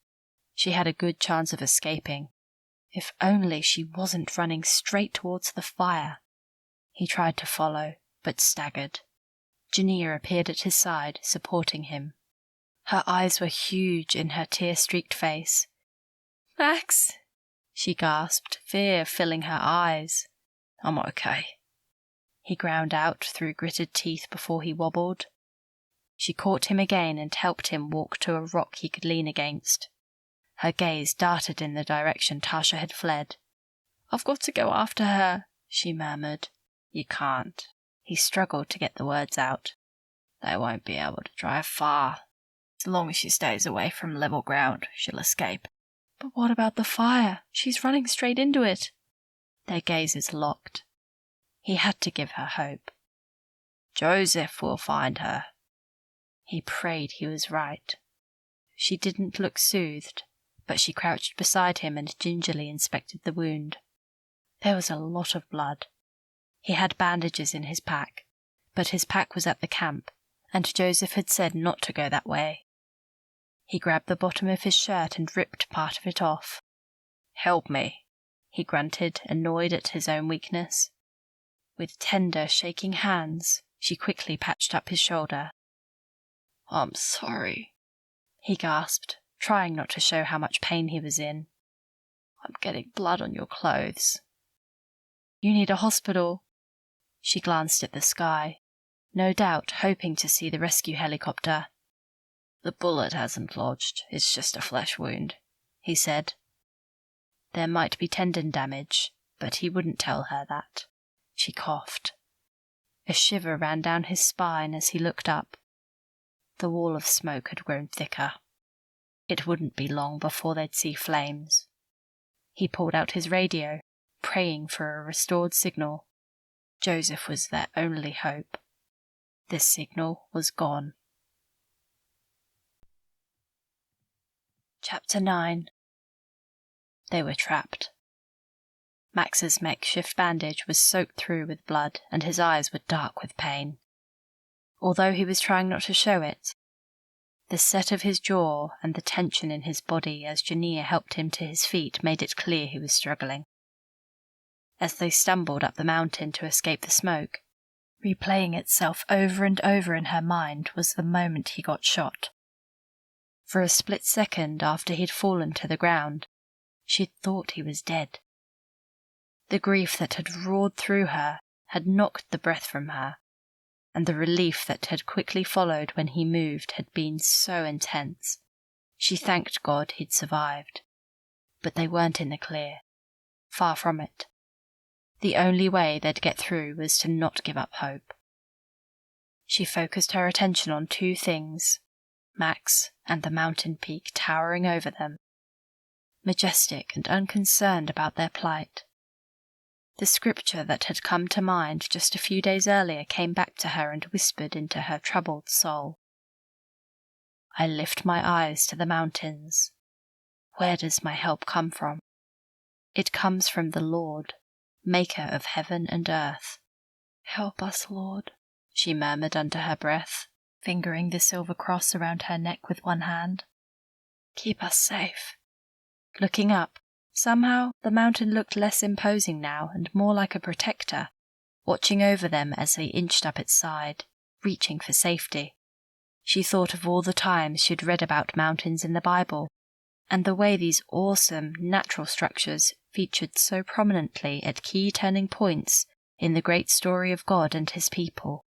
She had a good chance of escaping. If only she wasn't running straight towards the fire. He tried to follow, but staggered. Jania appeared at his side, supporting him. Her eyes were huge in her tear-streaked face. "Max!" she gasped, fear filling her eyes. "I'm okay," he ground out through gritted teeth before he wobbled. She caught him again and helped him walk to a rock he could lean against. Her gaze darted in the direction Tasha had fled. "I've got to go after her," she murmured. "You can't." He struggled to get the words out. "They won't be able to drive far. As long as she stays away from level ground, she'll escape." "But what about the fire? She's running straight into it." Their gazes locked. He had to give her hope. "Joseph will find her." He prayed he was right. She didn't look soothed, but she crouched beside him and gingerly inspected the wound. There was a lot of blood. He had bandages in his pack, but his pack was at the camp, and Joseph had said not to go that way. He grabbed the bottom of his shirt and ripped part of it off. "Help me," he grunted, annoyed at his own weakness. With tender, shaking hands, she quickly patched up his shoulder. "I'm sorry," he gasped, trying not to show how much pain he was in. "I'm getting blood on your clothes." "You need a hospital." She glanced at the sky, no doubt hoping to see the rescue helicopter. "The bullet hasn't lodged, it's just a flesh wound," he said. There might be tendon damage, but he wouldn't tell her that. She coughed. A shiver ran down his spine as he looked up. The wall of smoke had grown thicker. It wouldn't be long before they'd see flames. He pulled out his radio, praying for a restored signal. Joseph was their only hope. The signal was gone. Chapter 9. They were trapped. Max's makeshift bandage was soaked through with blood, and his eyes were dark with pain. Although he was trying not to show it, the set of his jaw and the tension in his body as Jania helped him to his feet made it clear he was struggling. As they stumbled up the mountain to escape the smoke, replaying itself over and over in her mind was the moment he got shot. For a split second after he'd fallen to the ground, she'd thought he was dead. The grief that had roared through her had knocked the breath from her, and the relief that had quickly followed when he moved had been so intense. She thanked God he'd survived. But they weren't in the clear. Far from it. The only way they'd get through was to not give up hope. She focused her attention on two things, Max and the mountain peak towering over them, majestic and unconcerned about their plight. The scripture that had come to mind just a few days earlier came back to her and whispered into her troubled soul. I lift my eyes to the mountains. Where does my help come from? It comes from the Lord, maker of heaven and earth. Help us, Lord, she murmured under her breath, fingering the silver cross around her neck with one hand. Keep us safe. Looking up, somehow the mountain looked less imposing now and more like a protector, watching over them as they inched up its side, reaching for safety. She thought of all the times she'd read about mountains in the Bible, and the way these awesome natural structures featured so prominently at key turning points in the great story of God and his people.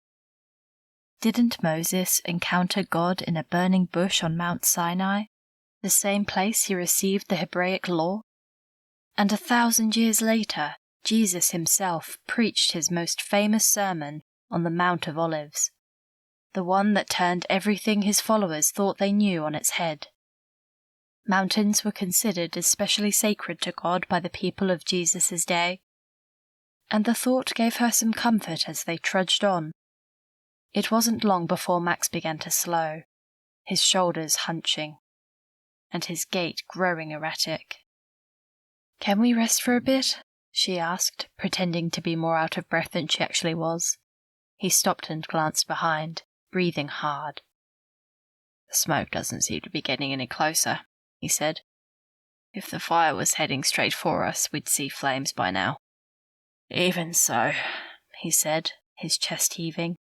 Didn't Moses encounter God in a burning bush on Mount Sinai, the same place he received the Hebraic law? And 1,000 years later, Jesus himself preached his most famous sermon on the Mount of Olives, the one that turned everything his followers thought they knew on its head. Mountains were considered especially sacred to God by the people of Jesus' day, and the thought gave her some comfort as they trudged on. It wasn't long before Max began to slow, his shoulders hunching, and his gait growing erratic. "Can we rest for a bit?" she asked, pretending to be more out of breath than she actually was. He stopped and glanced behind, breathing hard. "The smoke doesn't seem to be getting any closer," he said. "If the fire was heading straight for us, we'd see flames by now." "Even so," he said, his chest heaving.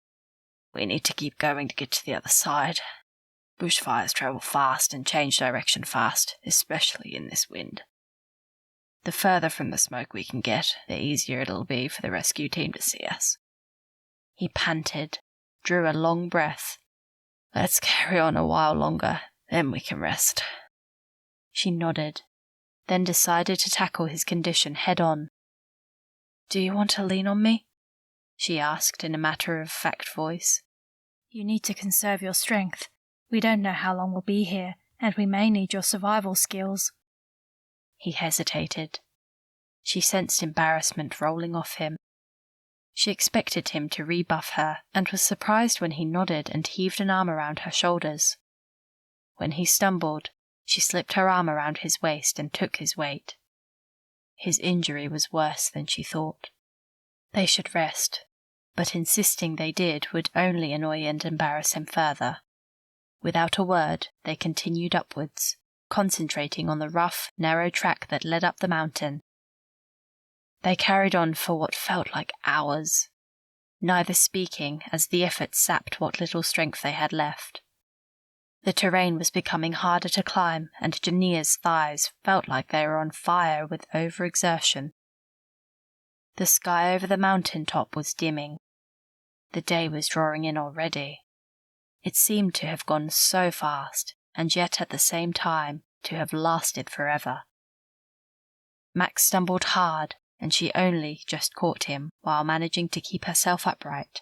"We need to keep going to get to the other side. Bushfires travel fast and change direction fast, especially in this wind. The further from the smoke we can get, the easier it'll be for the rescue team to see us." He panted, drew a long breath. "Let's carry on a while longer, then we can rest." She nodded, then decided to tackle his condition head-on. "Do you want to lean on me?" she asked in a matter-of-fact voice. "You need to conserve your strength. We don't know how long we'll be here, and we may need your survival skills." He hesitated. She sensed embarrassment rolling off him. She expected him to rebuff her, and was surprised when he nodded and heaved an arm around her shoulders. When he stumbled, she slipped her arm around his waist and took his weight. His injury was worse than she thought. They should rest, but insisting they did would only annoy and embarrass him further. Without a word, they continued upwards, concentrating on the rough, narrow track that led up the mountain. They carried on for what felt like hours, neither speaking as the effort sapped what little strength they had left. The terrain was becoming harder to climb, and Jania's thighs felt like they were on fire with overexertion. The sky over the mountain top was dimming. The day was drawing in already. It seemed to have gone so fast, and yet at the same time to have lasted forever. Max stumbled hard, and she only just caught him while managing to keep herself upright.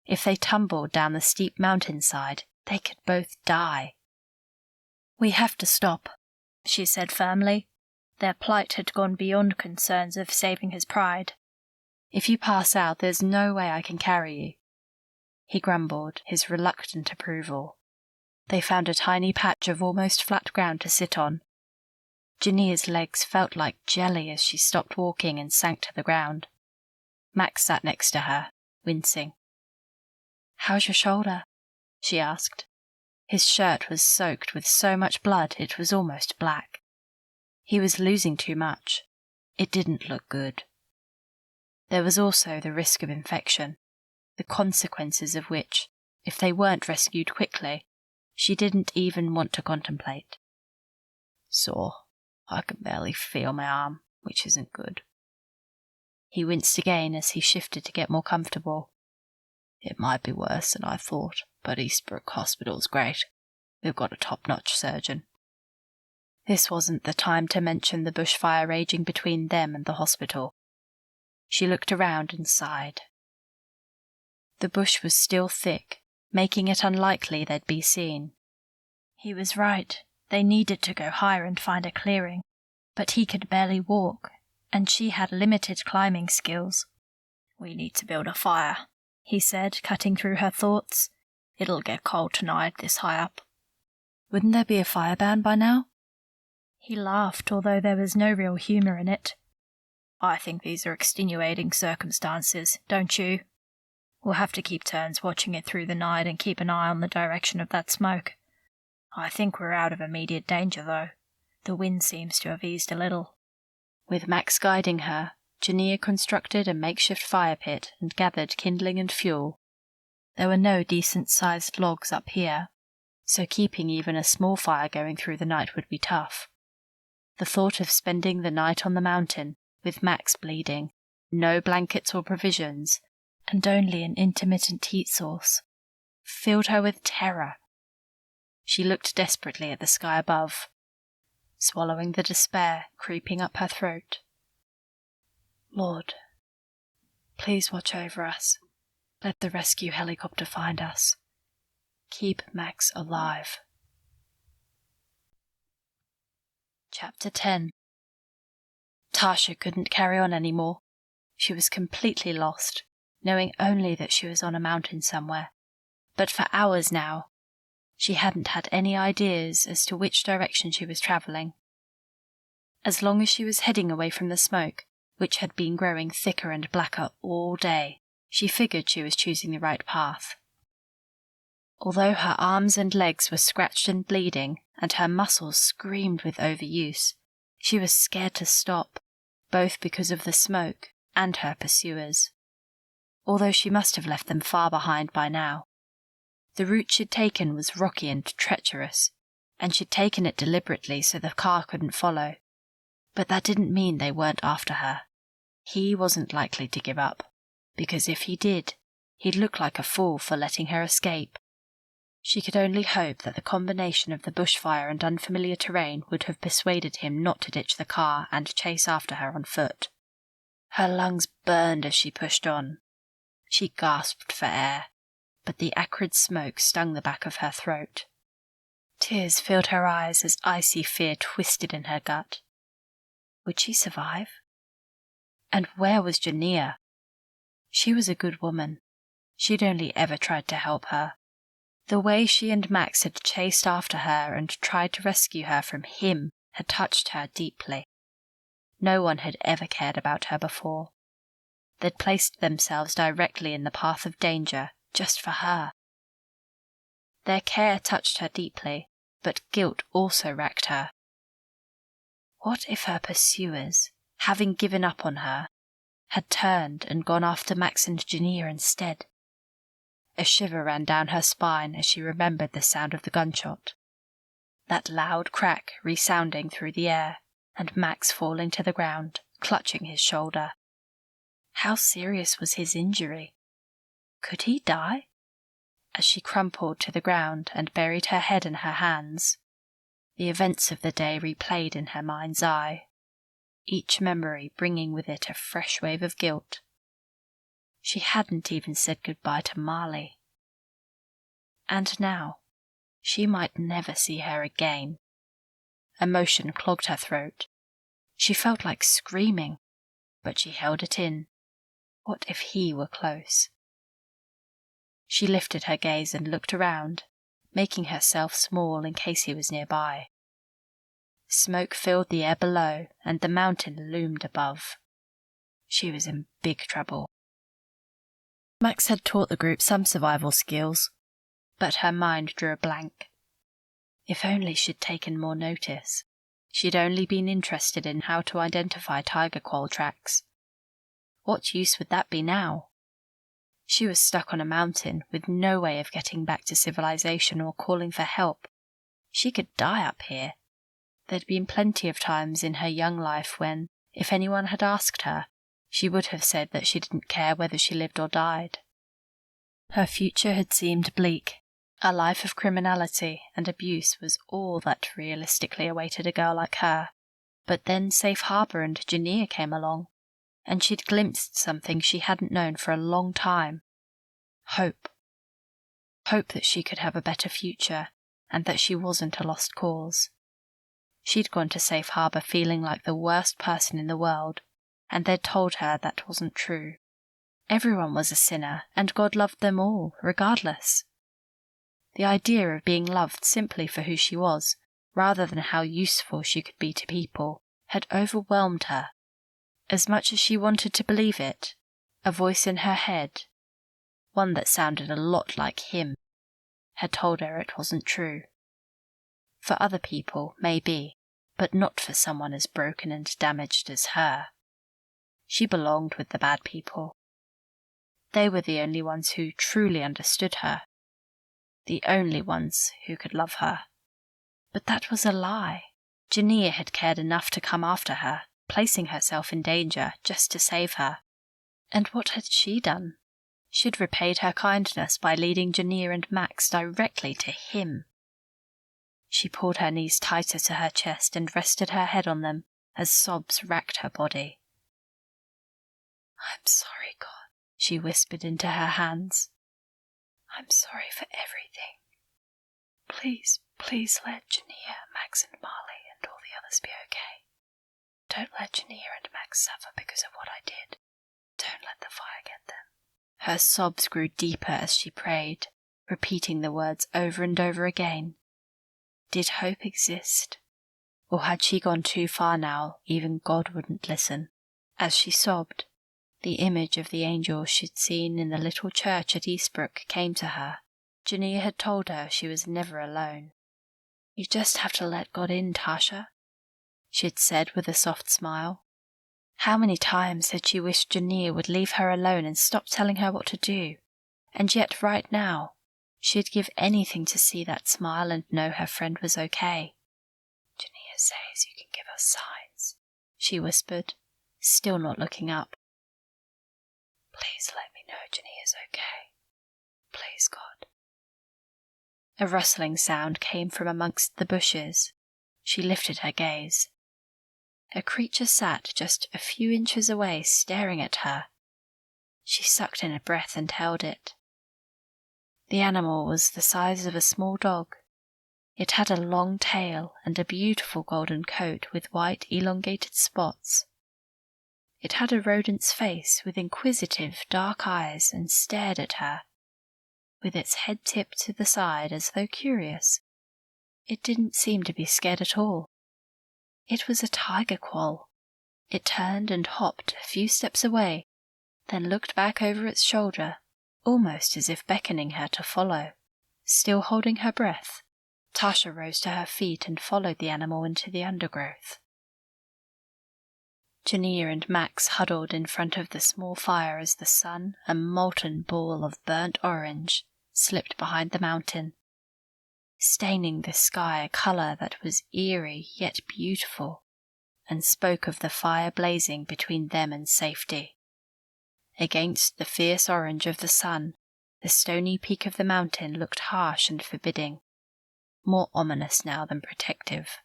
If they tumbled down the steep mountainside, they could both die. "We have to stop," she said firmly. Their plight had gone beyond concerns of saving his pride. "If you pass out, there's no way I can carry you." He grumbled, his reluctant approval. They found a tiny patch of almost flat ground to sit on. Jania's legs felt like jelly as she stopped walking and sank to the ground. Max sat next to her, wincing. "How's your shoulder?" she asked. His shirt was soaked with so much blood it was almost black. He was losing too much. It didn't look good. There was also the risk of infection, the consequences of which, if they weren't rescued quickly, she didn't even want to contemplate. "Sore. I can barely feel my arm, which isn't good." He winced again as he shifted to get more comfortable. "It might be worse than I thought, but Eastbrooke Hospital's great. We've got a top-notch surgeon." This wasn't the time to mention the bushfire raging between them and the hospital. She looked around and sighed. The bush was still thick, making it unlikely they'd be seen. He was right. They needed to go higher and find a clearing, but he could barely walk, and she had limited climbing skills. "We need to build a fire," he said, cutting through her thoughts. "It'll get cold tonight this high up." "Wouldn't there be a fire ban by now?" He laughed, although there was no real humour in it. "I think these are extenuating circumstances, don't you? We'll have to keep turns watching it through the night and keep an eye on the direction of that smoke. I think we're out of immediate danger, though. The wind seems to have eased a little." With Max guiding her, Jania constructed a makeshift fire pit and gathered kindling and fuel. There were no decent-sized logs up here, so keeping even a small fire going through the night would be tough. The thought of spending the night on the mountain, with Max bleeding, no blankets or provisions, and only an intermittent heat source, filled her with terror. She looked desperately at the sky above, swallowing the despair creeping up her throat. "Lord, please watch over us. Let the rescue helicopter find us. Keep Max alive." Chapter 10. Tasha couldn't carry on anymore. She was completely lost, knowing only that she was on a mountain somewhere. But for hours now, she hadn't had any ideas as to which direction she was travelling. As long as she was heading away from the smoke, which had been growing thicker and blacker all day, she figured she was choosing the right path. Although her arms and legs were scratched and bleeding, and her muscles screamed with overuse, she was scared to stop, both because of the smoke and her pursuers. Although she must have left them far behind by now. The route she'd taken was rocky and treacherous, and she'd taken it deliberately so the car couldn't follow. But that didn't mean they weren't after her. He wasn't likely to give up, because if he did, he'd look like a fool for letting her escape. She could only hope that the combination of the bushfire and unfamiliar terrain would have persuaded him not to ditch the car and chase after her on foot. Her lungs burned as she pushed on. She gasped for air, but the acrid smoke stung the back of her throat. Tears filled her eyes as icy fear twisted in her gut. Would she survive? And where was Jania? She was a good woman. She'd only ever tried to help her. The way she and Max had chased after her and tried to rescue her from him had touched her deeply. No one had ever cared about her before. They'd placed themselves directly in the path of danger just for her. Their care touched her deeply, but guilt also racked her. What if her pursuers, having given up on her, had turned and gone after Max and Jania instead? A shiver ran down her spine as she remembered the sound of the gunshot. That loud crack resounding through the air, and Max falling to the ground, clutching his shoulder. How serious was his injury? Could he die? As she crumpled to the ground and buried her head in her hands, the events of the day replayed in her mind's eye, each memory bringing with it a fresh wave of guilt. She hadn't even said goodbye to Marley. And now, she might never see her again. Emotion clogged her throat. She felt like screaming, but she held it in. What if he were close? She lifted her gaze and looked around, making herself small in case he was nearby. Smoke filled the air below, and the mountain loomed above. She was in big trouble. Max had taught the group some survival skills, but her mind drew a blank. If only she'd taken more notice. She'd only been interested in how to identify tiger quoll tracks. What use would that be now? She was stuck on a mountain with no way of getting back to civilization or calling for help. She could die up here. There'd been plenty of times in her young life when, if anyone had asked her, she would have said that she didn't care whether she lived or died. Her future had seemed bleak. A life of criminality and abuse was all that realistically awaited a girl like her. But then Safe Harbour and Jania came along, and she'd glimpsed something she hadn't known for a long time. Hope. Hope that she could have a better future, and that she wasn't a lost cause. She'd gone to Safe Harbour feeling like the worst person in the world, and they'd told her that wasn't true. Everyone was a sinner, and God loved them all, regardless. The idea of being loved simply for who she was, rather than how useful she could be to people, had overwhelmed her. As much as she wanted to believe it, a voice in her head, one that sounded a lot like him, had told her it wasn't true. For other people, maybe, but not for someone as broken and damaged as her. She belonged with the bad people. They were the only ones who truly understood her, the only ones who could love her. But that was a lie. Jania had cared enough to come after her, placing herself in danger just to save her. And what had she done? She'd repaid her kindness by leading Jania and Max directly to him. She pulled her knees tighter to her chest and rested her head on them as sobs racked her body. "I'm sorry, God," she whispered into her hands. "I'm sorry for everything. Please, please let Jania, Max and Marley and all the others be okay. Don't let Jania and Max suffer because of what I did. Don't let the fire get them." Her sobs grew deeper as she prayed, repeating the words over and over again. Did hope exist? Or had she gone too far now, even God wouldn't listen? As she sobbed, the image of the angel she'd seen in the little church at Eastbrooke came to her. Jania had told her she was never alone. "You just have to let God in, Tasha," she'd said with a soft smile. How many times had she wished Jania would leave her alone and stop telling her what to do? And yet right now, she'd give anything to see that smile and know her friend was okay. "Jania says you can give us signs," she whispered, still not looking up. "Please let me know Jania's okay. Please, God." A rustling sound came from amongst the bushes. She lifted her gaze. A creature sat just a few inches away, staring at her. She sucked in a breath and held it. The animal was the size of a small dog. It had a long tail and a beautiful golden coat with white elongated spots. It had a rodent's face with inquisitive dark eyes and stared at her, with its head tipped to the side as though curious. It didn't seem to be scared at all. It was a tiger quoll. It turned and hopped a few steps away, then looked back over its shoulder, almost as if beckoning her to follow. Still holding her breath, Tasha rose to her feet and followed the animal into the undergrowth. Jania and Max huddled in front of the small fire as the sun, a molten ball of burnt orange, slipped behind the mountain, staining the sky a colour that was eerie yet beautiful, and spoke of the fire blazing between them and safety. Against the fierce orange of the sun, the stony peak of the mountain looked harsh and forbidding, more ominous now than protective.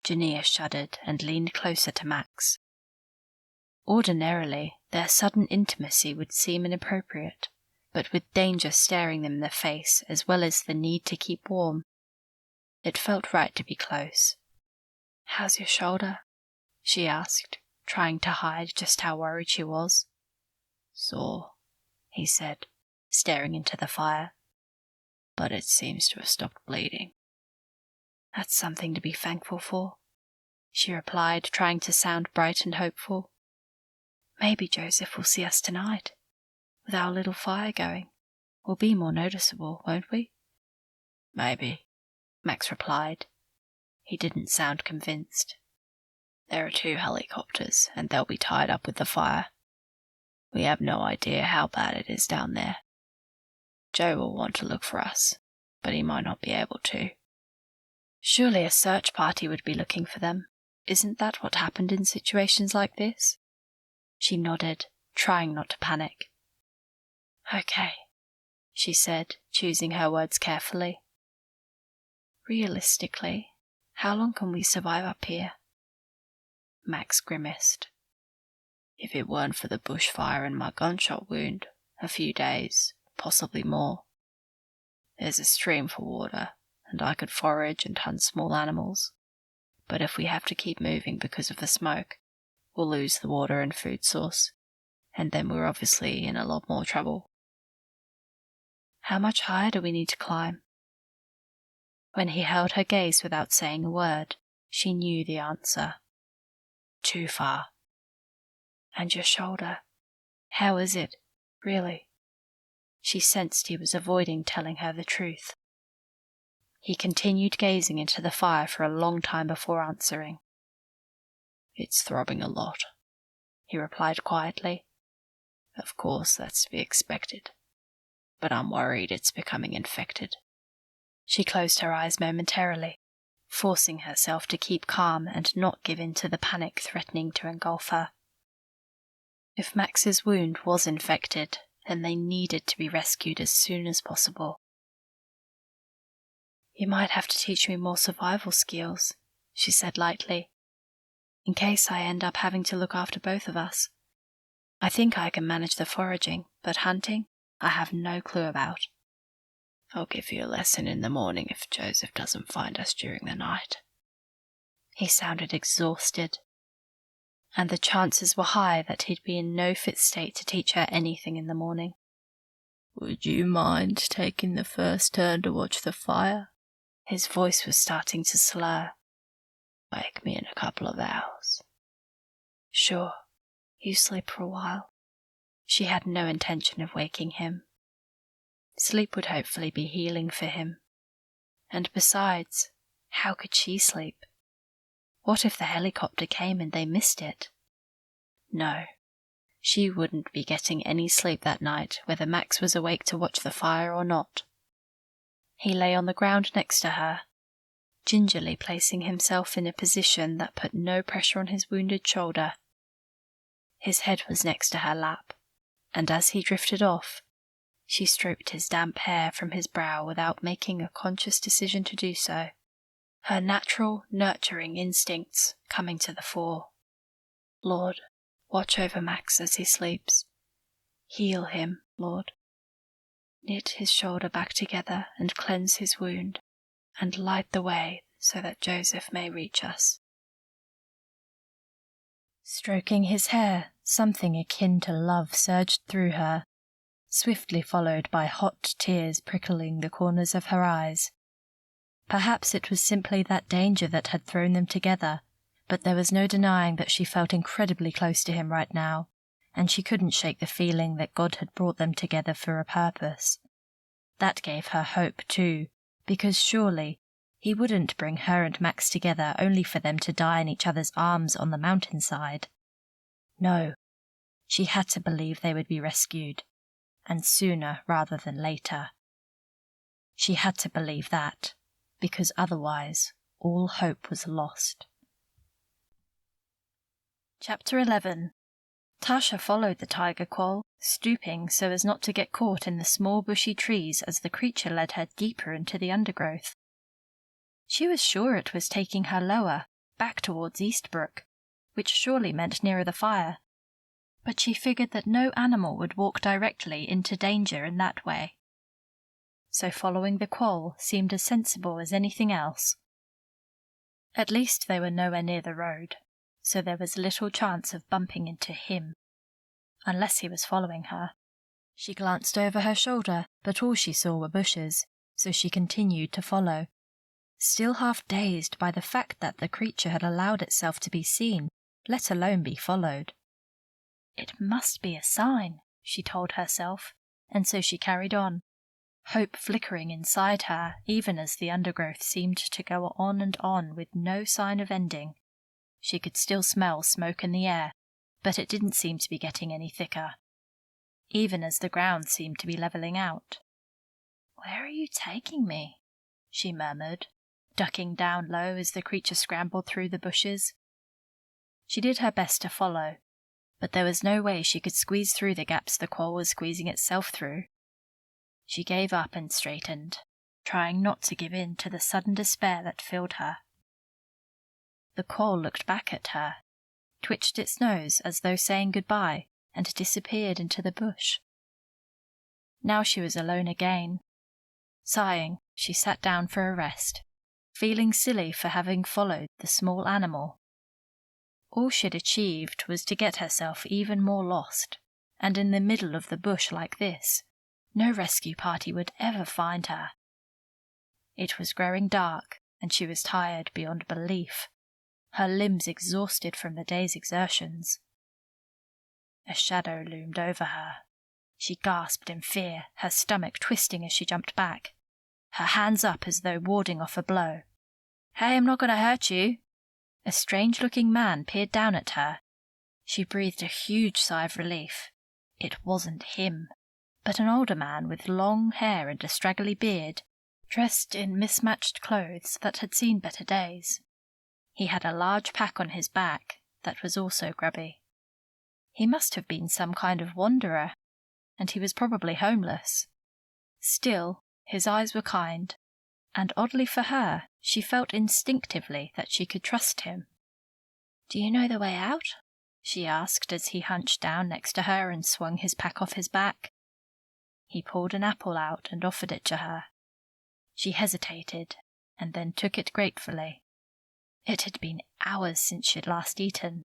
Jania shuddered and leaned closer to Max. Ordinarily, their sudden intimacy would seem inappropriate, but with danger staring them in the face as well as the need to keep warm, it felt right to be close. "How's your shoulder?" she asked, trying to hide just how worried she was. "Sore," he said, staring into the fire. "But it seems to have stopped bleeding." "That's something to be thankful for," she replied, trying to sound bright and hopeful. "Maybe Joseph will see us tonight. With our little fire going, we'll be more noticeable, won't we?" "Maybe," Max replied. He didn't sound convinced. "There are 2 helicopters, and they'll be tied up with the fire. We have no idea how bad it is down there. Joe will want to look for us, but he might not be able to." "Surely a search party would be looking for them. Isn't that what happened in situations like this?" She nodded, trying not to panic. "Okay," she said, choosing her words carefully. "Realistically, how long can we survive up here?" Max grimaced. "If it weren't for the bushfire and my gunshot wound, a few days, possibly more. There's a stream for water, and I could forage and hunt small animals. But if we have to keep moving because of the smoke, we'll lose the water and food source, and then we're obviously in a lot more trouble." "How much higher do we need to climb?" When he held her gaze without saying a word, she knew the answer. "Too far." "And your shoulder? How is it, really?" She sensed he was avoiding telling her the truth. He continued gazing into the fire for a long time before answering. "It's throbbing a lot," he replied quietly. "Of course, that's to be expected. But I'm worried it's becoming infected." She closed her eyes momentarily, forcing herself to keep calm and not give in to the panic threatening to engulf her. If Max's wound was infected, then they needed to be rescued as soon as possible. "You might have to teach me more survival skills," she said lightly, "in case I end up having to look after both of us. I think I can manage the foraging, but hunting, I have no clue about." "I'll give you a lesson in the morning if Joseph doesn't find us during the night." He sounded exhausted, and the chances were high that he'd be in no fit state to teach her anything in the morning. "Would you mind taking the first turn to watch the fire?" His voice was starting to slur. "Wake me in a couple of hours." "Sure. You sleep for a while." She had no intention of waking him. Sleep would hopefully be healing for him. And besides, how could she sleep? What if the helicopter came and they missed it? No, she wouldn't be getting any sleep that night, whether Max was awake to watch the fire or not. He lay on the ground next to her, gingerly placing himself in a position that put no pressure on his wounded shoulder. His head was next to her lap, and as he drifted off, she stroked his damp hair from his brow without making a conscious decision to do so, her natural, nurturing instincts coming to the fore. "Lord, watch over Max as he sleeps. Heal him, Lord. Knit his shoulder back together and cleanse his wound, and light the way so that Joseph may reach us." Stroking his hair, something akin to love surged through her, swiftly followed by hot tears prickling the corners of her eyes. Perhaps it was simply that danger that had thrown them together, but there was no denying that she felt incredibly close to him right now, and she couldn't shake the feeling that God had brought them together for a purpose. That gave her hope, too, because surely he wouldn't bring her and Max together only for them to die in each other's arms on the mountainside. No, she had to believe they would be rescued, and sooner rather than later. She had to believe that, because otherwise all hope was lost. Chapter 11. Tasha followed the tiger quoll, stooping so as not to get caught in the small bushy trees as the creature led her deeper into the undergrowth. She was sure it was taking her lower, back towards Eastbrooke, which surely meant nearer the fire, but she figured that no animal would walk directly into danger in that way. So following the quoll seemed as sensible as anything else. At least they were nowhere near the road, so there was little chance of bumping into him, unless he was following her. She glanced over her shoulder, but all she saw were bushes, so she continued to follow, still half dazed by the fact that the creature had allowed itself to be seen, let alone be followed. It must be a sign, she told herself, and so she carried on, hope flickering inside her even as the undergrowth seemed to go on and on with no sign of ending. She could still smell smoke in the air, but it didn't seem to be getting any thicker, even as the ground seemed to be levelling out. "Where are you taking me?" she murmured, ducking down low as the creature scrambled through the bushes. She did her best to follow, but there was no way she could squeeze through the gaps the quoll was squeezing itself through. She gave up and straightened, trying not to give in to the sudden despair that filled her. The quoll looked back at her, twitched its nose as though saying goodbye, and disappeared into the bush. Now she was alone again. Sighing, she sat down for a rest, feeling silly for having followed the small animal. All she'd achieved was to get herself even more lost, and in the middle of the bush like this, no rescue party would ever find her. It was growing dark, and she was tired beyond belief, her limbs exhausted from the day's exertions. A shadow loomed over her, She gasped in fear, her stomach twisting as she jumped back, her hands up as though warding off a blow. "Hey, I'm not going to hurt you." A strange-looking man peered down at her. She breathed a huge sigh of relief. It wasn't him, but an older man with long hair and a straggly beard, dressed in mismatched clothes that had seen better days. He had a large pack on his back that was also grubby. He must have been some kind of wanderer, and he was probably homeless. Still, his eyes were kind, and oddly for her, she felt instinctively that she could trust him. "Do you know the way out?" she asked as he hunched down next to her and swung his pack off his back. He pulled an apple out and offered it to her. She hesitated, and then took it gratefully. It had been hours since she'd last eaten.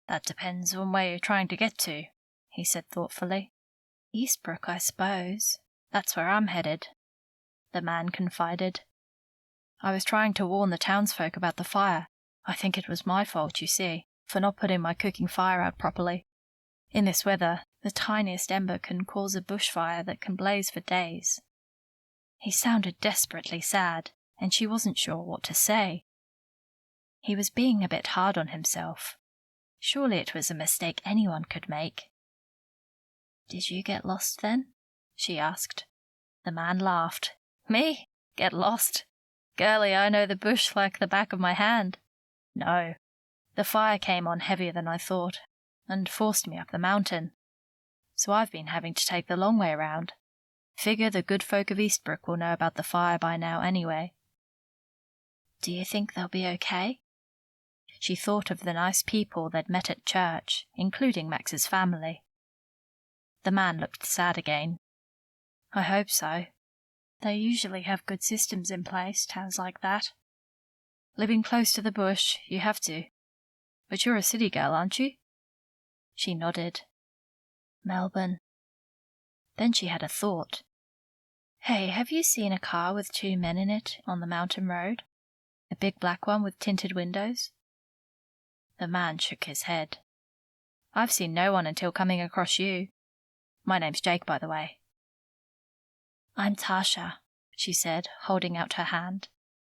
"That depends on where you're trying to get to," he said thoughtfully. "Eastbrooke, I suppose. That's where I'm headed," the man confided. "I was trying to warn the townsfolk about the fire. I think it was my fault, you see, for not putting my cooking fire out properly. In this weather, the tiniest ember can cause a bushfire that can blaze for days." He sounded desperately sad, and she wasn't sure what to say. He was being a bit hard on himself. Surely it was a mistake anyone could make. "Did you get lost then?" she asked. The man laughed. "Me? Get lost? Girlie, I know the bush like the back of my hand. No. The fire came on heavier than I thought, and forced me up the mountain. So I've been having to take the long way round. Figure the good folk of Eastbrooke will know about the fire by now anyway." "Do you think they'll be okay?" She thought of the nice people they'd met at church, including Max's family. The man looked sad again. "I hope so. They usually have good systems in place, towns like that. Living close to the bush, you have to. But you're a city girl, aren't you?" She nodded. "Melbourne." Then she had a thought. "Hey, have you seen a car with 2 men in it on the mountain road? A big black one with tinted windows?" The man shook his head. "I've seen no one until coming across you. My name's Jake, by the way." "I'm Tasha," she said, holding out her hand.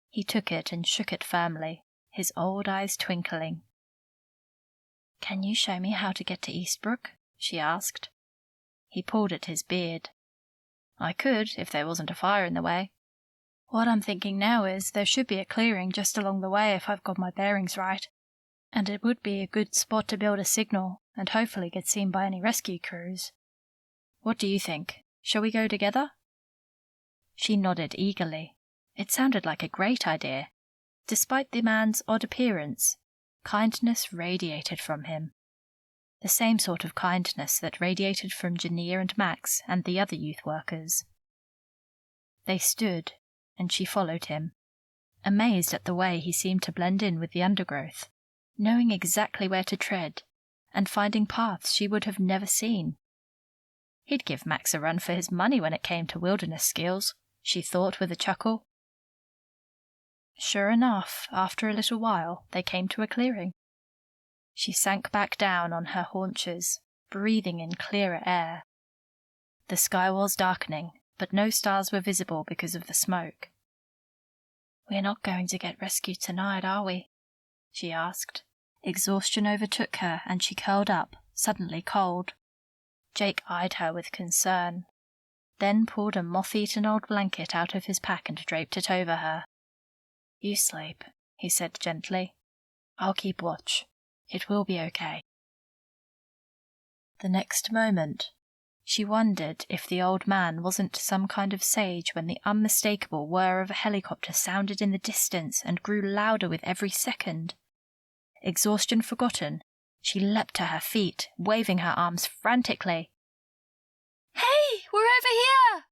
He took it and shook it firmly, his old eyes twinkling. "Can you show me how to get to Eastbrooke?" she asked. He pulled at his beard. "I could, if there wasn't a fire in the way. What I'm thinking now is there should be a clearing just along the way if I've got my bearings right. And it would be a good spot to build a signal and hopefully get seen by any rescue crews. What do you think? Shall we go together?" She nodded eagerly. It sounded like a great idea. Despite the man's odd appearance, kindness radiated from him. The same sort of kindness that radiated from Jania and Max and the other youth workers. They stood, and she followed him, amazed at the way he seemed to blend in with the undergrowth, knowing exactly where to tread, and finding paths she would have never seen. He'd give Max a run for his money when it came to wilderness skills, she thought with a chuckle. Sure enough, after a little while, they came to a clearing. She sank back down on her haunches, breathing in clearer air. The sky was darkening, but no stars were visible because of the smoke. "We're not going to get rescued tonight, are we?" she asked. Exhaustion overtook her, and she curled up, suddenly cold. Jake eyed her with concern, then pulled a moth-eaten old blanket out of his pack and draped it over her. "You sleep," he said gently. "I'll keep watch. It will be okay." The next moment, she wondered if the old man wasn't some kind of sage when the unmistakable whir of a helicopter sounded in the distance and grew louder with every second. Exhaustion forgotten, she leapt to her feet, waving her arms frantically. "Hey, we're over here!"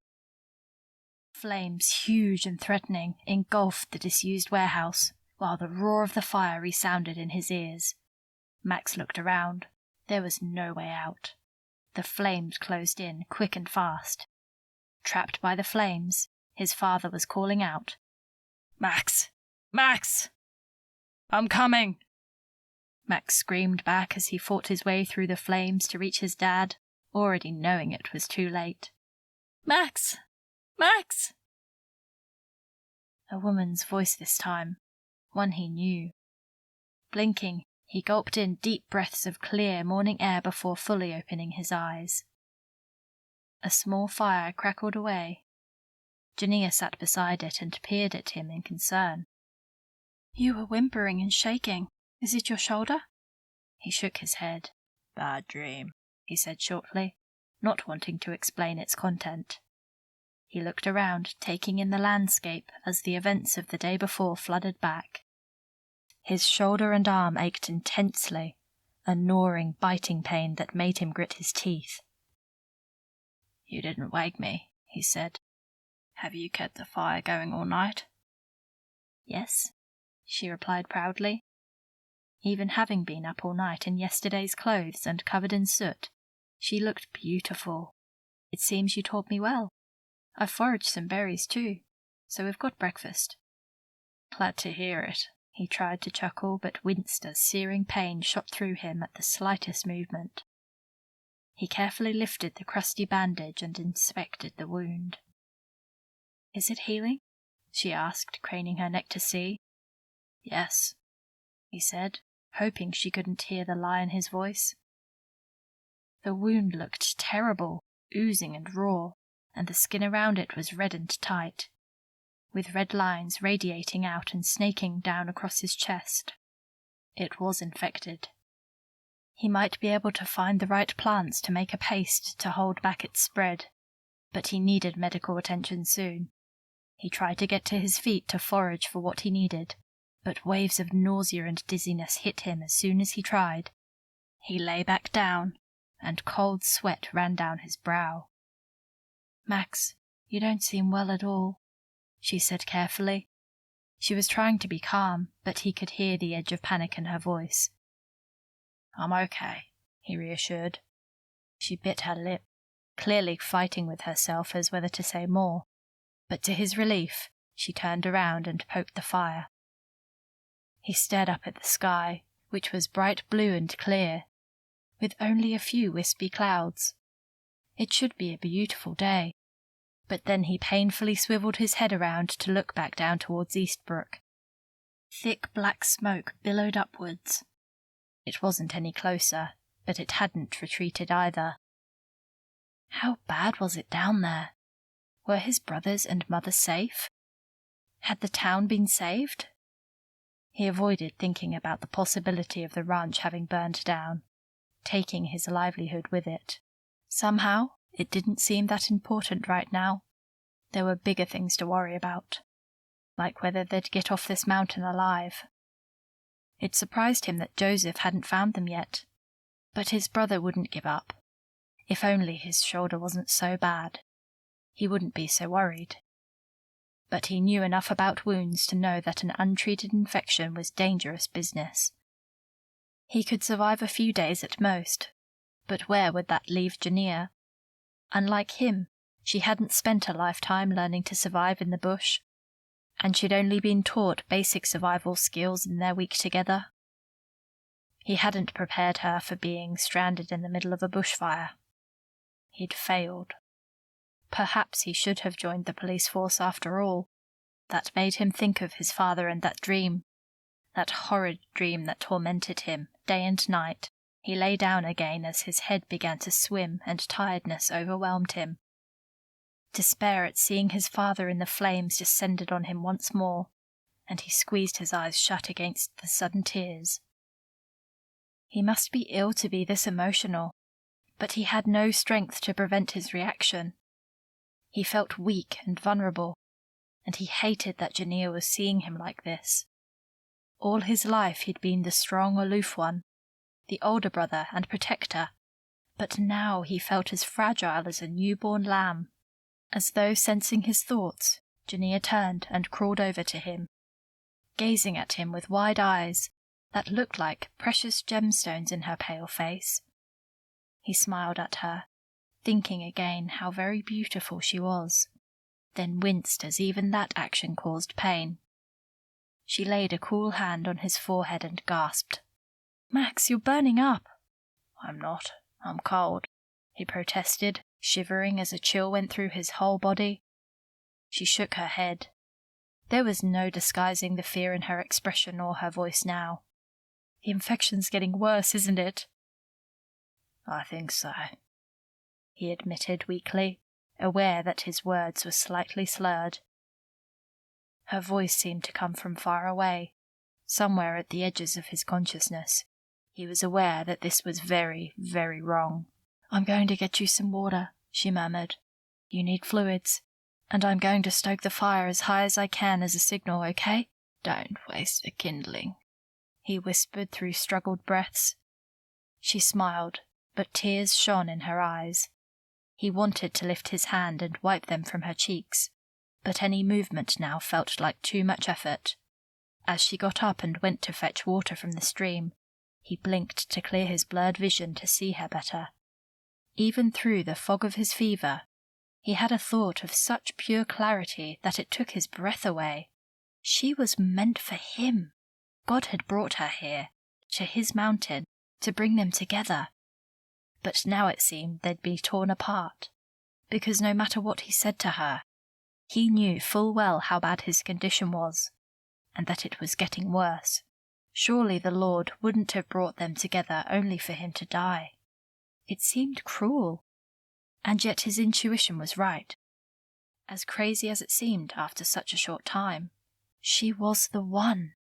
Flames, huge and threatening, engulfed the disused warehouse, while the roar of the fire resounded in his ears. Max looked around. There was no way out. The flames closed in, quick and fast. Trapped by the flames, his father was calling out, "Max! Max! I'm coming!" Max screamed back as he fought his way through the flames to reach his dad, already knowing it was too late. Max! Max! A woman's voice this time, one he knew. Blinking, he gulped in deep breaths of clear morning air before fully opening his eyes. A small fire crackled away. Jania sat beside it and peered at him in concern. You were whimpering and shaking. Is it your shoulder? He shook his head. Bad dream, he said shortly, not wanting to explain its content. He looked around, taking in the landscape as the events of the day before flooded back. His shoulder and arm ached intensely, a gnawing, biting pain that made him grit his teeth. You didn't wake me, he said. Have you kept the fire going all night? Yes, she replied proudly. Even having been up all night in yesterday's clothes and covered in soot, she looked beautiful. It seems you taught me well. I've foraged some berries too, so we've got breakfast. Glad to hear it. He tried to chuckle, but winced as searing pain shot through him at the slightest movement. He carefully lifted the crusty bandage and inspected the wound. Is it healing? She asked, craning her neck to see. Yes, he said, hoping she couldn't hear the lie in his voice. The wound looked terrible, oozing and raw, and the skin around it was red and tight, with red lines radiating out and snaking down across his chest. It was infected. He might be able to find the right plants to make a paste to hold back its spread, but he needed medical attention soon. He tried to get to his feet to forage for what he needed, but waves of nausea and dizziness hit him as soon as he tried. He lay back down, and cold sweat ran down his brow. Max, you don't seem well at all, she said carefully. She was trying to be calm, but he could hear the edge of panic in her voice. I'm okay, he reassured. She bit her lip, clearly fighting with herself as whether to say more, but to his relief, she turned around and poked the fire. He stared up at the sky, which was bright blue and clear, with only a few wispy clouds. It should be a beautiful day, but then he painfully swiveled his head around to look back down towards Eastbrooke. Thick black smoke billowed upwards. It wasn't any closer, but it hadn't retreated either. How bad was it down there? Were his brothers and mother safe? Had the town been saved? He avoided thinking about the possibility of the ranch having burned down, taking his livelihood with it. Somehow, it didn't seem that important right now. There were bigger things to worry about, like whether they'd get off this mountain alive. It surprised him that Joseph hadn't found them yet, but his brother wouldn't give up. If only his shoulder wasn't so bad, he wouldn't be so worried. But he knew enough about wounds to know that an untreated infection was dangerous business. He could survive a few days at most, but where would that leave Jania? Unlike him, she hadn't spent a lifetime learning to survive in the bush, and she'd only been taught basic survival skills in their week together. He hadn't prepared her for being stranded in the middle of a bushfire. He'd failed. Perhaps he should have joined the police force after all. That made him think of his father and that dream. That horrid dream that tormented him, day and night. He lay down again as his head began to swim and tiredness overwhelmed him. Despair at seeing his father in the flames descended on him once more, and he squeezed his eyes shut against the sudden tears. He must be ill to be this emotional, but he had no strength to prevent his reaction. He felt weak and vulnerable, and he hated that Jania was seeing him like this. All his life he'd been the strong, aloof one, the older brother and protector, but now he felt as fragile as a newborn lamb. As though sensing his thoughts, Jania turned and crawled over to him, gazing at him with wide eyes that looked like precious gemstones in her pale face. He smiled at her, thinking again how very beautiful she was, then winced as even that action caused pain. She laid a cool hand on his forehead and gasped, "Max, you're burning up." "I'm not. I'm cold," he protested, shivering as a chill went through his whole body. She shook her head. There was no disguising the fear in her expression or her voice now. The infection's getting worse, isn't it? I think so, he admitted weakly, aware that his words were slightly slurred. Her voice seemed to come from far away, somewhere at the edges of his consciousness. He was aware that this was very, very wrong. I'm going to get you some water, she murmured. You need fluids, and I'm going to stoke the fire as high as I can as a signal, okay? Don't waste the kindling, he whispered through struggled breaths. She smiled, but tears shone in her eyes. He wanted to lift his hand and wipe them from her cheeks, but any movement now felt like too much effort. As she got up and went to fetch water from the stream, he blinked to clear his blurred vision to see her better. Even through the fog of his fever, he had a thought of such pure clarity that it took his breath away. She was meant for him. God had brought her here, to his mountain, to bring them together. But now it seemed they'd be torn apart, because no matter what he said to her, he knew full well how bad his condition was, and that it was getting worse. Surely the Lord wouldn't have brought them together only for him to die. It seemed cruel, and yet his intuition was right. As crazy as it seemed after such a short time, she was the one.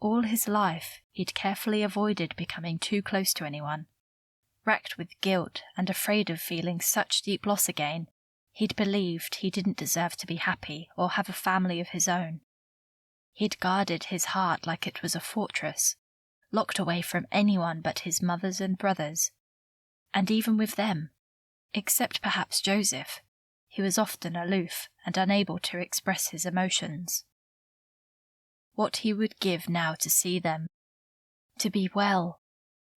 All his life he'd carefully avoided becoming too close to anyone. Racked with guilt and afraid of feeling such deep loss again, he'd believed he didn't deserve to be happy or have a family of his own. He'd guarded his heart like it was a fortress, locked away from anyone but his mothers and brothers. And even with them, except perhaps Joseph, he was often aloof and unable to express his emotions. What he would give now to see them, to be well,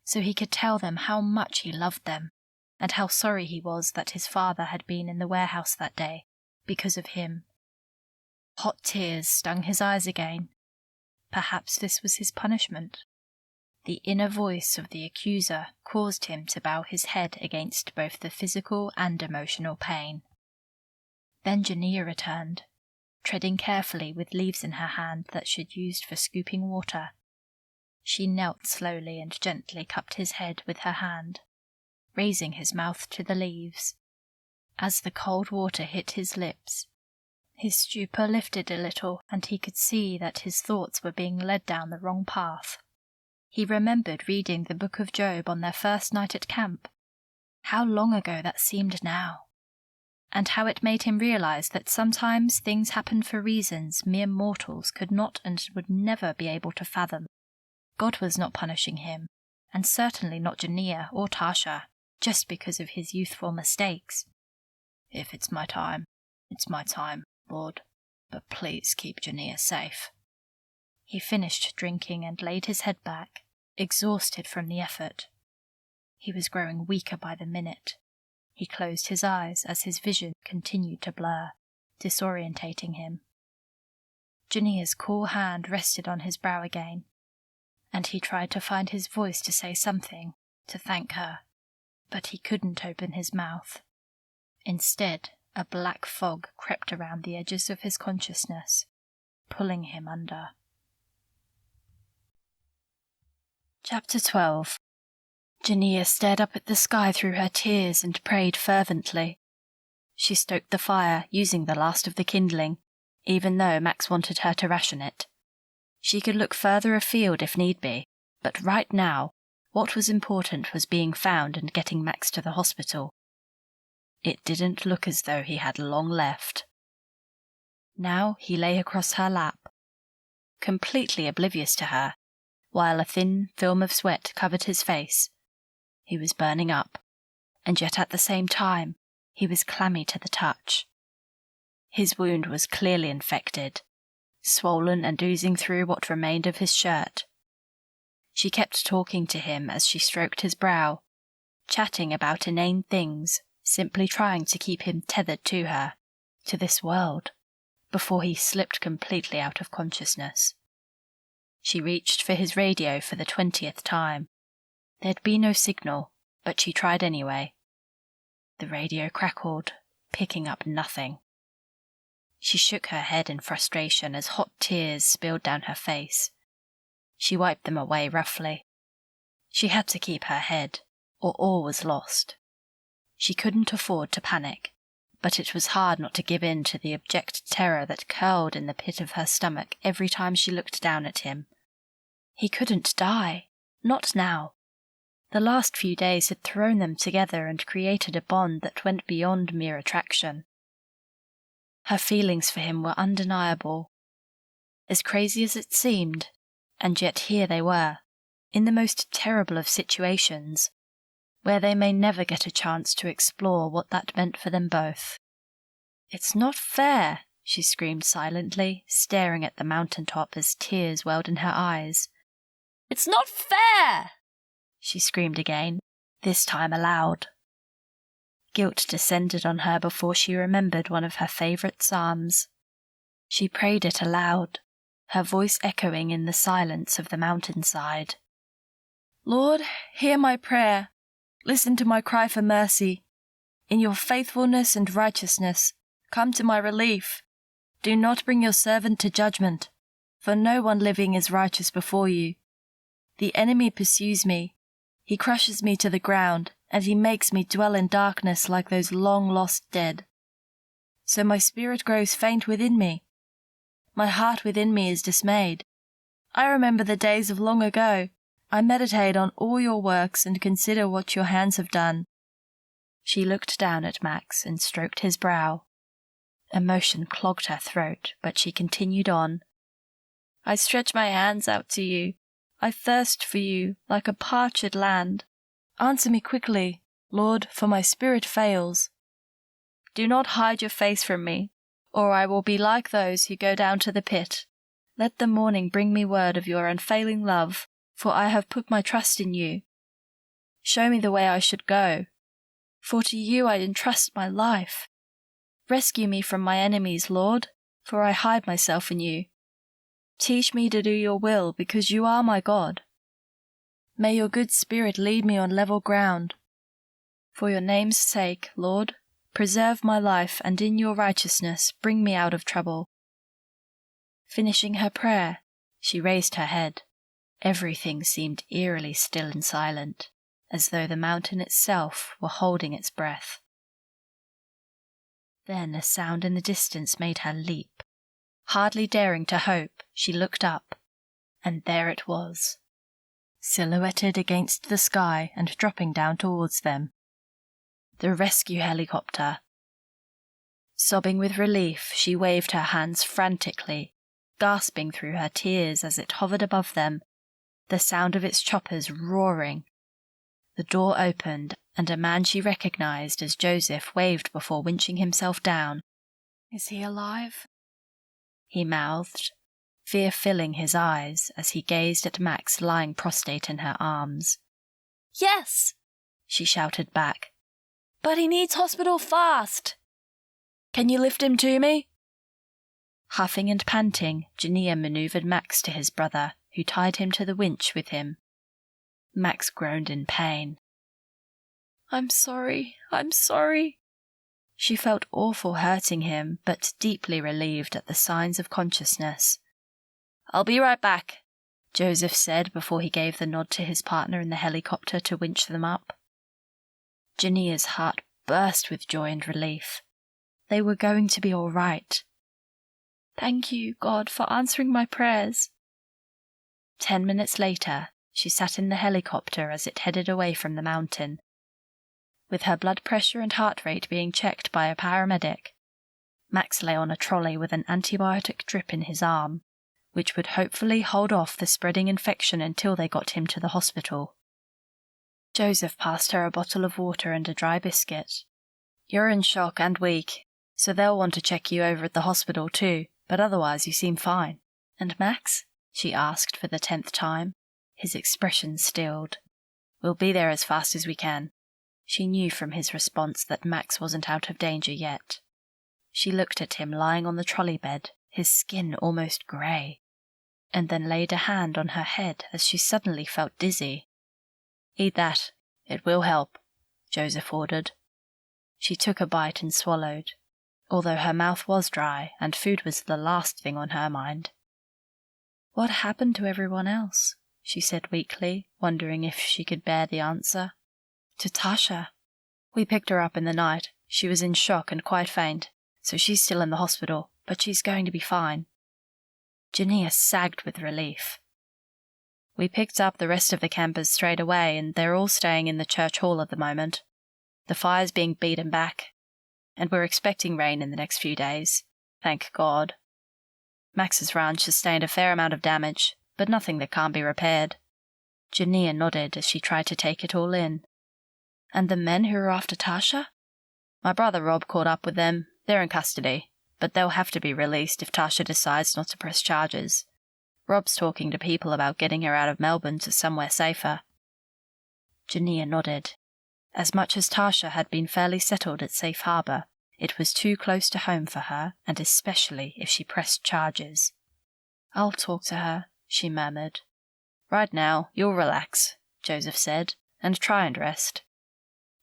so he could tell them how much he loved them, and how sorry he was that his father had been in the warehouse that day, because of him. Hot tears stung his eyes again. Perhaps this was his punishment. The inner voice of the accuser caused him to bow his head against both the physical and emotional pain. Then Jania returned, treading carefully with leaves in her hand that she'd used for scooping water. She knelt slowly and gently cupped his head with her hand, raising his mouth to the leaves. As the cold water hit his lips, his stupor lifted a little, and he could see that his thoughts were being led down the wrong path. He remembered reading the book of Job on their first night at camp. How long ago that seemed now, and how it made him realize that sometimes things happen for reasons mere mortals could not and would never be able to fathom. God was not punishing him, and certainly not Jania or Tasha, just because of his youthful mistakes. If it's my time, Lord, but please keep Jania safe. He finished drinking and laid his head back, exhausted from the effort. He was growing weaker by the minute. He closed his eyes as his vision continued to blur, disorientating him. Jania's cool hand rested on his brow again, and he tried to find his voice to say something, to thank her, but he couldn't open his mouth. Instead, a black fog crept around the edges of his consciousness, pulling him under. Chapter 12. Jania stared up at the sky through her tears and prayed fervently. She stoked the fire, using the last of the kindling, even though Max wanted her to ration it. She could look further afield if need be, but right now, what was important was being found and getting Max to the hospital. It didn't look as though he had long left. Now he lay across her lap, completely oblivious to her, while a thin film of sweat covered his face. He was burning up, and yet at the same time he was clammy to the touch. His wound was clearly infected, swollen and oozing through what remained of his shirt. She kept talking to him as she stroked his brow, chatting about inane things, simply trying to keep him tethered to her, to this world, before he slipped completely out of consciousness. She reached for his radio for the 20th time. There'd be no signal, but she tried anyway. The radio crackled, picking up nothing. She shook her head in frustration as hot tears spilled down her face. She wiped them away roughly. She had to keep her head, or all was lost. She couldn't afford to panic, but it was hard not to give in to the abject terror that curled in the pit of her stomach every time she looked down at him. He couldn't die. Not now. The last few days had thrown them together and created a bond that went beyond mere attraction. Her feelings for him were undeniable. As crazy as it seemed, and yet here they were, in the most terrible of situations, where they may never get a chance to explore what that meant for them both. "It's not fair," she screamed silently, staring at the mountaintop as tears welled in her eyes. "It's not fair!" she screamed again, this time aloud. Guilt descended on her before she remembered one of her favourite psalms. She prayed it aloud, her voice echoing in the silence of the mountainside. "Lord, hear my prayer. Listen to my cry for mercy. In your faithfulness and righteousness, come to my relief. Do not bring your servant to judgment, for no one living is righteous before you. The enemy pursues me. He crushes me to the ground, and he makes me dwell in darkness like those long-lost dead. So my spirit grows faint within me. My heart within me is dismayed. I remember the days of long ago. I meditate on all your works and consider what your hands have done." She looked down at Max and stroked his brow. Emotion clogged her throat, but she continued on. "I stretch my hands out to you. I thirst for you like a parched land. Answer me quickly, Lord, for my spirit fails. Do not hide your face from me, or I will be like those who go down to the pit. Let the morning bring me word of your unfailing love, for I have put my trust in you. Show me the way I should go, for to you I entrust my life. Rescue me from my enemies, Lord, for I hide myself in you. Teach me to do your will, because you are my God. May your good spirit lead me on level ground. For your name's sake, Lord, preserve my life, and in your righteousness bring me out of trouble." Finishing her prayer, she raised her head. Everything seemed eerily still and silent, as though the mountain itself were holding its breath. Then a sound in the distance made her leap. Hardly daring to hope, she looked up, and there it was, silhouetted against the sky and dropping down towards them. The rescue helicopter. Sobbing with relief, she waved her hands frantically, gasping through her tears as it hovered above them, the sound of its choppers roaring. The door opened, and a man she recognized as Joseph waved before winching himself down. "Is he alive?" he mouthed, fear filling his eyes as he gazed at Max lying prostrate in her arms. "Yes!" she shouted back. "But he needs hospital fast! Can you lift him to me?" Huffing and panting, Jania manoeuvred Max to his brother, who tied him to the winch with him. Max groaned in pain. I'm sorry. She felt awful hurting him, but deeply relieved at the signs of consciousness. "I'll be right back," Joseph said before he gave the nod to his partner in the helicopter to winch them up. Jania's heart burst with joy and relief. They were going to be all right. "Thank you, God, for answering my prayers." 10 minutes later, she sat in the helicopter as it headed away from the mountain. With her blood pressure and heart rate being checked by a paramedic, Max lay on a trolley with an antibiotic drip in his arm, which would hopefully hold off the spreading infection until they got him to the hospital. Joseph passed her a bottle of water and a dry biscuit. "You're in shock and weak, so they'll want to check you over at the hospital too, but otherwise you seem fine." "And Max?" she asked for the 10th time. His expression stilled. "We'll be there as fast as we can." She knew from his response that Max wasn't out of danger yet. She looked at him lying on the trolley bed, his skin almost grey, and then laid a hand on her head as she suddenly felt dizzy. "Eat that. It will help," Joseph ordered. She took a bite and swallowed, although her mouth was dry and food was the last thing on her mind. "What happened to everyone else?" she said weakly, wondering if she could bear the answer. "To Tasha. We picked her up in the night. She was in shock and quite faint, so she's still in the hospital, but she's going to be fine." Jania sagged with relief. "We picked up the rest of the campers straight away, and they're all staying in the church hall at the moment. The fire's being beaten back, and we're expecting rain in the next few days. Thank God. Max's ranch sustained a fair amount of damage, but nothing that can't be repaired." Jania nodded as she tried to take it all in. "And the men who were after Tasha?" "My brother Rob caught up with them. They're in custody, but they'll have to be released if Tasha decides not to press charges. Rob's talking to people about getting her out of Melbourne to somewhere safer." Jania nodded. As much as Tasha had been fairly settled at Safe Harbour, it was too close to home for her, and especially if she pressed charges. "I'll talk to her," she murmured. "Right now, you'll relax," Joseph said, "and try and rest.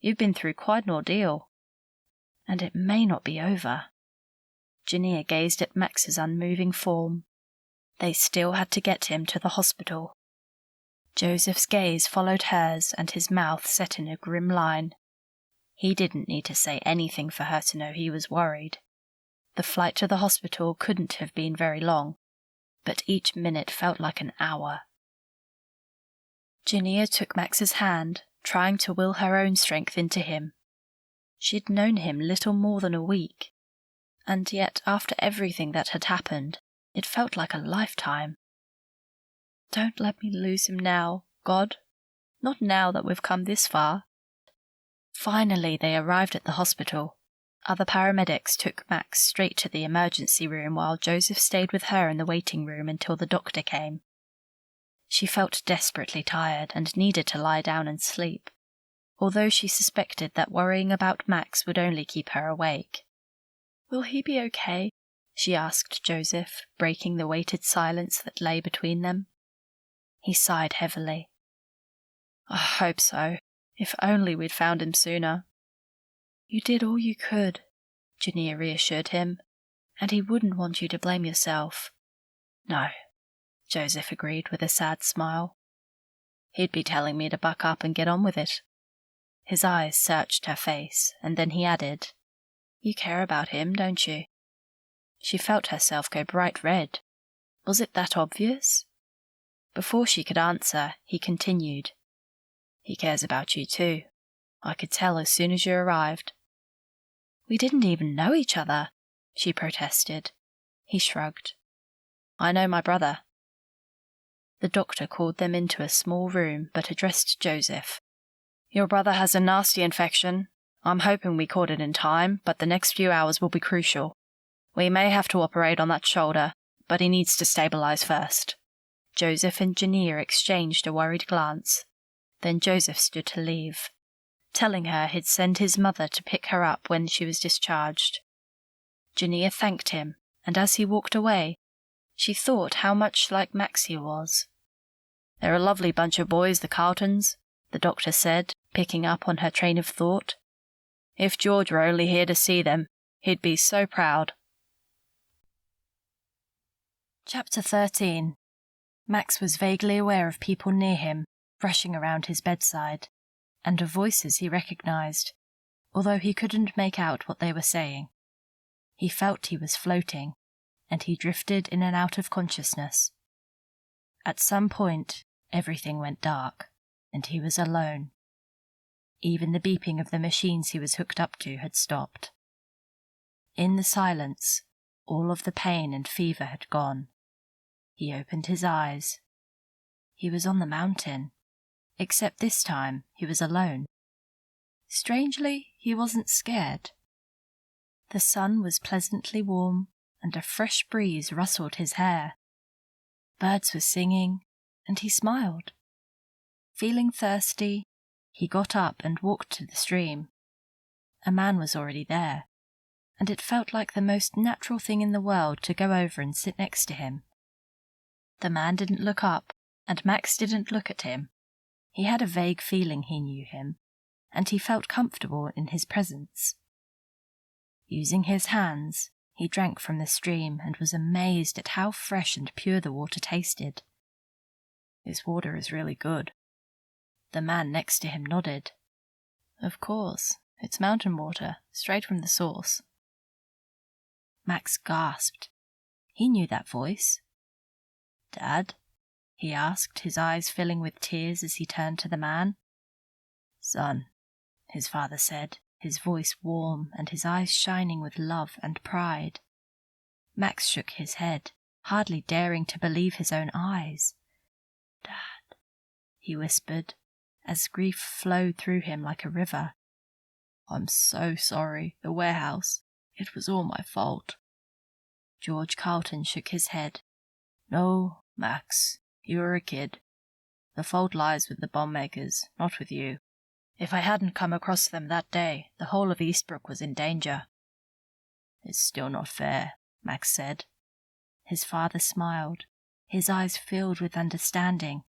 You've been through quite an ordeal, and it may not be over." Jania gazed at Max's unmoving form. They still had to get him to the hospital. Joseph's gaze followed hers, and his mouth set in a grim line. He didn't need to say anything for her to know he was worried. The flight to the hospital couldn't have been very long, but each minute felt like an hour. Jania took Max's hand, trying to will her own strength into him. She'd known him little more than a week, and yet after everything that had happened, it felt like a lifetime. "Don't let me lose him now, God. Not now that we've come this far." Finally they arrived at the hospital. Other paramedics took Max straight to the emergency room while Joseph stayed with her in the waiting room until the doctor came. She felt desperately tired and needed to lie down and sleep, although she suspected that worrying about Max would only keep her awake. "Will he be okay?" she asked Joseph, breaking the weighted silence that lay between them. He sighed heavily. "I hope so. If only we'd found him sooner." "You did all you could," Jania reassured him, "and he wouldn't want you to blame yourself." "No," Joseph agreed with a sad smile. "He'd be telling me to buck up and get on with it." His eyes searched her face, and then he added, "You care about him, don't you?" She felt herself go bright red. Was it that obvious? Before she could answer, he continued, "He cares about you too. I could tell as soon as you arrived." "We didn't even know each other," she protested. He shrugged. "I know my brother." The doctor called them into a small room, but addressed Joseph. "Your brother has a nasty infection. I'm hoping we caught it in time, but the next few hours will be crucial. We may have to operate on that shoulder, but he needs to stabilize first." Joseph and Jania exchanged a worried glance. Then Joseph stood to leave, telling her he'd send his mother to pick her up when she was discharged. Jania thanked him, and as he walked away, she thought how much like Max he was. "They're a lovely bunch of boys, the Carltons," the doctor said, picking up on her train of thought. "If George were only here to see them, he'd be so proud." Chapter 13. Max was vaguely aware of people near him, rushing around his bedside, and of voices he recognized, although he couldn't make out what they were saying. He felt he was floating, and he drifted in and out of consciousness. At some point, everything went dark, and he was alone. Even the beeping of the machines he was hooked up to had stopped. In the silence, all of the pain and fever had gone. He opened his eyes. He was on the mountain, except this time he was alone. Strangely, he wasn't scared. The sun was pleasantly warm, and a fresh breeze rustled his hair. Birds were singing, and he smiled. Feeling thirsty, he got up and walked to the stream. A man was already there, and it felt like the most natural thing in the world to go over and sit next to him. The man didn't look up, and Max didn't look at him. He had a vague feeling he knew him, and he felt comfortable in his presence. Using his hands, he drank from the stream and was amazed at how fresh and pure the water tasted. "This water is really good." The man next to him nodded. "Of course, it's mountain water, straight from the source." Max gasped. He knew that voice. "Dad?" he asked, his eyes filling with tears as he turned to the man. "Son," his father said, his voice warm and his eyes shining with love and pride. Max shook his head, hardly daring to believe his own eyes. "Dad," he whispered, as grief flowed through him like a river. "I'm so sorry. The warehouse. It was all my fault." George Carlton shook his head. "No, Max, you were a kid. The fault lies with the bomb makers, not with you. If I hadn't come across them that day, the whole of Eastbrooke was in danger." "It's still not fair," Max said. His father smiled, his eyes filled with understanding.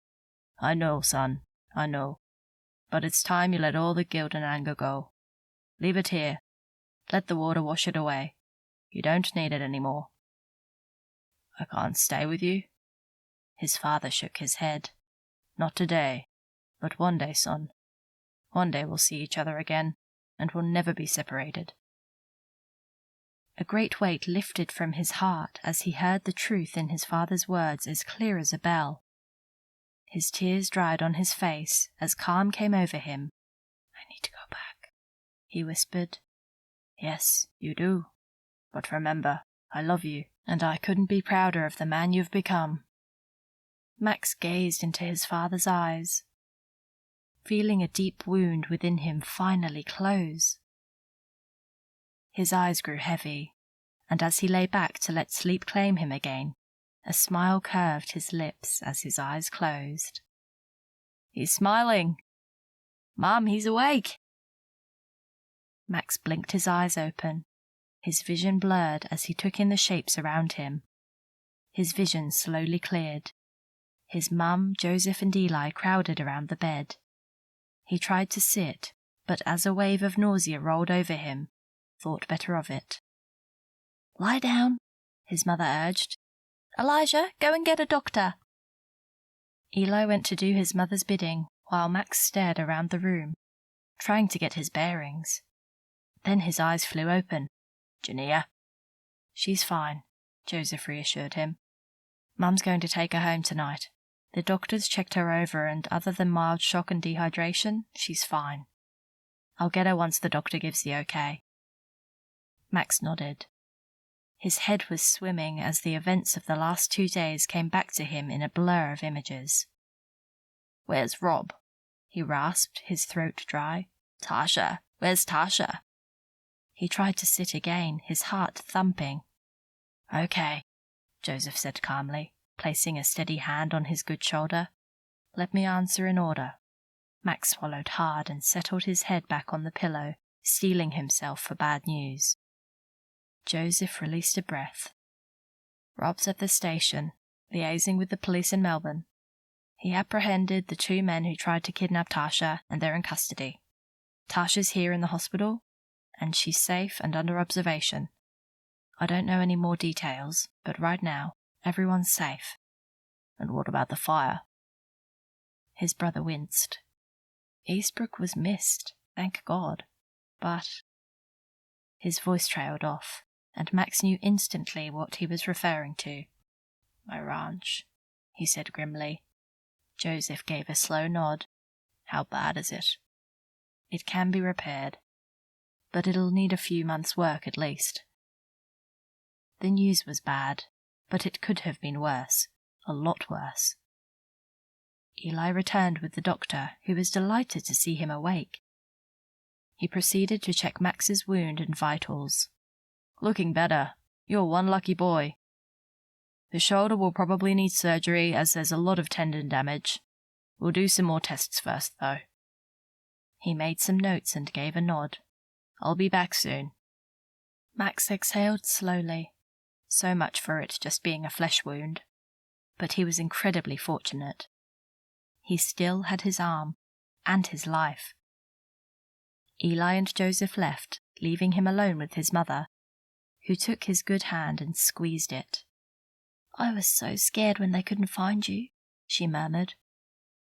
"I know, son, I know. But it's time you let all the guilt and anger go. Leave it here. Let the water wash it away. You don't need it anymore." "I can't stay with you?" His father shook his head. "Not today, but one day, son. One day we'll see each other again, and we'll never be separated." A great weight lifted from his heart as he heard the truth in his father's words as clear as a bell. His tears dried on his face as calm came over him. "I need to go back," he whispered. "Yes, you do. But remember, I love you, and I couldn't be prouder of the man you've become." Max gazed into his father's eyes, feeling a deep wound within him finally close. His eyes grew heavy, and as he lay back to let sleep claim him again, a smile curved his lips as his eyes closed. "He's smiling! Mom, he's awake!" Max blinked his eyes open, his vision blurred as he took in the shapes around him. His vision slowly cleared. His mum, Joseph, and Eli crowded around the bed. He tried to sit, but as a wave of nausea rolled over him, thought better of it. "Lie down," his mother urged. "Elijah, go and get a doctor." Eli went to do his mother's bidding, while Max stared around the room, trying to get his bearings. Then his eyes flew open. "Jania?" "She's fine," Joseph reassured him. "Mum's going to take her home tonight. The doctors checked her over, and other than mild shock and dehydration, she's fine. I'll get her once the doctor gives the okay." Max nodded. His head was swimming as the events of the last 2 days came back to him in a blur of images. "Where's Rob?" he rasped, his throat dry. "Tasha, where's Tasha?" He tried to sit again, his heart thumping. "Okay," Joseph said calmly, placing a steady hand on his good shoulder. "Let me answer in order." Max swallowed hard and settled his head back on the pillow, steeling himself for bad news. Joseph released a breath. "Rob's at the station, liaising with the police in Melbourne. He apprehended the 2 men who tried to kidnap Tasha, and they're in custody. Tasha's here in the hospital, and she's safe and under observation. I don't know any more details, but right now, everyone's safe." "And what about the fire?" His brother winced. Eastbrooke was missed, thank God, but... His voice trailed off, and Max knew instantly what he was referring to. "My ranch," he said grimly. Joseph gave a slow nod. "How bad is it?" "It can be repaired, but it'll need a few months' work at least." The news was bad, but it could have been worse, a lot worse. Eli returned with the doctor, who was delighted to see him awake. He proceeded to check Max's wound and vitals. "Looking better. You're one lucky boy. The shoulder will probably need surgery, as there's a lot of tendon damage. We'll do some more tests first, though." He made some notes and gave a nod. "I'll be back soon." Max exhaled slowly. So much for it just being a flesh wound. But he was incredibly fortunate. He still had his arm, and his life. Eli and Joseph left, leaving him alone with his mother, who took his good hand and squeezed it. "I was so scared when they couldn't find you," she murmured.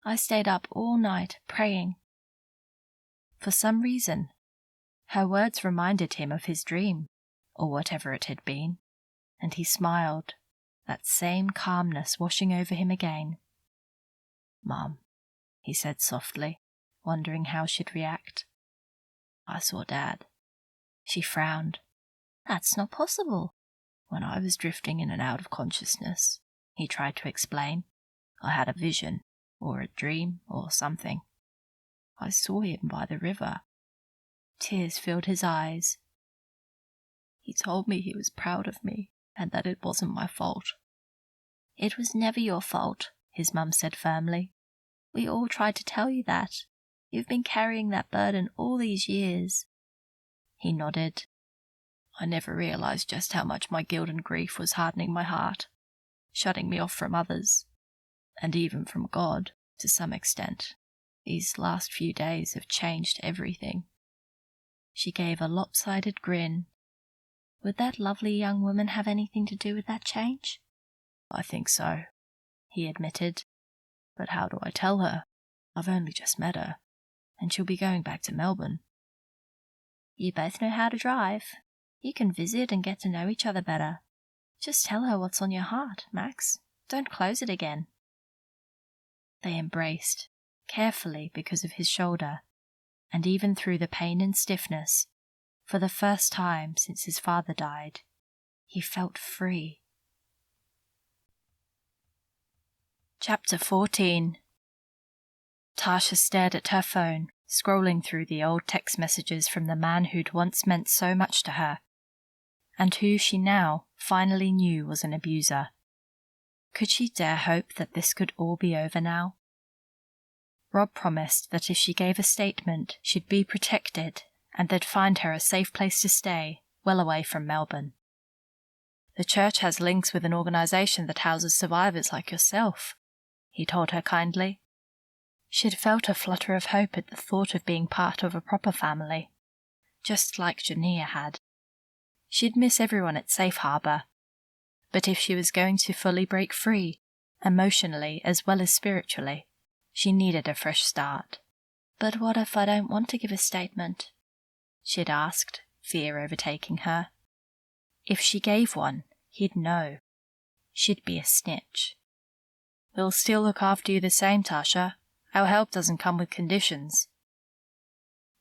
"I stayed up all night, praying." For some reason, her words reminded him of his dream, or whatever it had been, and he smiled, that same calmness washing over him again. "Mum," he said softly, wondering how she'd react. "I saw Dad." She frowned. "That's not possible." "When I was drifting in and out of consciousness," he tried to explain, "I had a vision, or a dream, or something. I saw him by the river." Tears filled his eyes. "He told me he was proud of me, and that it wasn't my fault." "It was never your fault," his mum said firmly. "We all tried to tell you that. You've been carrying that burden all these years." He nodded. "I never realized just how much my guilt and grief was hardening my heart, shutting me off from others, and even from God, to some extent. These last few days have changed everything." She gave a lopsided grin. Would that lovely young woman have anything to do with that change? "I think so," he admitted. "But how do I tell her? I've only just met her, and she'll be going back to Melbourne." "You both know how to drive. You can visit and get to know each other better. Just tell her what's on your heart, Max. Don't close it again." They embraced, carefully because of his shoulder, and even through the pain and stiffness, for the first time since his father died, he felt free. Chapter 14. Tasha stared at her phone, scrolling through the old text messages from the man who'd once meant so much to her, and who she now finally knew was an abuser. Could she dare hope that this could all be over now? Rob promised that if she gave a statement, she'd be protected, and they'd find her a safe place to stay, well away from Melbourne. "The church has links with an organisation that houses survivors like yourself," he told her kindly. She'd felt a flutter of hope at the thought of being part of a proper family, just like Jania had. She'd miss everyone at Safe Harbour, but if she was going to fully break free, emotionally as well as spiritually, she needed a fresh start. "But what if I don't want to give a statement?" she'd asked, fear overtaking her. If she gave one, he'd know. She'd be a snitch. "We'll still look after you the same, Tasha. Our help doesn't come with conditions."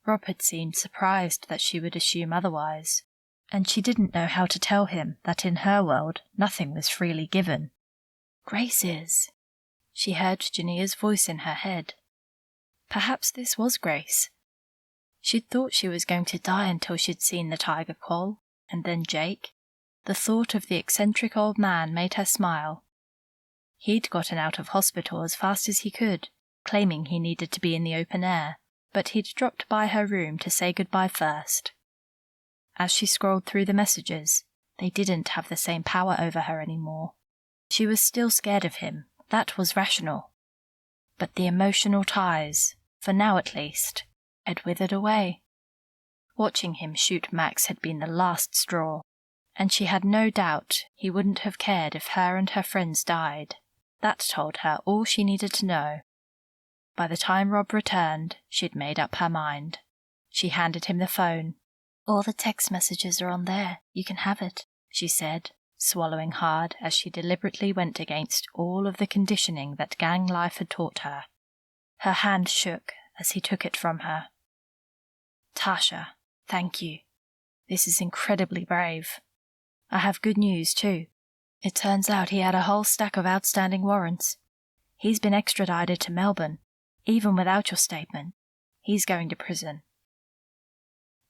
Rob had seemed surprised that she would assume otherwise, and she didn't know how to tell him that in her world nothing was freely given. "Grace is." She heard Jania's voice in her head. Perhaps this was Grace. She'd thought she was going to die until she'd seen the tiger call, and then Jake. The thought of the eccentric old man made her smile. He'd gotten out of hospital as fast as he could, claiming he needed to be in the open air, but he'd dropped by her room to say goodbye first. As she scrolled through the messages, they didn't have the same power over her anymore. She was still scared of him, that was rational. But the emotional ties, for now at least, had withered away. Watching him shoot Max had been the last straw, and she had no doubt he wouldn't have cared if her and her friends died. That told her all she needed to know. By the time Rob returned, she'd made up her mind. She handed him the phone. "All the text messages are on there. You can have it," she said, swallowing hard as she deliberately went against all of the conditioning that gang life had taught her. Her hand shook as he took it from her. "Tasha, thank you. This is incredibly brave. I have good news, too. It turns out he had a whole stack of outstanding warrants. He's been extradited to Melbourne, even without your statement. He's going to prison."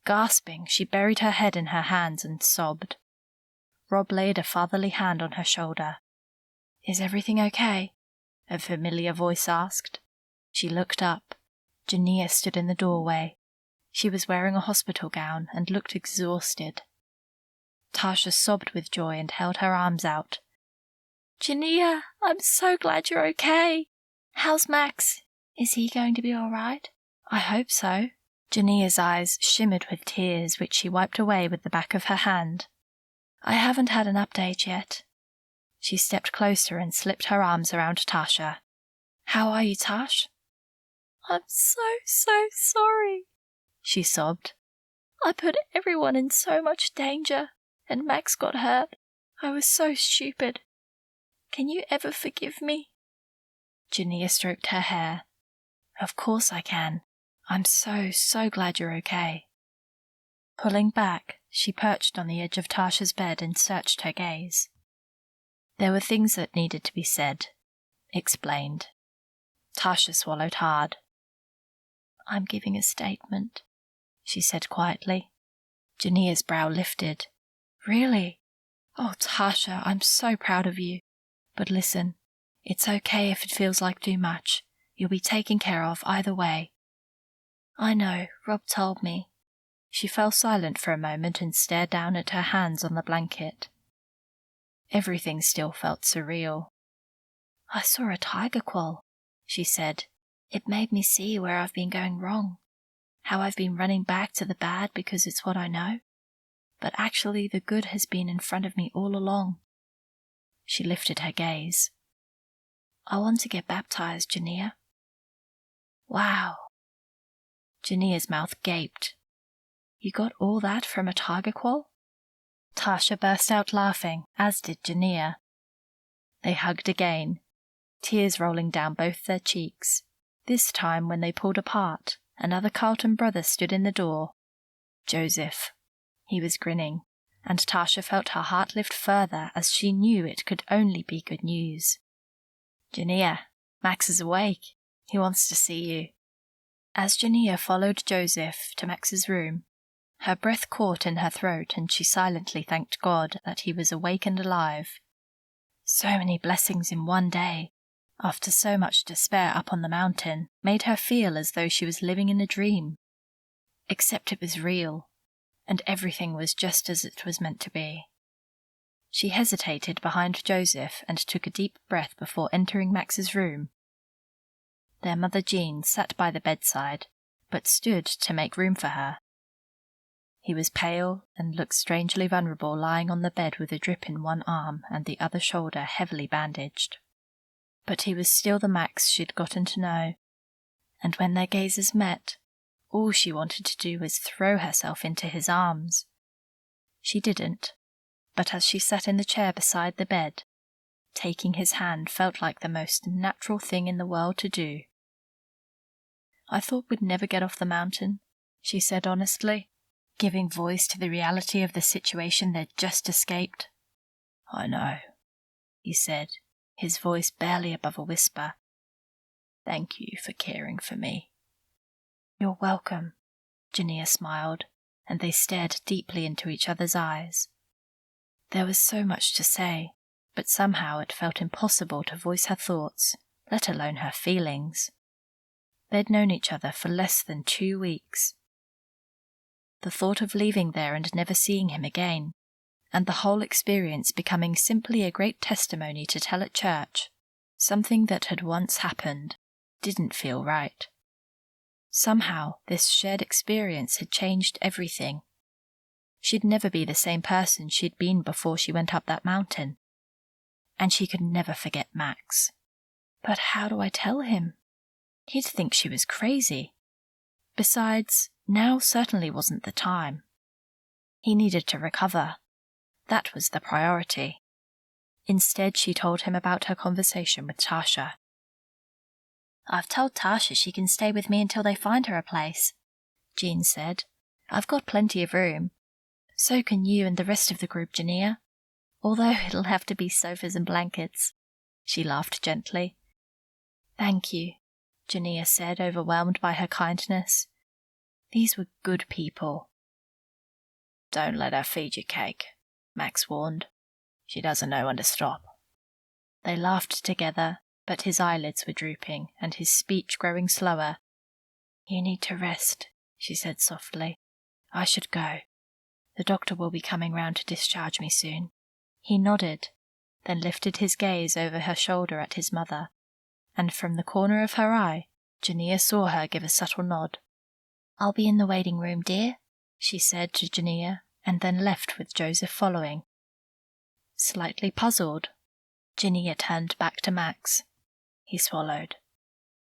Gasping, she buried her head in her hands and sobbed. Rob laid a fatherly hand on her shoulder. "Is everything okay?" a familiar voice asked. She looked up. Jania stood in the doorway. She was wearing a hospital gown and looked exhausted. Tasha sobbed with joy and held her arms out. "Jania, I'm so glad you're okay. How's Max? Is he going to be all right?" "I hope so," Jania's eyes shimmered with tears, which she wiped away with the back of her hand. I haven't had an update yet. She stepped closer and slipped her arms around Tasha. How are you, Tash? I'm so sorry, she sobbed. I put everyone in so much danger, and Max got hurt. I was so stupid. Can you ever forgive me? Jania stroked her hair. Of course I can. I'm so glad you're okay. Pulling back, she perched on the edge of Tasha's bed and searched her gaze. There were things that needed to be said, explained. Tasha swallowed hard. I'm giving a statement, she said quietly. Jania's brow lifted. Really? Oh, Tasha, I'm so proud of you. But listen, it's okay if it feels like too much. You'll be taken care of either way. I know, Rob told me. She fell silent for a moment and stared down at her hands on the blanket. Everything still felt surreal. I saw a tiger quoll, she said. It made me see where I've been going wrong, how I've been running back to the bad because it's what I know. But actually the good has been in front of me all along. She lifted her gaze. I want to get baptized, Jania. Wow. Jania's mouth gaped. You got all that from a tiger quoll? Tasha burst out laughing, as did Jania. They hugged again, tears rolling down both their cheeks. This time, when they pulled apart, another Carlton brother stood in the door. Joseph. He was grinning, and Tasha felt her heart lift further as she knew it could only be good news. Jania, Max is awake. He wants to see you. As Jania followed Joseph to Max's room, her breath caught in her throat and she silently thanked God that he was awake and alive. So many blessings in one day, after so much despair up on the mountain, made her feel as though she was living in a dream. Except it was real, and everything was just as it was meant to be. She hesitated behind Joseph and took a deep breath before entering Max's room. Their mother Jean sat by the bedside, but stood to make room for her. He was pale and looked strangely vulnerable, lying on the bed with a drip in one arm and the other shoulder heavily bandaged. But he was still the Max she'd gotten to know, and when their gazes met, all she wanted to do was throw herself into his arms. She didn't, but as she sat in the chair beside the bed, taking his hand felt like the most natural thing in the world to do. I thought we'd never get off the mountain, she said honestly, giving voice to the reality of the situation they'd just escaped. I know, he said, his voice barely above a whisper. Thank you for caring for me. You're welcome, Jania smiled, and they stared deeply into each other's eyes. There was so much to say, but somehow it felt impossible to voice her thoughts, let alone her feelings. They'd known each other for less than 2 weeks. The thought of leaving there and never seeing him again, and the whole experience becoming simply a great testimony to tell at church, something that had once happened, didn't feel right. Somehow this shared experience had changed everything. She'd never be the same person she'd been before she went up that mountain. And she could never forget Max. But how do I tell him? He'd think she was crazy. Besides, now certainly wasn't the time. He needed to recover. That was the priority. Instead, she told him about her conversation with Tasha. I've told Tasha she can stay with me until they find her a place, Jean said. I've got plenty of room. So can you and the rest of the group, Jania. Although it'll have to be sofas and blankets. She laughed gently. Thank you, Jania said, overwhelmed by her kindness. These were good people. Don't let her feed you cake, Max warned. She doesn't know when to stop. They laughed together, but his eyelids were drooping and his speech growing slower. You need to rest, she said softly. I should go. The doctor will be coming round to discharge me soon. He nodded, then lifted his gaze over her shoulder at his mother, and from the corner of her eye, Jania saw her give a subtle nod. "I'll be in the waiting room, dear," she said to Jania, and then left with Joseph following. Slightly puzzled, Jania turned back to Max. He swallowed.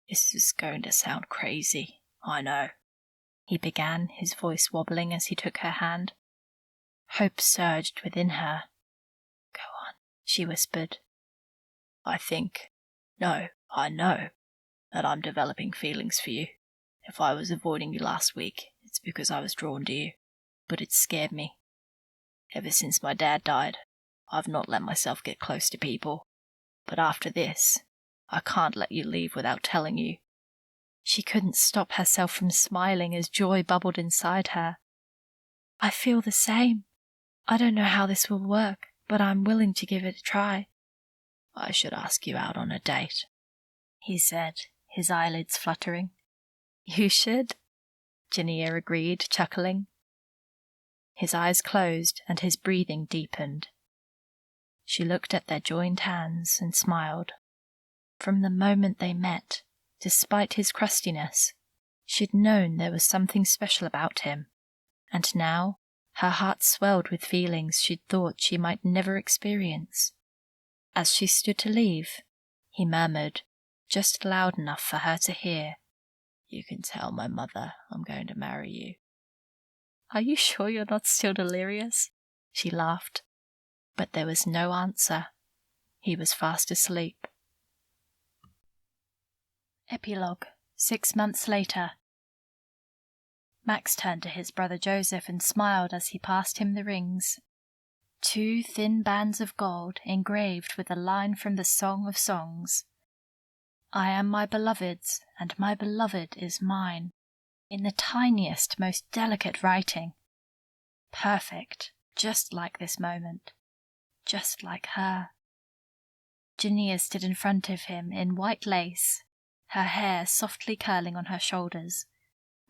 "This is going to sound crazy, I know," he began, his voice wobbling as he took her hand. Hope surged within her. "Go on," she whispered. I know that I'm developing feelings for you. If I was avoiding you last week, it's because I was drawn to you, but it scared me. Ever since my dad died, I've not let myself get close to people, but after this, I can't let you leave without telling you." She couldn't stop herself from smiling as joy bubbled inside her. "I feel the same. I don't know how this will work, but I'm willing to give it a try." "I should ask you out on a date," he said, his eyelids fluttering. "You should," Jania agreed, chuckling. His eyes closed and his breathing deepened. She looked at their joined hands and smiled. From the moment they met, despite his crustiness, she'd known there was something special about him, and now her heart swelled with feelings she'd thought she might never experience. As she stood to leave, he murmured, just loud enough for her to hear, "You can tell my mother I'm going to marry you." "Are you sure you're not still delirious?" She laughed. But there was no answer. He was fast asleep. Epilogue, 6 months later. Max turned to his brother Joseph and smiled as he passed him the rings. 2 thin bands of gold engraved with a line from the Song of Songs. "I am my beloved's, and my beloved is mine," in the tiniest, most delicate writing. Perfect, just like this moment, just like her. Jania stood in front of him in white lace, her hair softly curling on her shoulders,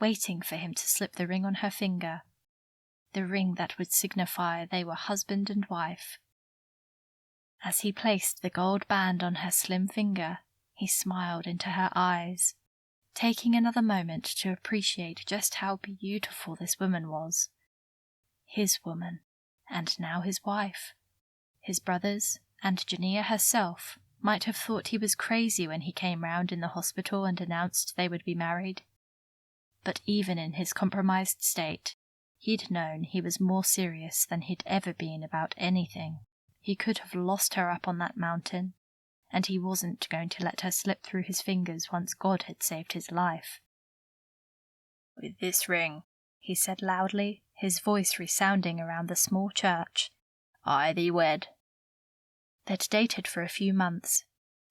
waiting for him to slip the ring on her finger, the ring that would signify they were husband and wife. As he placed the gold band on her slim finger, he smiled into her eyes, taking another moment to appreciate just how beautiful this woman was. His woman, and now his wife. His brothers, and Jania herself, might have thought he was crazy when he came round in the hospital and announced they would be married. But even in his compromised state, he'd known he was more serious than he'd ever been about anything. He could have lost her up on that mountain, and he wasn't going to let her slip through his fingers once God had saved his life. "With this ring," he said loudly, his voice resounding around the small church, "I thee wed." They'd dated for a few months,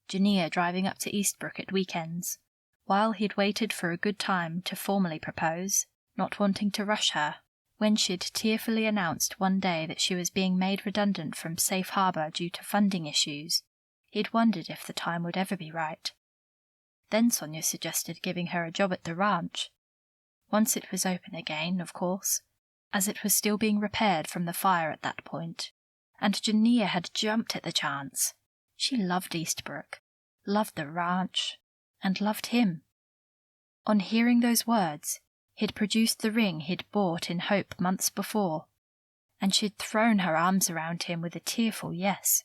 Jania driving up to Eastbrooke at weekends, while he'd waited for a good time to formally propose, not wanting to rush her. When she'd tearfully announced one day that she was being made redundant from Safe Harbour due to funding issues, he'd wondered if the time would ever be right. Then Sonia suggested giving her a job at the ranch. Once it was open again, of course, as it was still being repaired from the fire at that point, and Jania had jumped at the chance. She loved Eastbrooke, loved the ranch, and loved him. On hearing those words, he'd produced the ring he'd bought in hope months before, and she'd thrown her arms around him with a tearful yes.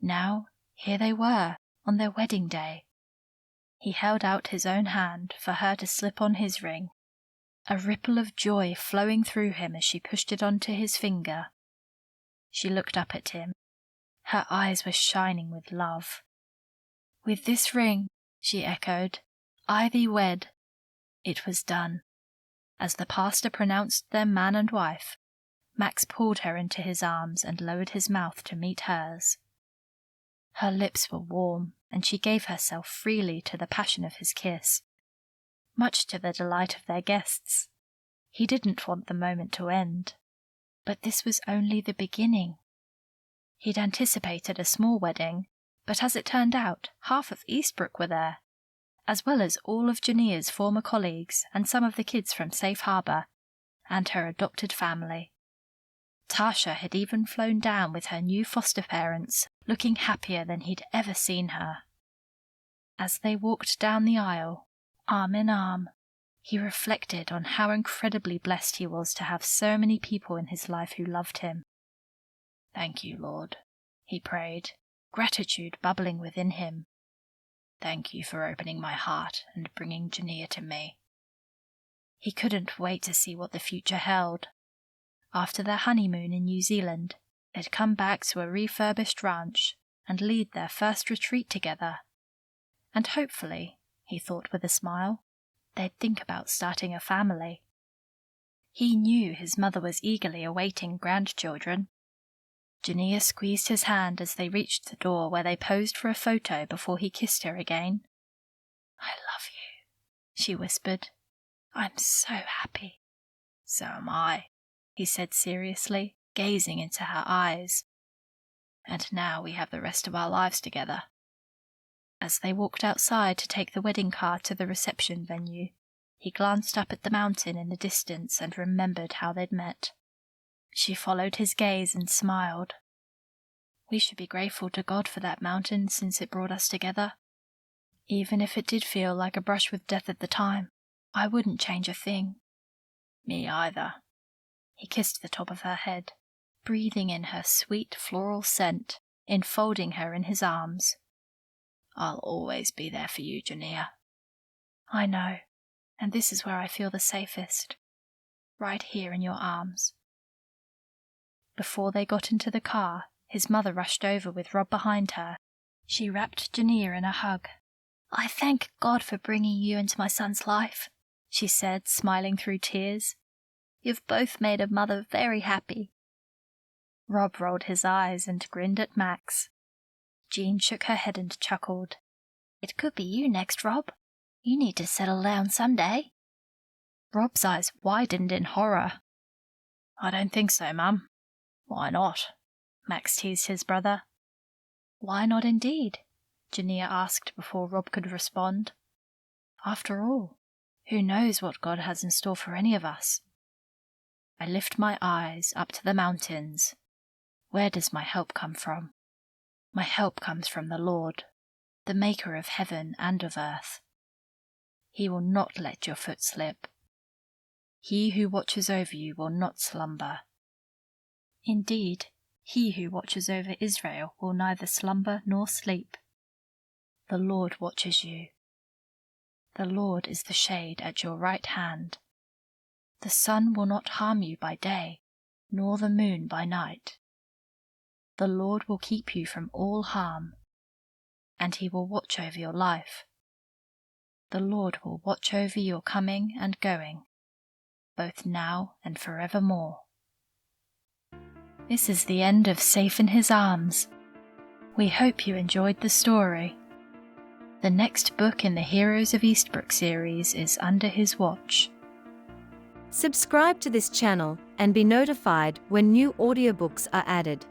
Now, here they were, on their wedding day. He held out his own hand for her to slip on his ring, a ripple of joy flowing through him as she pushed it onto his finger. She looked up at him. Her eyes were shining with love. "With this ring," she echoed, "I thee wed." It was done. As the pastor pronounced them man and wife, Max pulled her into his arms and lowered his mouth to meet hers. Her lips were warm, and she gave herself freely to the passion of his kiss, much to the delight of their guests. He didn't want the moment to end, but this was only the beginning. He'd anticipated a small wedding, but as it turned out, half of Eastbrooke were there, as well as all of Jania's former colleagues and some of the kids from Safe Harbour, and her adopted family. Tasha had even flown down with her new foster parents, looking happier than he'd ever seen her. As they walked down the aisle, arm in arm, He reflected on how incredibly blessed he was to have so many people in his life who loved him. "Thank you, Lord," he prayed, gratitude bubbling within him. "Thank you for opening my heart and bringing Jania to me." He couldn't wait to see what the future held. After their honeymoon in New Zealand, they'd come back to a refurbished ranch and lead their first retreat together. And hopefully, he thought with a smile, they'd think about starting a family. He knew his mother was eagerly awaiting grandchildren. Jania squeezed his hand as they reached the door where they posed for a photo before he kissed her again. "I love you," she whispered. "I'm so happy." "So am I," he said seriously, gazing into her eyes. "And now we have the rest of our lives together." As they walked outside to take the wedding car to the reception venue, he glanced up at the mountain in the distance and remembered how they'd met. She followed his gaze and smiled. "We should be grateful to God for that mountain since it brought us together. Even if it did feel like a brush with death at the time, I wouldn't change a thing." "Me either." He kissed the top of her head, breathing in her sweet floral scent, enfolding her in his arms. "I'll always be there for you, Jania." "I know, and this is where I feel the safest. Right here in your arms." Before they got into the car, his mother rushed over with Rob behind her. She wrapped Jania in a hug. "I thank God for bringing you into my son's life," she said, smiling through tears. "You've both made a mother very happy." Rob rolled his eyes and grinned at Max. Jean shook her head and chuckled. "It could be you next, Rob. You need to settle down someday." Rob's eyes widened in horror. "I don't think so, Mum." "Why not?" Max teased his brother. "Why not indeed?" Jania asked before Rob could respond. "After all, who knows what God has in store for any of us? I lift my eyes up to the mountains. Where does my help come from? My help comes from the Lord, the maker of heaven and of earth. He will not let your foot slip. He who watches over you will not slumber. Indeed, he who watches over Israel will neither slumber nor sleep. The Lord watches you. The Lord is the shade at your right hand. The sun will not harm you by day, nor the moon by night. The Lord will keep you from all harm, and he will watch over your life. The Lord will watch over your coming and going, both now and forevermore." This is the end of Safe in His Arms. We hope you enjoyed the story. The next book in the Heroes of Eastbrooke series is Under His Watch. Subscribe to this channel and be notified when new audiobooks are added.